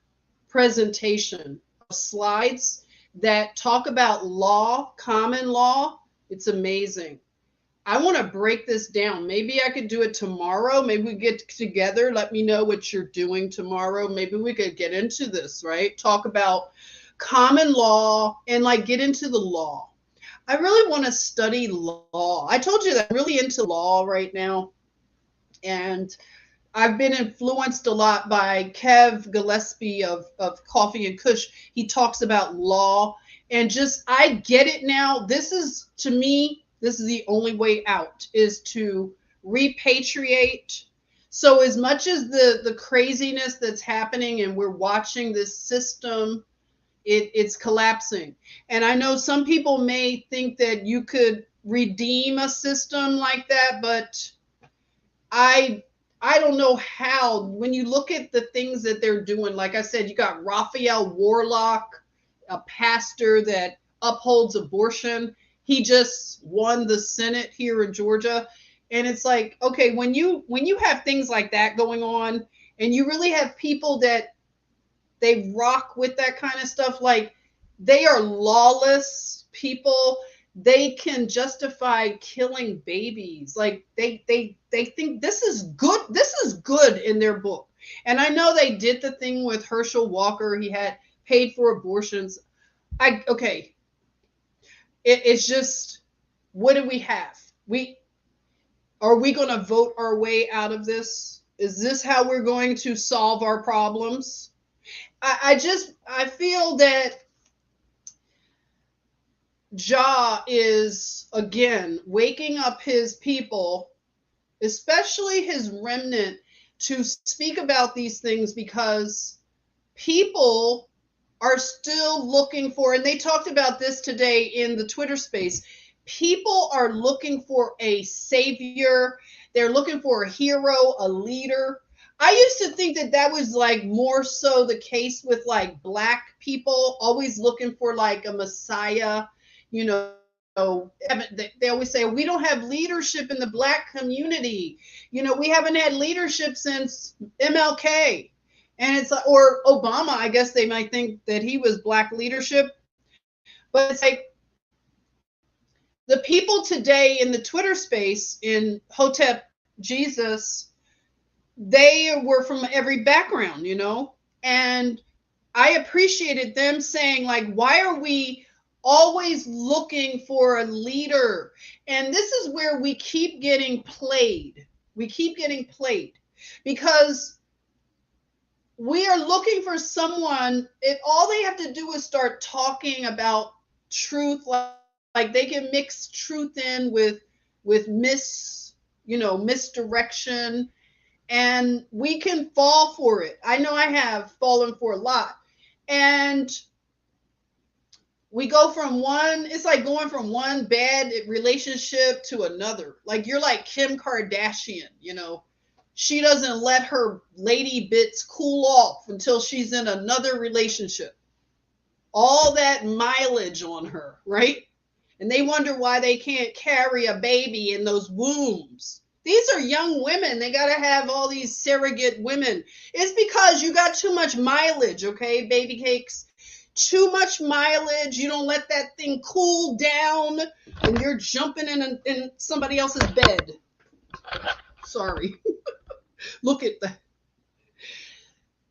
presentation of slides that talk about law, common law. It's amazing. I want to break this down. Maybe I could do it tomorrow. Maybe we get together. Let me know what you're doing tomorrow. Maybe we could get into this, right? Talk about common law and like get into the law. I really want to study law. I told you that I'm really into law right now. And I've been influenced a lot by Kev Gillespie of Coffee and Kush. He talks about law and just, I get it now. This is, to me, this is the only way out is to repatriate. So as much as the craziness that's happening and we're watching this system, it's collapsing. And I know some people may think that you could redeem a system like that, but I I don't know how. When you look at the things that they're doing, like I said, you got Raphael Warlock, a pastor that upholds abortion. He just won the Senate here in Georgia. And it's like, okay, when you have things like that going on, and you really have people that they rock with that kind of stuff, like they are lawless people, they can justify killing babies. Like they think this is good in their book. And I know they did the thing with Herschel Walker. He had paid for abortions. I okay, it's just, what do we have? We Are we going to vote our way out of this? Is this how we're going to solve our problems? I feel that Jah is again waking up his people, especially his remnant, to speak about these things, because people are still looking for, and they talked about this today in the Twitter space, people are looking for a savior. They're looking for a hero, a leader. I used to think that that was like more so the case with like black people, always looking for like a messiah. You know, they always say we don't have leadership in the black community. We haven't had leadership since MLK. And it's like, or Obama, I guess they might think that he was black leadership. But it's like the people today in the Twitter space in Hotep Jesus, they were from every background. And I appreciated them saying, like, why are we always looking for a leader? And this is where we keep getting played. We keep getting played because we are looking for someone. If all they have to do is start talking about truth, like they can mix truth in with misdirection, and we can fall for it. I know I have fallen for a lot. And we go from one, it's like going from one bad relationship to another. Like you're like Kim Kardashian. She doesn't let her lady bits cool off until she's in another relationship. All that mileage on her, right? And they wonder why they can't carry a baby in those wombs. These are young women. They got to have all these surrogate women. It's because you got too much mileage, okay, baby cakes? Too much mileage. You don't let that thing cool down, and you're jumping in somebody else's bed. Sorry. Look at that.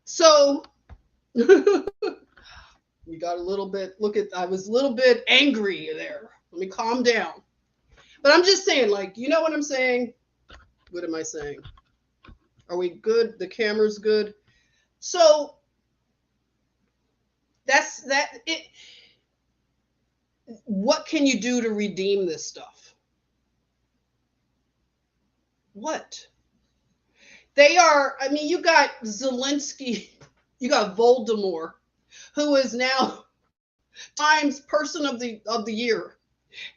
So we got a little bit, I was a little bit angry there. Let me calm down. But I'm just saying, like, you know what I'm saying? What am I saying? Are we good? The camera's good. So that's that. What can you do to redeem this stuff? What? I mean, you got Zelensky, you got Voldemort, who is now Times Person of the Year.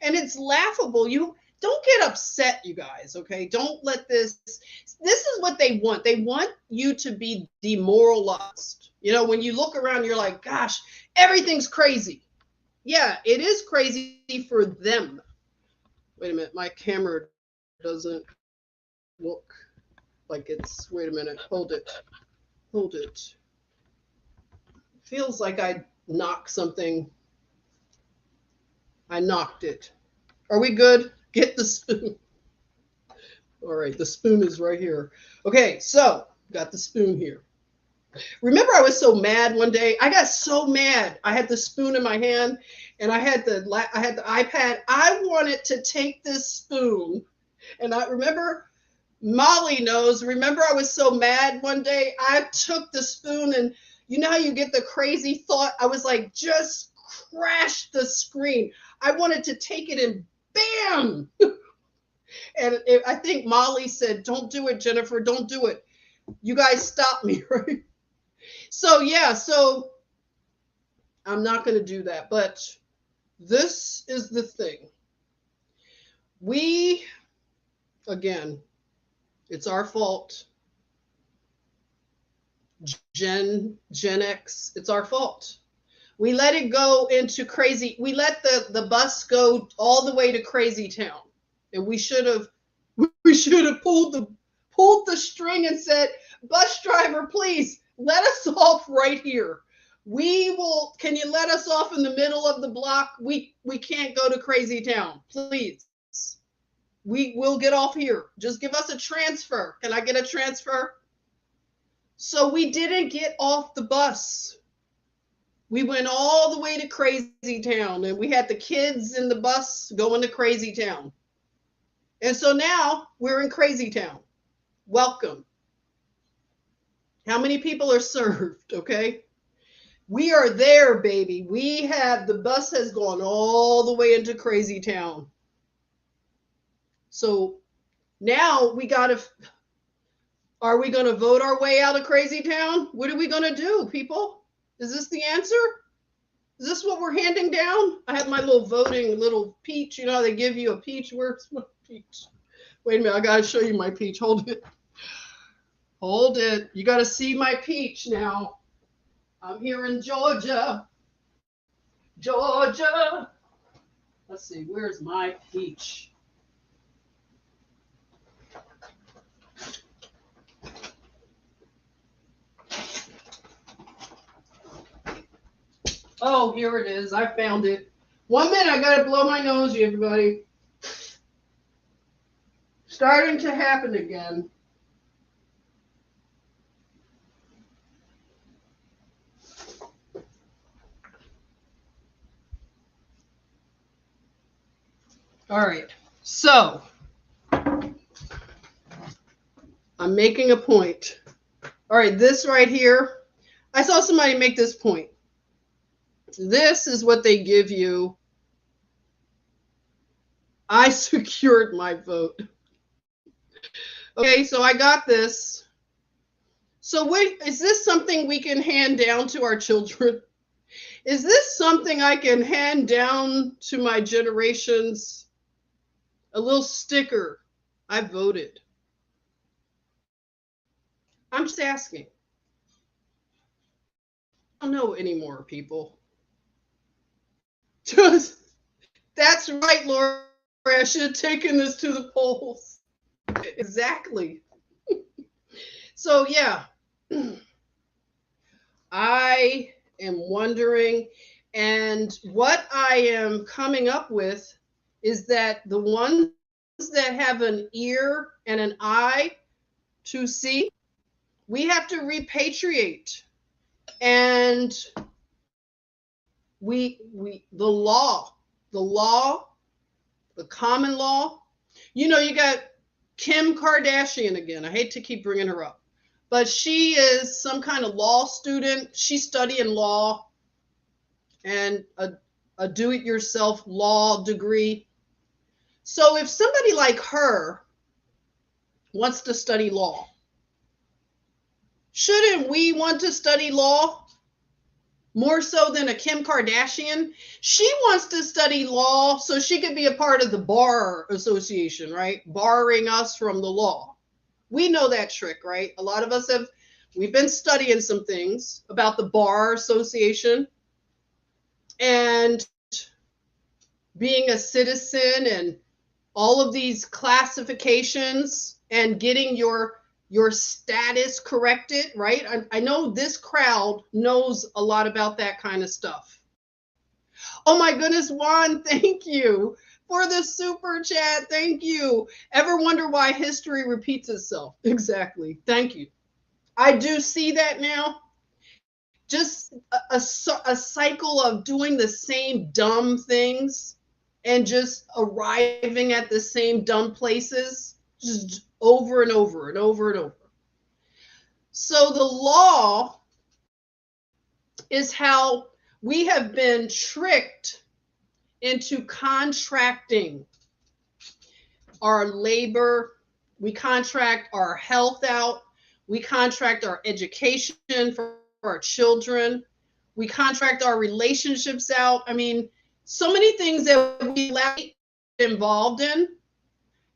And it's laughable. You don't get upset, you guys, okay? Don't let this is what they want. They want you to be demoralized. When you look around, you're like, gosh, everything's crazy. Yeah, it is crazy for them. Wait a minute, my camera doesn't look like it's, wait a minute, hold it. Feels like I knocked something. I knocked it. Are we good? Get the spoon. All right, the spoon is right here. Okay, so got the spoon here. Remember, I was so mad one day. I got so mad. I had the spoon in my hand, and I had the iPad. I wanted to take this spoon, and I remember Molly knows. Remember, I was so mad one day. I took the spoon, and you know how you get the crazy thought. I was like, just crash the screen. I wanted to take it and bam. I think Molly said, "Don't do it, Jennifer. Don't do it. You guys stop me, right?" So yeah, so I'm not going to do that. But this is the thing. We, again, it's our fault. Gen X, it's our fault. We let it go into crazy. We let the bus go all the way to Crazy Town, and we should have pulled the string and said, "Bus driver, please let us off right here. We will. Can you let us off in the middle of the block? We can't go to Crazy Town, please. We will get off here. Just give us a transfer. Can I get a transfer?" So we didn't get off the bus. We went all the way to Crazy Town, and we had the kids in the bus going to Crazy Town. And so now we're in Crazy Town. Welcome. How many people are served? Okay. We are there, baby. The bus has gone all the way into Crazy Town. So now are we going to vote our way out of Crazy Town? What are we going to do, people? Is this the answer? Is this what we're handing down? I have my little peach. You know, they give you a peach. Where's my peach? Wait a minute. I got to show you my peach. Hold it. Hold it. You got to see my peach now. I'm here in Georgia. Georgia. Let's see. Where's my peach? Oh, here it is. I found it. 1 minute. I got to blow my nose, everybody. Starting to happen again. All right. So I'm making a point. All right. This right here. I saw somebody make this point. This is what they give you. I secured my vote. Okay, so I got this. So is this something we can hand down to our children? Is this something I can hand down to my generations? A little sticker. I voted. I'm just asking. I don't know anymore, people. Just that's right, Laura. I should have taken this to the polls. Exactly. So yeah. I am wondering, and what I am coming up with is that the ones that have an ear and an eye to see, we have to repatriate. And the law, the common law, you know, you got Kim Kardashian again. I hate to keep bringing her up, but she is some kind of law student. She's studying law and a do-it-yourself law degree. So if somebody like her wants to study law, shouldn't we want to study law more so than a Kim Kardashian? She wants to study law so she could be a part of the bar association, right? Barring us from the law. We know that trick, right? A lot of us we've been studying some things about the bar association and being a citizen and all of these classifications and getting your status corrected, right? I know this crowd knows a lot about that kind of stuff. Oh my goodness, Juan, thank you. for the super chat. Thank you. Ever wonder why history repeats itself? Exactly. Thank you. I do see that now. Just a cycle of doing the same dumb things and just arriving at the same dumb places just over and over and over and over. So the law is how we have been tricked into contracting our labor, we contract our health out, we contract our education for our children, we contract our relationships out. I mean, so many things that we allow involved in.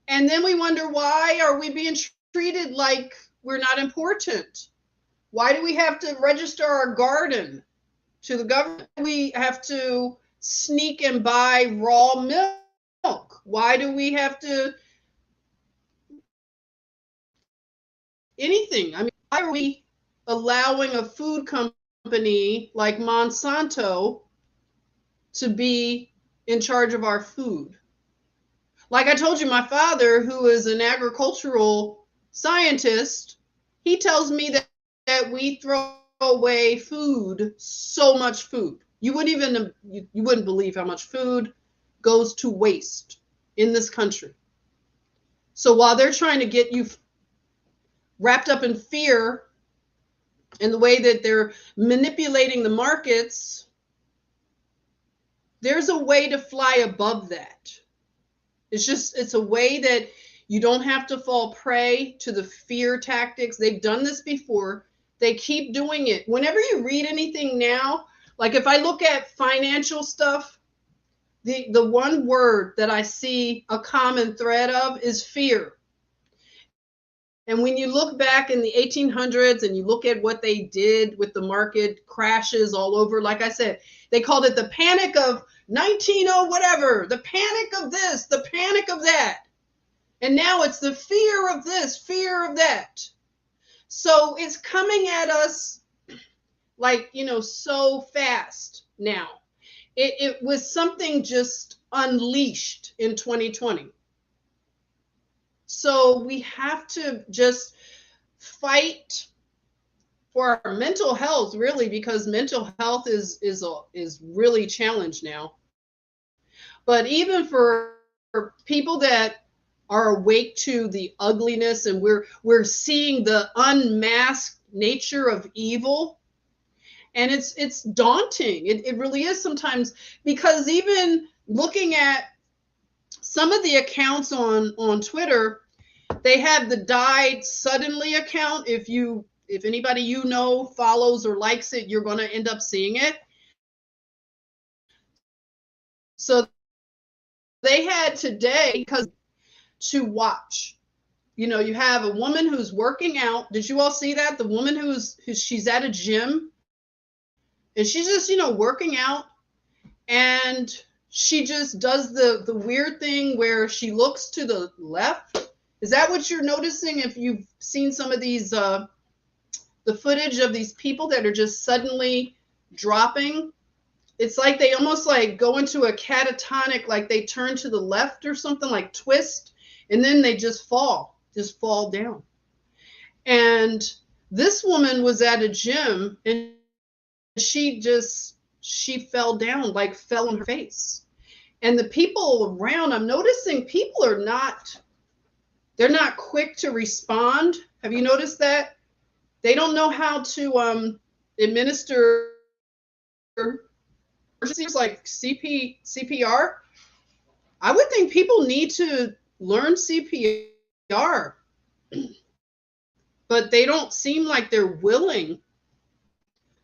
And then we wonder, why are we being treated like we're not important? Why do we have to register our garden to the government? We have to sneak and buy raw milk. Why do we have to anything? I mean, why are we allowing a food company like Monsanto to be in charge of our food? Like I told you, my father, who is an agricultural scientist, he tells me that we throw away food, so much food. You wouldn't believe how much food goes to waste in this country. So while they're trying to get you wrapped up in fear and the way that they're manipulating the markets, there's a way to fly above that. It's a way that you don't have to fall prey to the fear tactics. They've done this before. They keep doing it. Whenever you read anything now, like if I look at financial stuff, the one word that I see a common thread of is fear. And when you look back in the 1800s and you look at what they did with the market crashes all over, like I said, they called it the panic of 19 whatever, the panic of this, the panic of that. And now it's the fear of this, fear of that. So it's coming at us like, so fast now. It was something just unleashed in 2020. So we have to just fight for our mental health, really, because mental health is really challenged now. But even for people that are awake to the ugliness, and we're seeing the unmasked nature of evil, and it's daunting. It really is sometimes, because even looking at some of the accounts on Twitter, they have the died suddenly account. If anybody follows or likes it, you're going to end up seeing it. So they had today, because to watch, you have a woman who's working out. Did you all see that? The woman she's at a gym and she's just, working out, and she just does the weird thing where she looks to the left. Is that what you're noticing? If you've seen some of these, the footage of these people that are just suddenly dropping, it's like they almost like go into a catatonic, like they turn to the left or something, like twist, and then they just fall down. And this woman was at a gym and she fell down, like fell on her face. And the people around, I'm noticing people they're not quick to respond. Have you noticed that? They don't know how to administer emergencies like CPR. I would think people need to learn CPR, but they don't seem like they're willing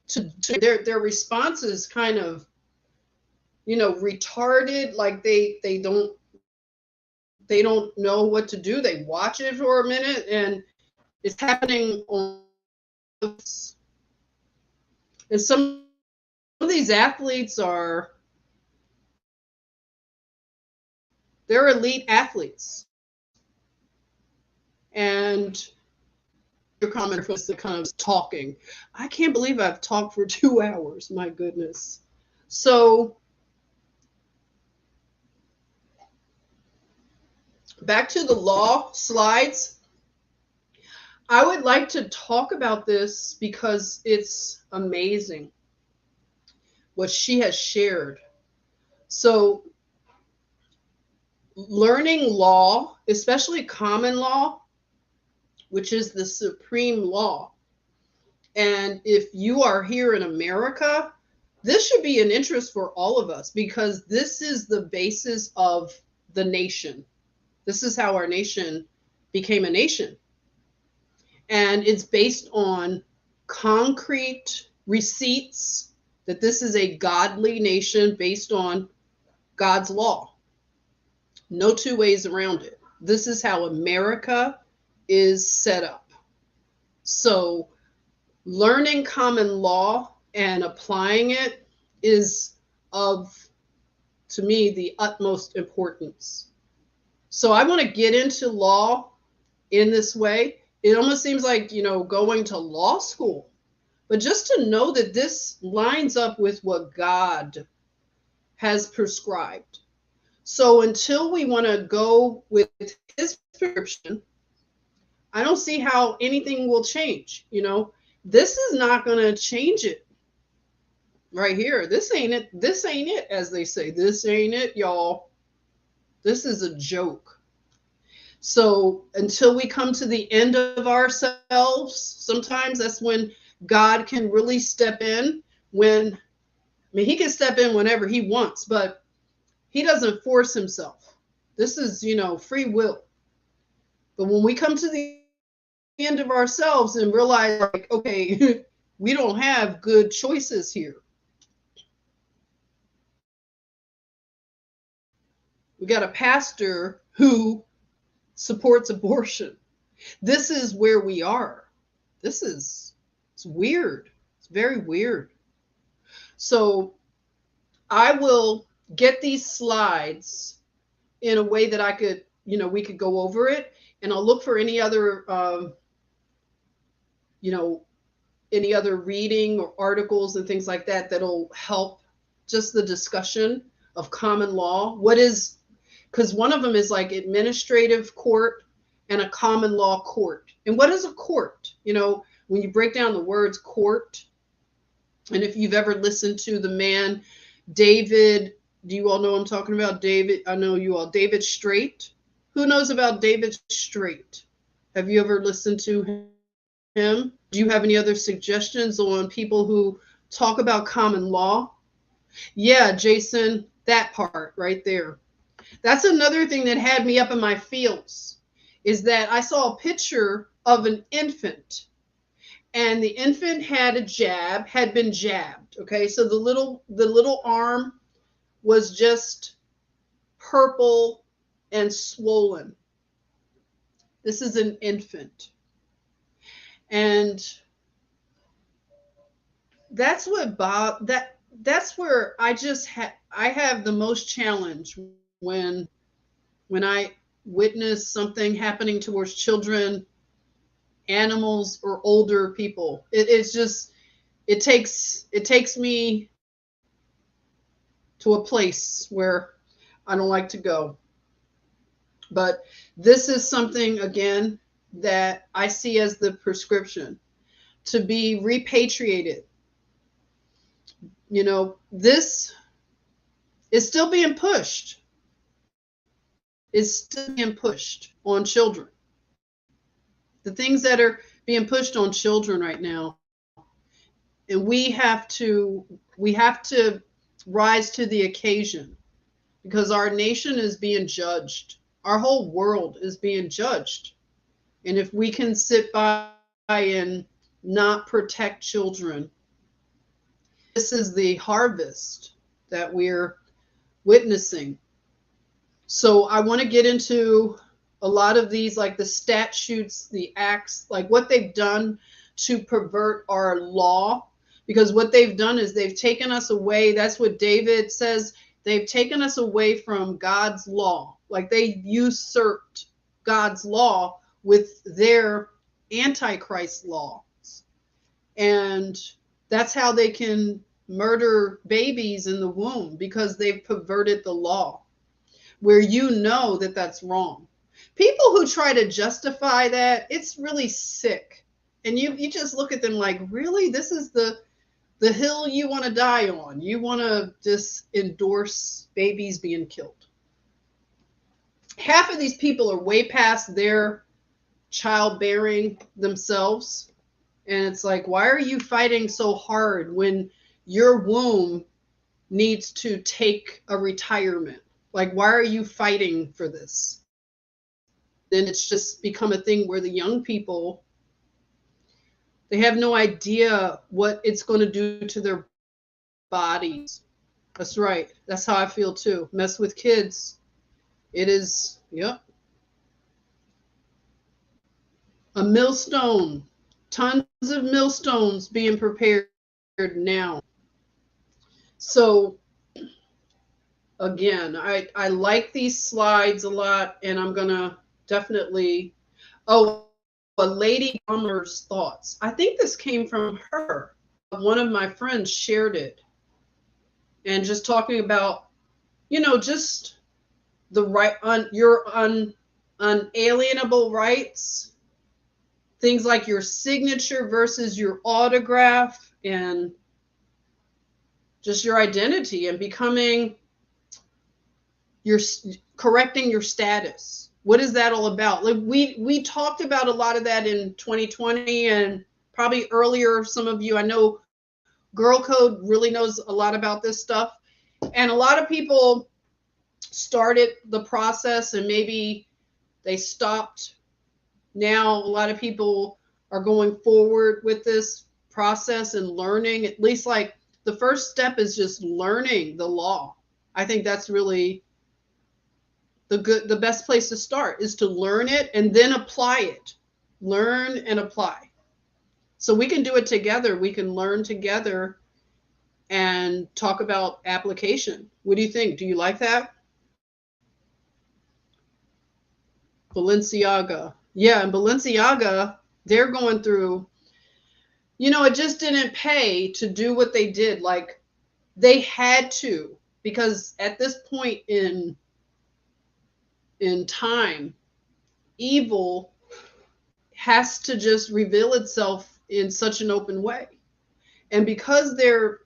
to their response is kind of, retarded. Like they don't know what to do. They watch it for a minute and it's happening on. And some of these athletes they're elite athletes. And your comment was the kind of talking. I can't believe I've talked for 2 hours. My goodness. So back to the law slides. I would like to talk about this because it's amazing what she has shared. So, learning law, especially common law, which is the supreme law. And if you are here in America, this should be an interest for all of us because this is the basis of the nation. This is how our nation became a nation. And it's based on concrete receipts that this is a godly nation based on God's law. No two ways around it. This is how America is set up. So, learning common law and applying it is of, to me, the utmost importance. So, I want to get into law in this way. It almost seems like, going to law school, but just to know that this lines up with what God has prescribed. So until we want to go with his prescription, I don't see how anything will change. This is not going to change it right here. This ain't it. This ain't it, as they say. This ain't it, y'all. This is a joke. So until we come to the end of ourselves, sometimes that's when God can really step in. He can step in whenever he wants, but he doesn't force himself. This is, free will. But when we come to the end of ourselves and realize, like, okay, we don't have good choices here. We got a pastor who supports abortion. This is where we are. It's weird. It's very weird. So I will get these slides in a way that I could, we could go over it, and I'll look for any other, any other reading or articles and things like that that'll help just the discussion of common law. Because one of them is like administrative court and a common law court. And what is a court? When you break down the words court, and if you've ever listened to the man, David, do you all know I'm talking about? David, I know you all. David Straight. Who knows about David Straight? Have you ever listened to him? Do you have any other suggestions on people who talk about common law? Yeah, Jason, that part right there. That's another thing that had me up in my feels, is that I saw a picture of an infant, and the infant had been jabbed. Okay, so the little arm was just purple and swollen. This is an infant. And that's where I have the most challenge when I witness something happening towards children, animals, or older people. It takes me to a place where I don't like to go. But this is something, again, that I see as the prescription to be repatriated. This is still being pushed. It's still being pushed on children. The things that are being pushed on children right now. And we have to rise to the occasion, because our nation is being judged. Our whole world is being judged. And if we can sit by and not protect children, this is the harvest that we're witnessing. So I want to get into a lot of these, like the statutes, the acts, like what they've done to pervert our law. Because what they've done is they've taken us away. That's what David says. They've taken us away from God's law. Like they usurped God's law with their antichrist laws. And that's how they can murder babies in the womb, because they've perverted the law, where that that's wrong. People who try to justify that, it's really sick. And you just look at them like, really? This is the hill you want to die on. You want to just endorse babies being killed. Half of these people are way past their childbearing themselves. And it's like, why are you fighting so hard when your womb needs to take a retirement? Like, why are you fighting for this? Then it's just become a thing where the young people, they have no idea what it's going to do to their bodies. That's right. That's how I feel too. Mess with kids. It is, yep, a millstone. Tons of millstones being prepared now. So again, I like these slides a lot, and I'm gonna definitely. Oh, a lady Gummer's thoughts. I think this came from her. One of my friends shared it, and just talking about, just the right on your unalienable rights, things like your signature versus your autograph, and just your identity, and becoming your correcting your status. What is that all about? Like we talked about a lot of that in 2020, and probably earlier. Some of you, I know Girl Code really knows a lot about this stuff, and a lot of people started the process and maybe they stopped. Now a lot of people are going forward with this process and learning. At least, like, the first step is just learning the law. I think that's really the best place to start, is to learn it and then apply it. Learn and apply. So we can do it together. We can learn together and talk about application. What do you think? Do you like that? Balenciaga. Yeah, and Balenciaga, they're going through, it just didn't pay to do what they did. Like, they had to, because at this point in time, evil has to just reveal itself in such an open way. And because their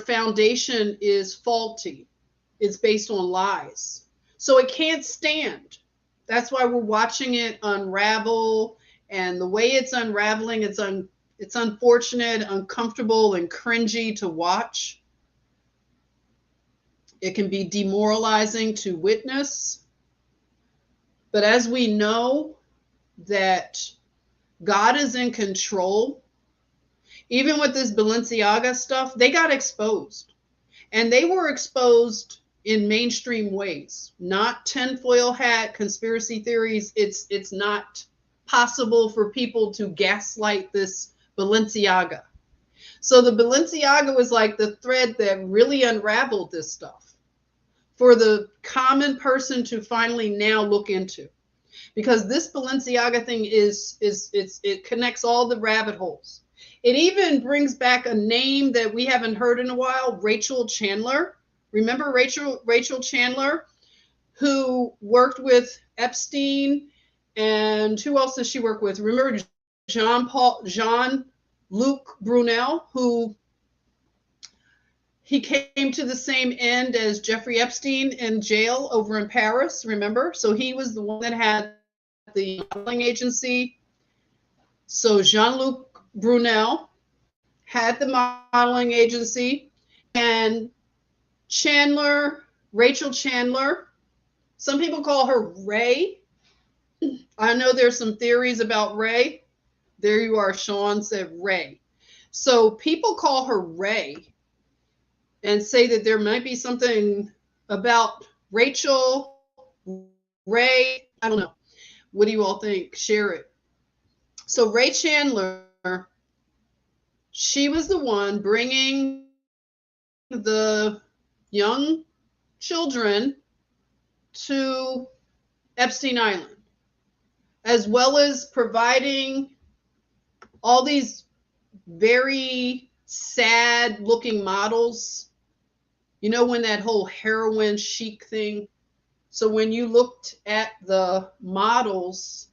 foundation is faulty, it's based on lies. So it can't stand. That's why we're watching it unravel. And the way it's unraveling, it's unfortunate, uncomfortable, and cringy to watch. It can be demoralizing to witness. But as we know that God is in control, even with this Balenciaga stuff, they got exposed. And they were exposed in mainstream ways, not tinfoil hat conspiracy theories. It's not possible for people to gaslight this Balenciaga. So the Balenciaga was like the thread that really unraveled this stuff for the common person to finally now look into. Because this Balenciaga thing it connects all the rabbit holes. It even brings back a name that we haven't heard in a while, Rachel Chandler. Remember Rachel Chandler, who worked with Epstein, and who else does she work with? Remember Jean-Luc Brunel, who he came to the same end as Jeffrey Epstein in jail over in Paris, remember? So he was the one that had the modeling agency. So Jean-Luc Brunel had the modeling agency, and Rachel Chandler, some people call her Ray. I know there's some theories about Ray. There you are, Sean said Ray. So people call her Ray and say that there might be something about Rachel, Ray. I don't know. What do you all think? Share it. So Ray Chandler, she was the one bringing the young children to Epstein Island, as well as providing all these very sad looking models. You know, when that whole heroin chic thing So when you looked at the models,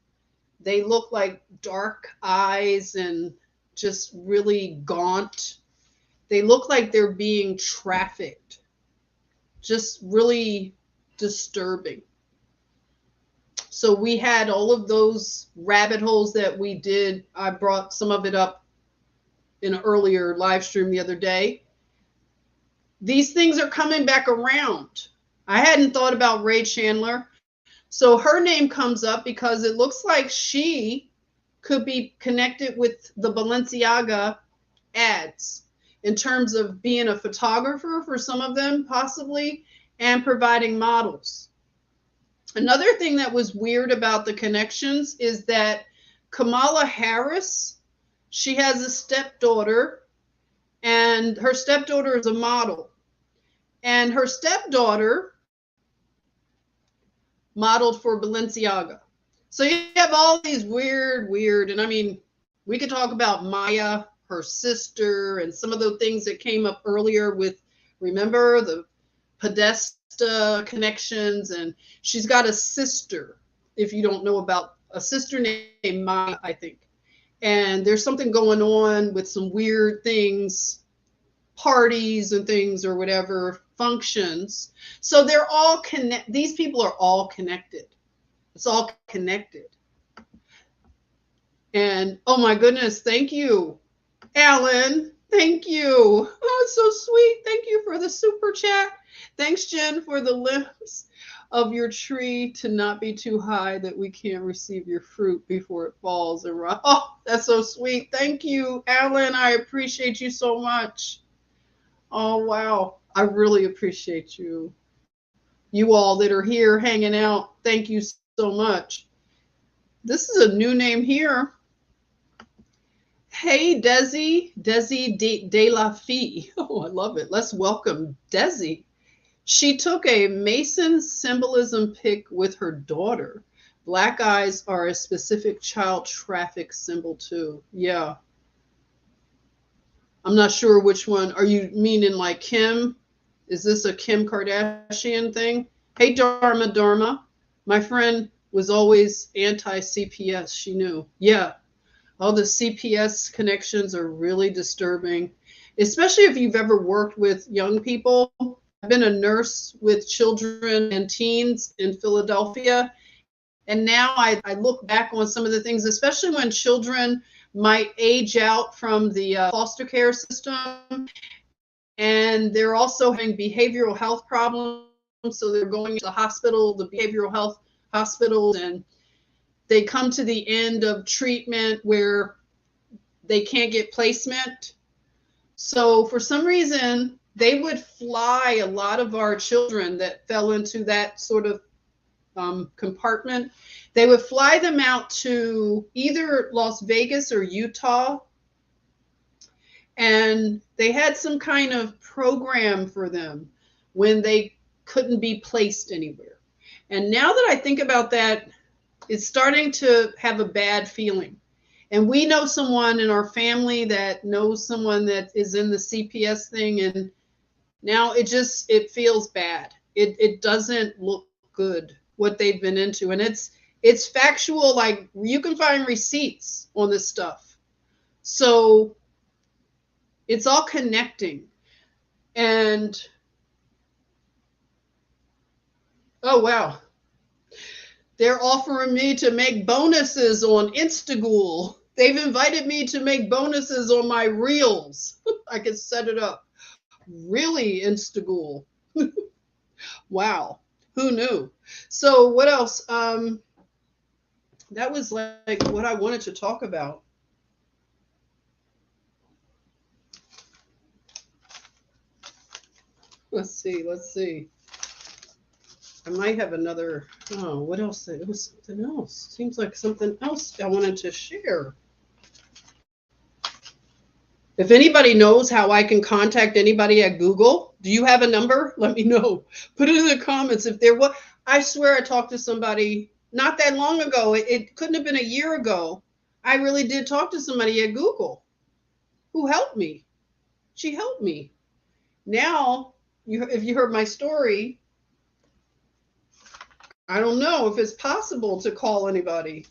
they look like dark eyes and just really gaunt. They look like they're being trafficked. Just really disturbing. So we had all of those rabbit holes that we did. I brought some of it up in an earlier live stream the other day. These things are coming back around. I hadn't thought about Ray Chandler. So her name comes up because it looks like she could be connected with the Balenciaga ads in terms of being a photographer for some of them, possibly, and providing models. Another thing that was weird about the connections is that Kamala Harris, she has a stepdaughter, and her stepdaughter is a model. And her stepdaughter modeled for Balenciaga. So you have all these weird, and I mean, we could talk about Maya, her sister, and some of the things that came up earlier with, remember, the Podesta connections, and she's got a sister, if you don't know about, a sister named Maya, I think. And there's something going on with some weird things, parties and things or whatever, functions. So they're all these people are all connected. It's all connected. And oh my goodness, thank you, Alan. Thank you. Oh, it's so sweet. Thank you for the super chat. Thanks, Jen, for the limbs of your tree to not be too high that we can't receive your fruit before it falls and rot. Oh, that's so sweet. Thank you, Alan. I appreciate you so much. Oh, wow. I really appreciate you. You all that are here hanging out, thank you so much. This is a new name here. Hey, Desi de la Fee. Oh, I love it. Let's welcome Desi. She took a Mason symbolism pic with her daughter. Black eyes are a specific child traffic symbol too. Yeah. I'm not sure which one. Are you meaning like Kim? Is this a Kim Kardashian thing? Hey, Dharma. My friend was always anti-CPS. She knew. Yeah. All the CPS connections are really disturbing, especially if you've ever worked with young people. I've been a nurse with children and teens in Philadelphia. And now I look back on some of the things, especially when children might age out from the foster care system, and they're also having behavioral health problems. So they're going to the hospital, the behavioral health hospitals, and they come to the end of treatment where they can't get placement. So for some reason, they would fly a lot of our children that fell into that sort of compartment. They would fly them out to either Las Vegas or Utah. And they had some kind of program for them when they couldn't be placed anywhere. And now that I think about that, it's starting to have a bad feeling. And we know someone in our family that knows someone that is in the CPS thing, and now it feels bad. It doesn't look good what they've been into, and it's factual. Like, you can find receipts on this stuff, so it's all connecting. And oh wow, they're offering me to make bonuses on Instagool. They've invited me to make bonuses on my reels. I can set it up. Really, Instagool. Wow. Who knew? So what else? That was like what I wanted to talk about. Let's see. I might have another. Oh, what else? It was something else. Seems like something else I wanted to share. If anybody knows how I can contact anybody at Google, do you have a number? Let me know. Put it in the comments if there was. I swear I talked to somebody not that long ago. It couldn't have been a year ago. I really did talk to somebody at Google who helped me. She helped me. Now, if you heard my story, I don't know if it's possible to call anybody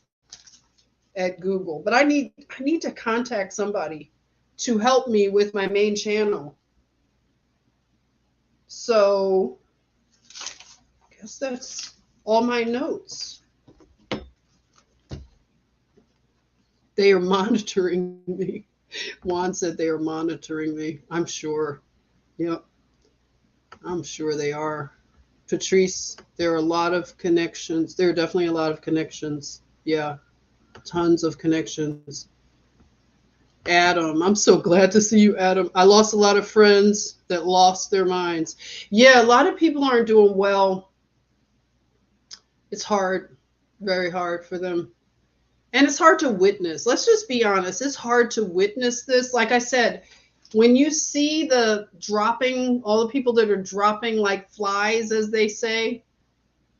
at Google, but I need to contact somebody to help me with my main channel. So I guess that's all my notes. They are monitoring me. Juan said they are monitoring me. I'm sure. Yep. I'm sure they are. Patrice, there are a lot of connections. There are definitely a lot of connections. Yeah. Tons of connections. Adam, I'm so glad to see you, Adam. I lost a lot of friends that lost their minds. Yeah, a lot of people aren't doing well. It's hard, very hard for them. And it's hard to witness. Let's just be honest. It's hard to witness this. Like I said, when you see the dropping, all the people that are dropping like flies, as they say,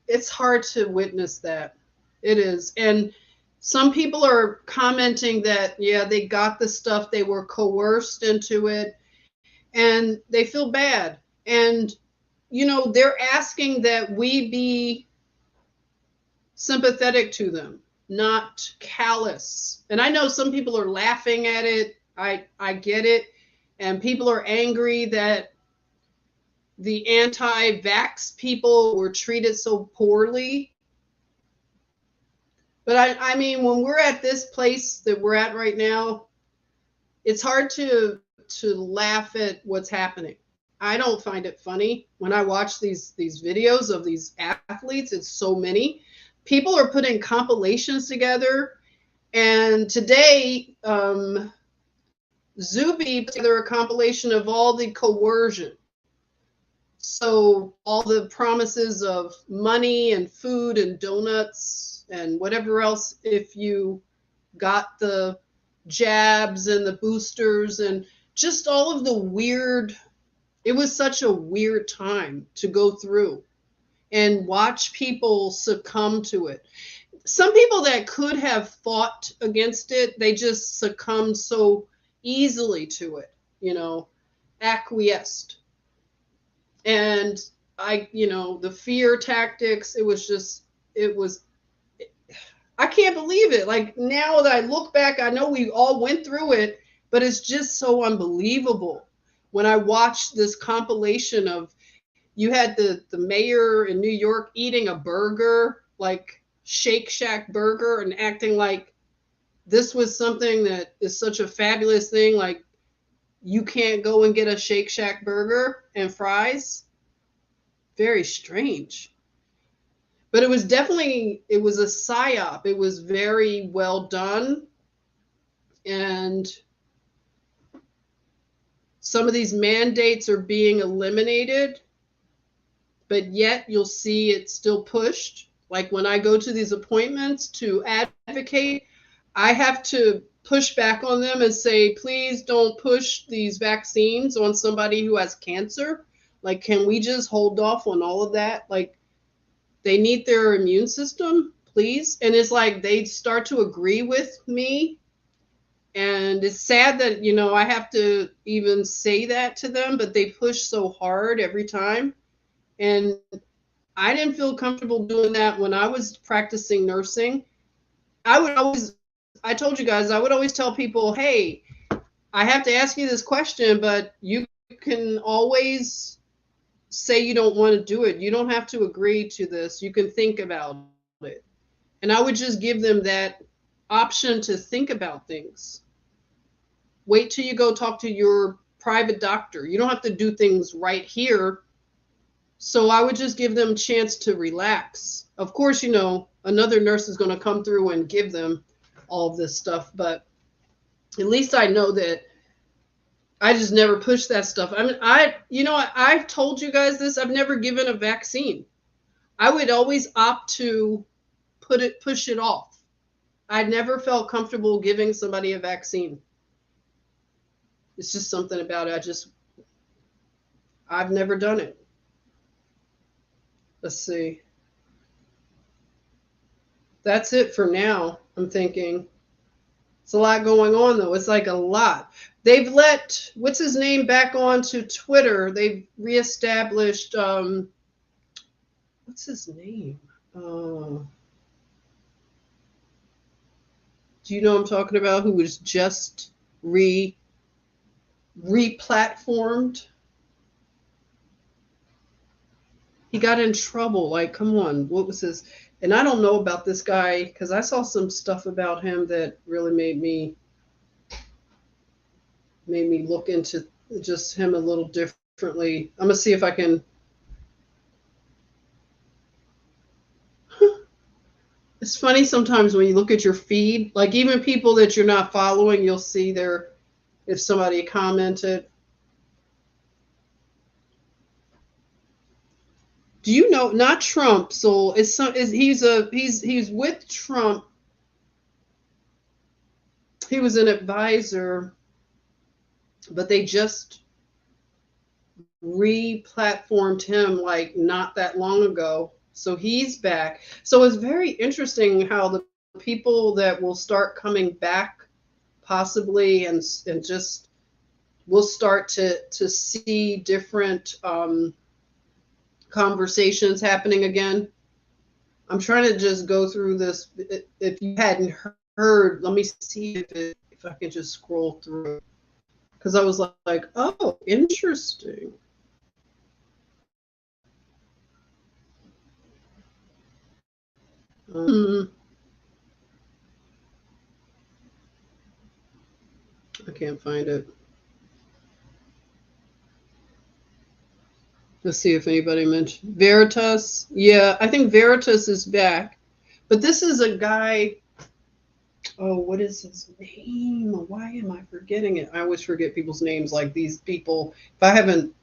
it's hard to witness that. It is. And some people are commenting that, yeah, they got the stuff, they were coerced into it, and they feel bad. And, they're asking that we be sympathetic to them, not callous. And I know some people are laughing at it. I get it. And people are angry that the anti-vax people were treated so poorly. But I mean, when we're at this place that we're at right now, it's hard to laugh at what's happening. I don't find it funny when I watch these videos of these athletes. It's so many. People are putting compilations together, and today Zuby put together a compilation of all the coercion. So all the promises of money and food and donuts and whatever else if you got the jabs and the boosters and just all of the weird. It was such a weird time to go through and watch people succumb to it. Some people that could have fought against it, they just succumbed so easily to it, acquiesced. And the fear tactics, it was, I can't believe it. Like now that I look back, I know we all went through it, but it's just so unbelievable. When I watched this compilation of, you had the mayor in New York eating a burger, like Shake Shack burger, and acting like this was something that is such a fabulous thing. Like you can't go and get a Shake Shack burger and fries. Very strange. But it was a psyop. It was very well done. And some of these mandates are being eliminated, but yet you'll see it still pushed. Like when I go to these appointments to advocate, I have to push back on them and say, please don't push these vaccines on somebody who has cancer. Like, can we just hold off on all of that? Like, they need their immune system, please. And it's like they start to agree with me. And it's sad that, I have to even say that to them, but they push so hard every time. And I didn't feel comfortable doing that when I was practicing nursing. I told you guys, I would always tell people, hey, I have to ask you this question, but you can always say you don't want to do it. You don't have to agree to this. You can think about it. And I would just give them that option to think about things. Wait till you go talk to your private doctor. You don't have to do things right here. So I would just give them a chance to relax. Of course, another nurse is going to come through and give them all of this stuff, but at least I know that I just never push that stuff. I mean, I've told you guys this. I've never given a vaccine. I would always opt to push it off. I never felt comfortable giving somebody a vaccine. It's just something about it. I've never done it. Let's see. That's it for now, I'm thinking. It's a lot going on, though. It's like a lot. They've let, what's his name, back onto Twitter. They've reestablished, what's his name? Do you know what I'm talking about? Who was just replatformed? He got in trouble. Like, come on, what was his? And I don't know about this guy because I saw some stuff about him that really made me look into just him a little differently. I'm gonna see if I can. It's funny sometimes when you look at your feed, like even people that you're not following, you'll see there if somebody commented. Do you know? Not Trump. So it's some. Is he's with Trump. He was an advisor, but they just re-platformed him like not that long ago. So he's back. So it's very interesting how the people that will start coming back possibly and just we'll start to see different conversations happening again. I'm trying to just go through this. If you hadn't heard, let me see if I can just scroll through because I was like, oh, interesting. I can't find it. Let's see if anybody mentioned Veritas. Yeah, I think Veritas is back. But this is a guy. Oh, what is his name? Why am I forgetting it? I always forget people's names like these people. If I haven't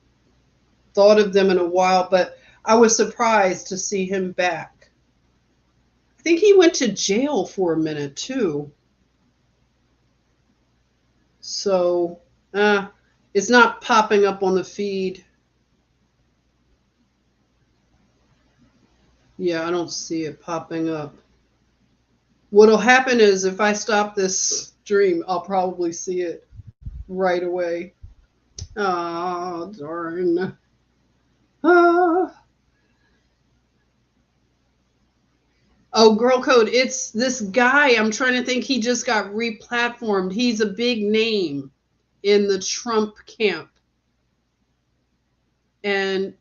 thought of them in a while, but I was surprised to see him back. I think he went to jail for a minute too. So, it's not popping up on the feed. Yeah, I don't see it popping up. What'll happen is if I stop this stream, I'll probably see it right away. Oh, darn. Ah. Oh, Girl Code, it's this guy. I'm trying to think. He just got replatformed. He's a big name in the Trump camp. And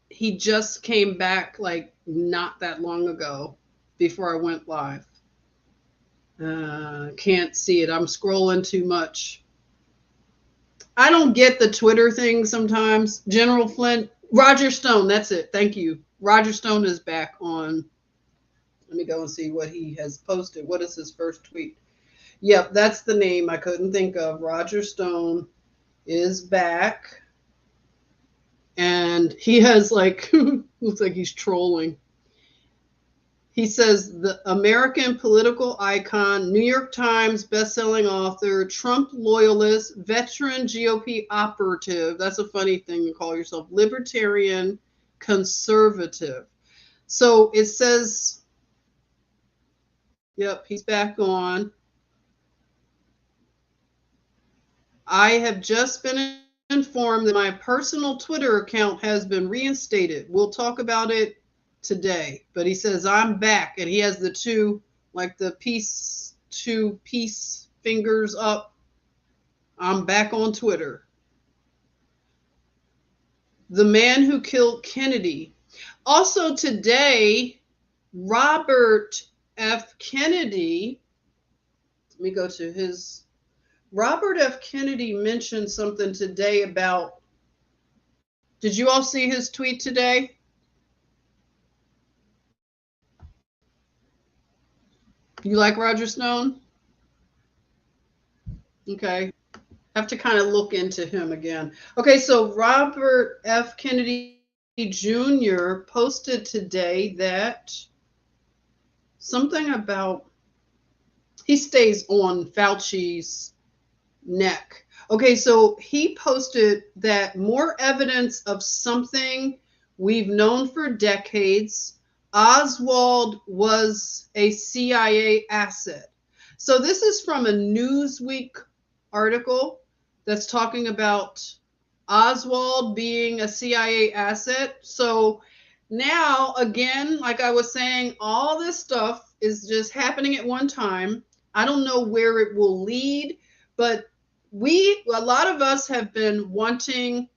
he just came back like not that long ago before I went live. Can't see it. I'm scrolling too much. I don't get the Twitter thing sometimes. General Flint, Roger Stone, that's it. Thank you. Roger Stone is back on. Let me go and see what he has posted. What is his first tweet? Yep, that's the name I couldn't think of. Roger Stone is back. And he has like, looks like he's trolling. He says the American political icon, New York Times bestselling author, Trump loyalist, veteran GOP operative. That's a funny thing to call yourself. Libertarian conservative. So it says, yep, he's back on. I have just been informed that my personal Twitter account has been reinstated. We'll talk about it today. But he says, I'm back. And he has the two, like the peace fingers up. I'm back on Twitter. The man who killed Kennedy. Also today, Robert F. Kennedy, let me go to his. Robert F. Kennedy mentioned something today about. Did you all see his tweet today? You like Roger Stone? Okay. Have to kind of look into him again. Okay, so Robert F. Kennedy Jr. posted today that something about he stays on Fauci's neck. Okay, so he posted that more evidence of something we've known for decades. Oswald was a CIA asset. So this is from a Newsweek article that's talking about Oswald being a CIA asset. So now, again, like I was saying, all this stuff is just happening at one time. I don't know where it will lead, but a lot of us have been wanting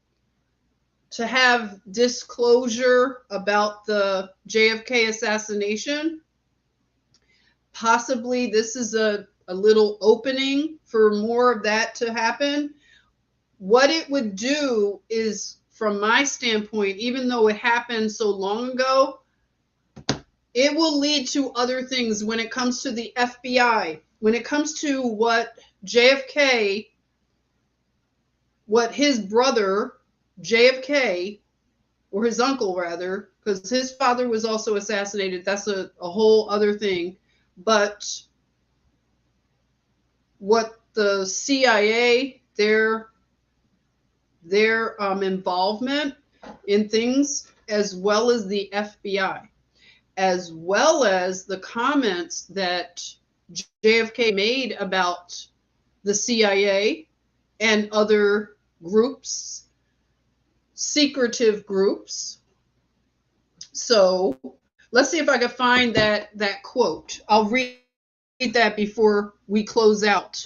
to have disclosure about the JFK assassination. Possibly this is a little opening for more of that to happen. What it would do is, from my standpoint, even though it happened so long ago, it will lead to other things when it comes to the FBI, when it comes to what JFK, what his brother, JFK, or his uncle rather, because his father was also assassinated. That's a whole other thing. But what the CIA, their involvement in things, as well as the FBI, as well as the comments that JFK made about the CIA and other groups, secretive groups. So let's see if I can find that quote. I'll read that before we close out.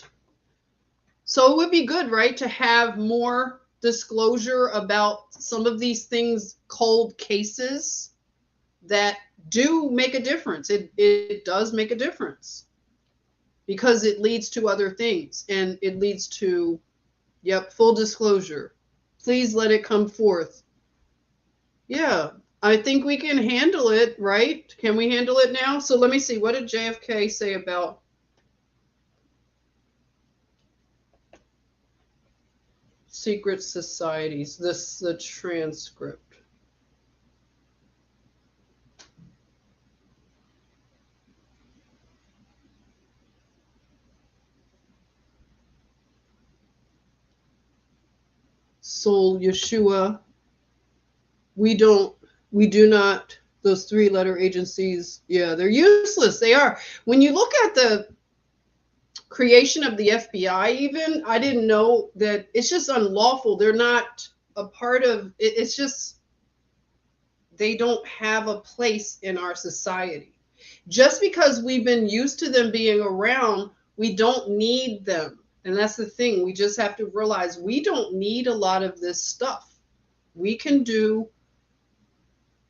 So it would be good, right, to have more disclosure about some of these things, cold cases that do make a difference. It does make a difference because it leads to other things, and it leads to, yep, full disclosure. Please let it come forth. Yeah, I think we can handle it, right? Can we handle it now? So let me see. What did JFK say about secret societies? This the transcript. Soul Yeshua. We do not, those 3-letter agencies, yeah, they're useless. They are. When you look at the creation of the FBI, even, I didn't know that it's just unlawful. They're not a part of it. It's just, they don't have a place in our society. Just because we've been used to them being around, we don't need them. And that's the thing. We just have to realize we don't need a lot of this stuff. We can do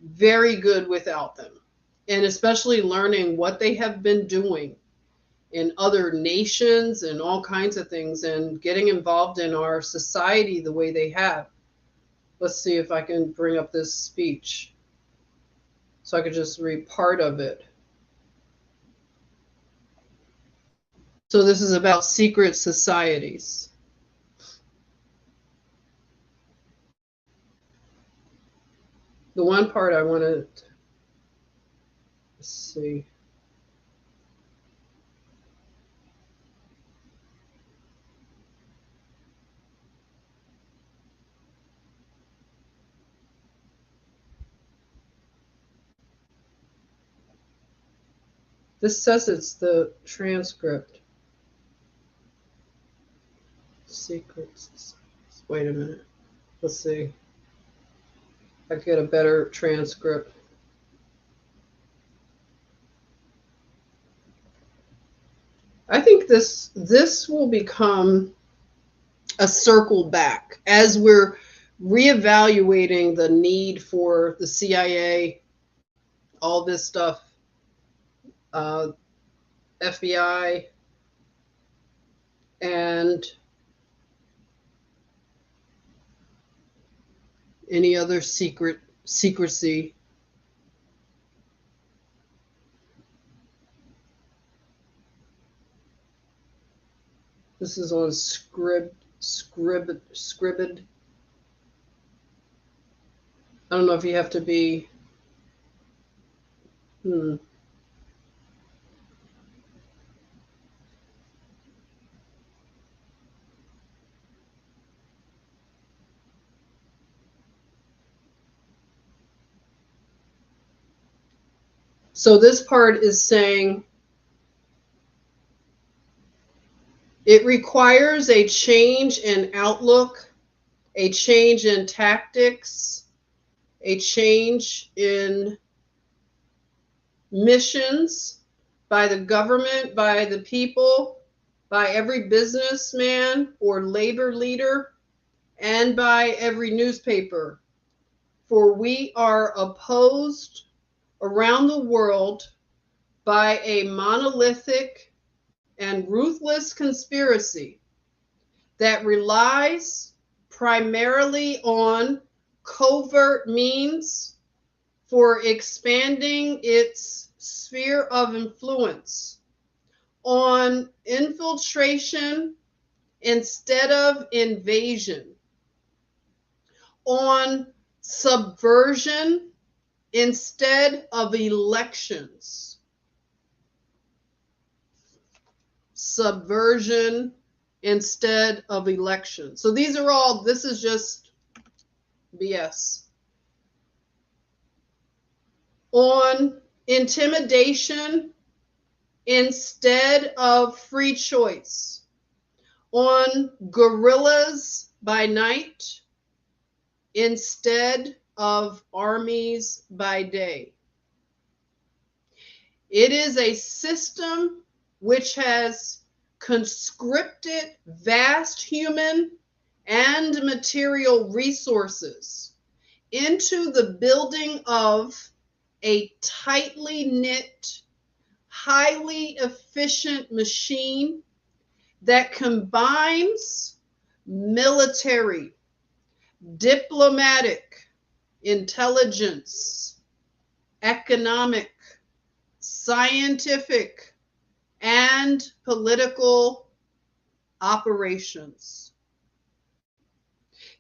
very good without them. And especially learning what they have been doing in other nations and all kinds of things, and getting involved in our society the way they have. Let's see if I can bring up this speech so I could just read part of it. So this is about secret societies. The one part I want to, let's see. This says it's the transcript. Secret societies. Wait a minute. Let's see. I get a better transcript. I think this will become a circle back as we're reevaluating the need for the CIA, all this stuff, uh, FBI, and any other secrecy. This is on Scribd. I don't know if you have to be. So this part is saying it requires a change in outlook, a change in tactics, a change in missions by the government, by the people, by every businessman or labor leader, and by every newspaper. For we are opposed around the world by a monolithic and ruthless conspiracy that relies primarily on covert means for expanding its sphere of influence, on infiltration instead of invasion, on subversion instead of elections. Subversion instead of elections. So these are all, this is just BS. On intimidation instead of free choice. On guerrillas by night instead of armies by day. It is a system which has conscripted vast human and material resources into the building of a tightly knit, highly efficient machine that combines military, diplomatic, intelligence, economic, scientific, and political operations.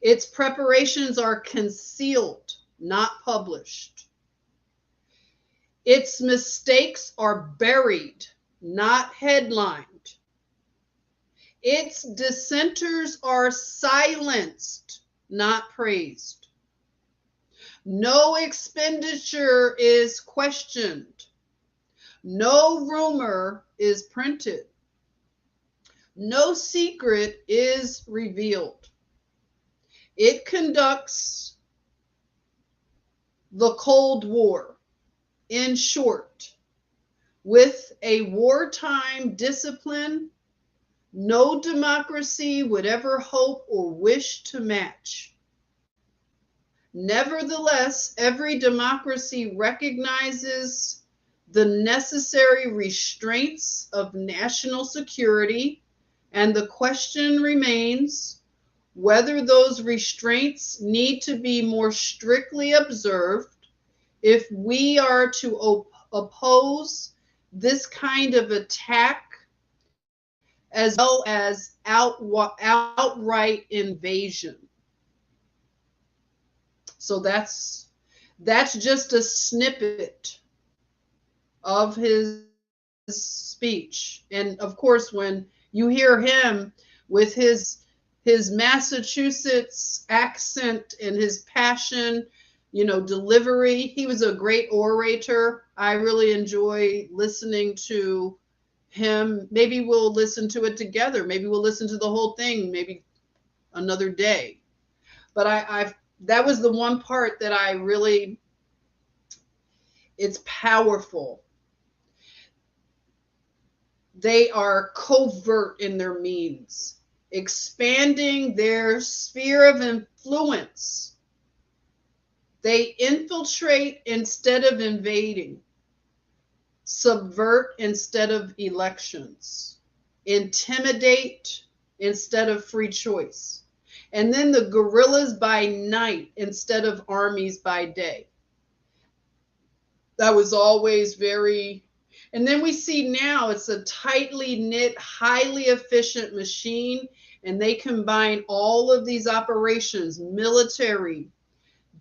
Its preparations are concealed, not published. Its mistakes are buried, not headlined. Its dissenters are silenced, not praised. No expenditure is questioned. No rumor is printed. No secret is revealed. It conducts the Cold War, in short, with a wartime discipline no democracy would ever hope or wish to match. Nevertheless, every democracy recognizes the necessary restraints of national security, and the question remains whether those restraints need to be more strictly observed if we are to oppose this kind of attack as well as outright invasion. So that's just a snippet of his speech. And of course, when you hear him with his Massachusetts accent and his passion, delivery, he was a great orator. I really enjoy listening to him. Maybe we'll listen to it together. Maybe we'll listen to the whole thing, maybe another day. But that was the one part that I really, it's powerful. They are covert in their means, expanding their sphere of influence. They infiltrate instead of invading, subvert instead of elections, intimidate instead of free choice. And then the guerrillas by night instead of armies by day. That was always very, and then we see now it's a tightly knit, highly efficient machine, and they combine all of these operations, military,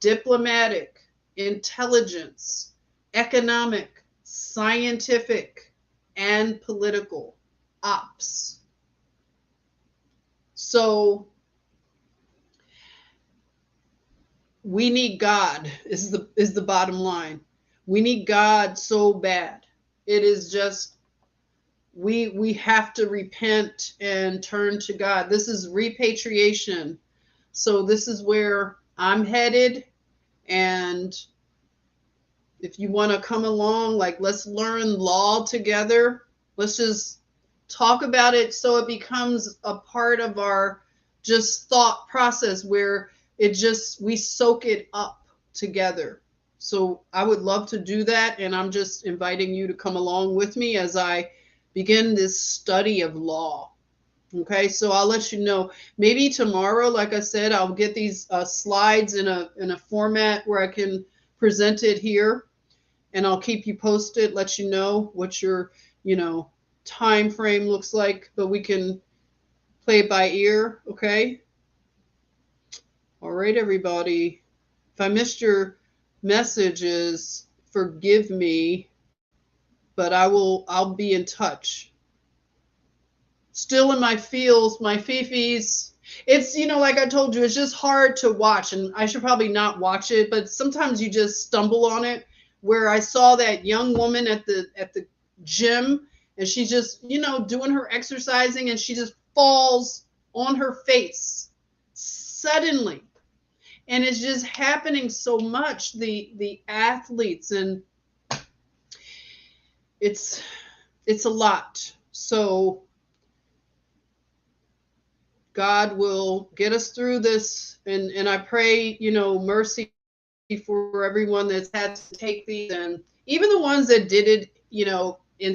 diplomatic, intelligence, economic, scientific, and political ops. So we need God is the bottom line. We need God so bad. It is just we have to repent and turn to God. This is repatriation. So this is where I'm headed. And if you want to come along, like, let's learn law together. Let's just talk about it so it becomes a part of our just thought process where it just, we soak it up together. So I would love to do that. And I'm just inviting you to come along with me as I begin this study of law. Okay, so I'll let you know. Maybe tomorrow, like I said, I'll get these slides in a format where I can present it here, and I'll keep you posted, let you know what your, time frame looks like, but we can play it by ear, okay? All right, everybody. If I missed your messages, forgive me, but I'll be in touch. Still in my feels, my FeeFees. It's, like I told you, it's just hard to watch, and I should probably not watch it, but sometimes you just stumble on it. Where I saw that young woman at the gym, and she's just, doing her exercising, and she just falls on her face suddenly. And it's just happening so much, the athletes, and it's a lot. So God will get us through this, and I pray, mercy for everyone that's had to take these, and even the ones that did it, in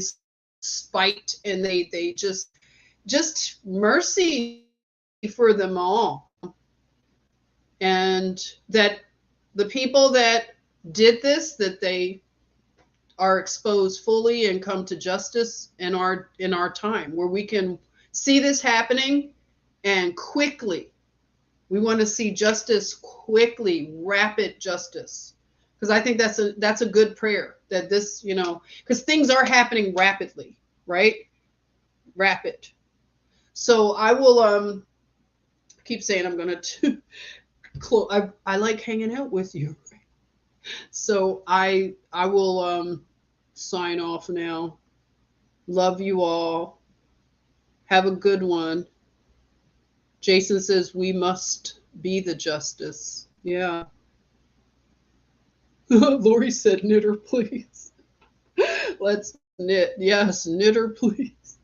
spite, and they just mercy for them all, and that the people that did this, that they are exposed fully and come to justice in our time, where we can see this happening and quickly. We want to see justice quickly, rapid justice. Because I think that's a good prayer, that this, because things are happening rapidly, right? Rapid. So I will keep saying I'm gonna I like hanging out with you. So I will sign off now. Love you all. Have a good one. Jason says we must be the justice. Yeah. Lori said, knitter, please. Let's knit. Yes, knitter, please.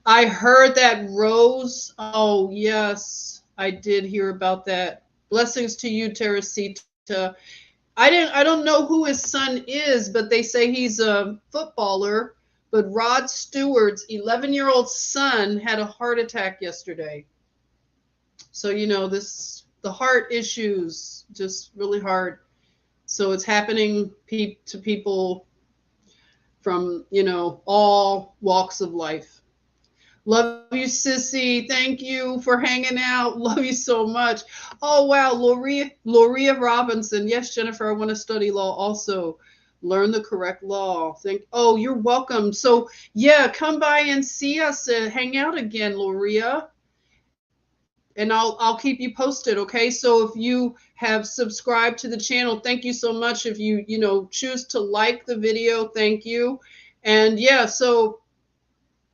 I heard that, Rose. Oh, yes, I did hear about that. Blessings to you, Teresita. I don't know who his son is, but they say he's a footballer. But Rod Stewart's 11-year-old son had a heart attack yesterday. So, the heart issues, just really hard. So it's happening to people from, all walks of life. Love you, Sissy. Thank you for hanging out. Love you so much. Oh, wow. Loria Robinson. Yes, Jennifer, I want to study law also. Learn the correct law. Oh, you're welcome. So, yeah, come by and see us and hang out again, Loria. And I'll keep you posted, okay? So if you have subscribed to the channel, thank you so much. If you choose to like the video, thank you. And yeah, so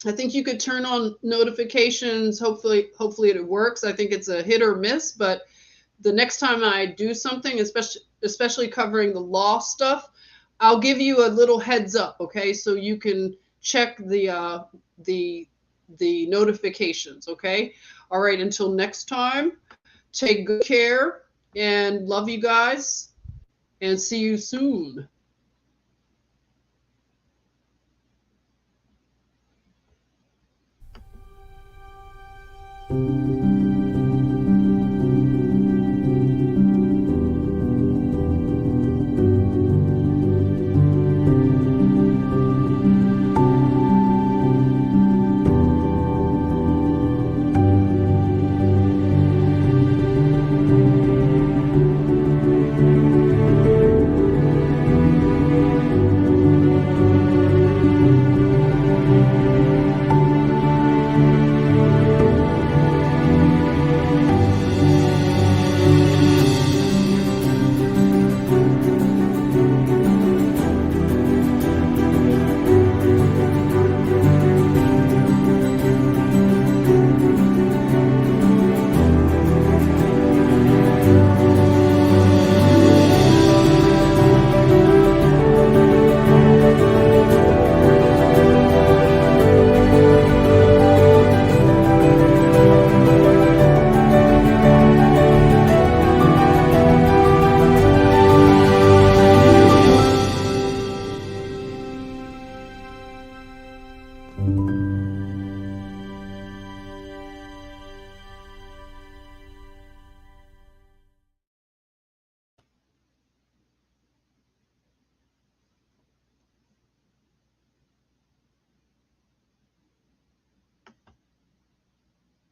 I think you could turn on notifications. Hopefully it works. I think it's a hit or miss, but the next time I do something, especially covering the law stuff, I'll give you a little heads up, okay? So you can check the notifications, okay? All right, until next time, take good care and love you guys, and see you soon.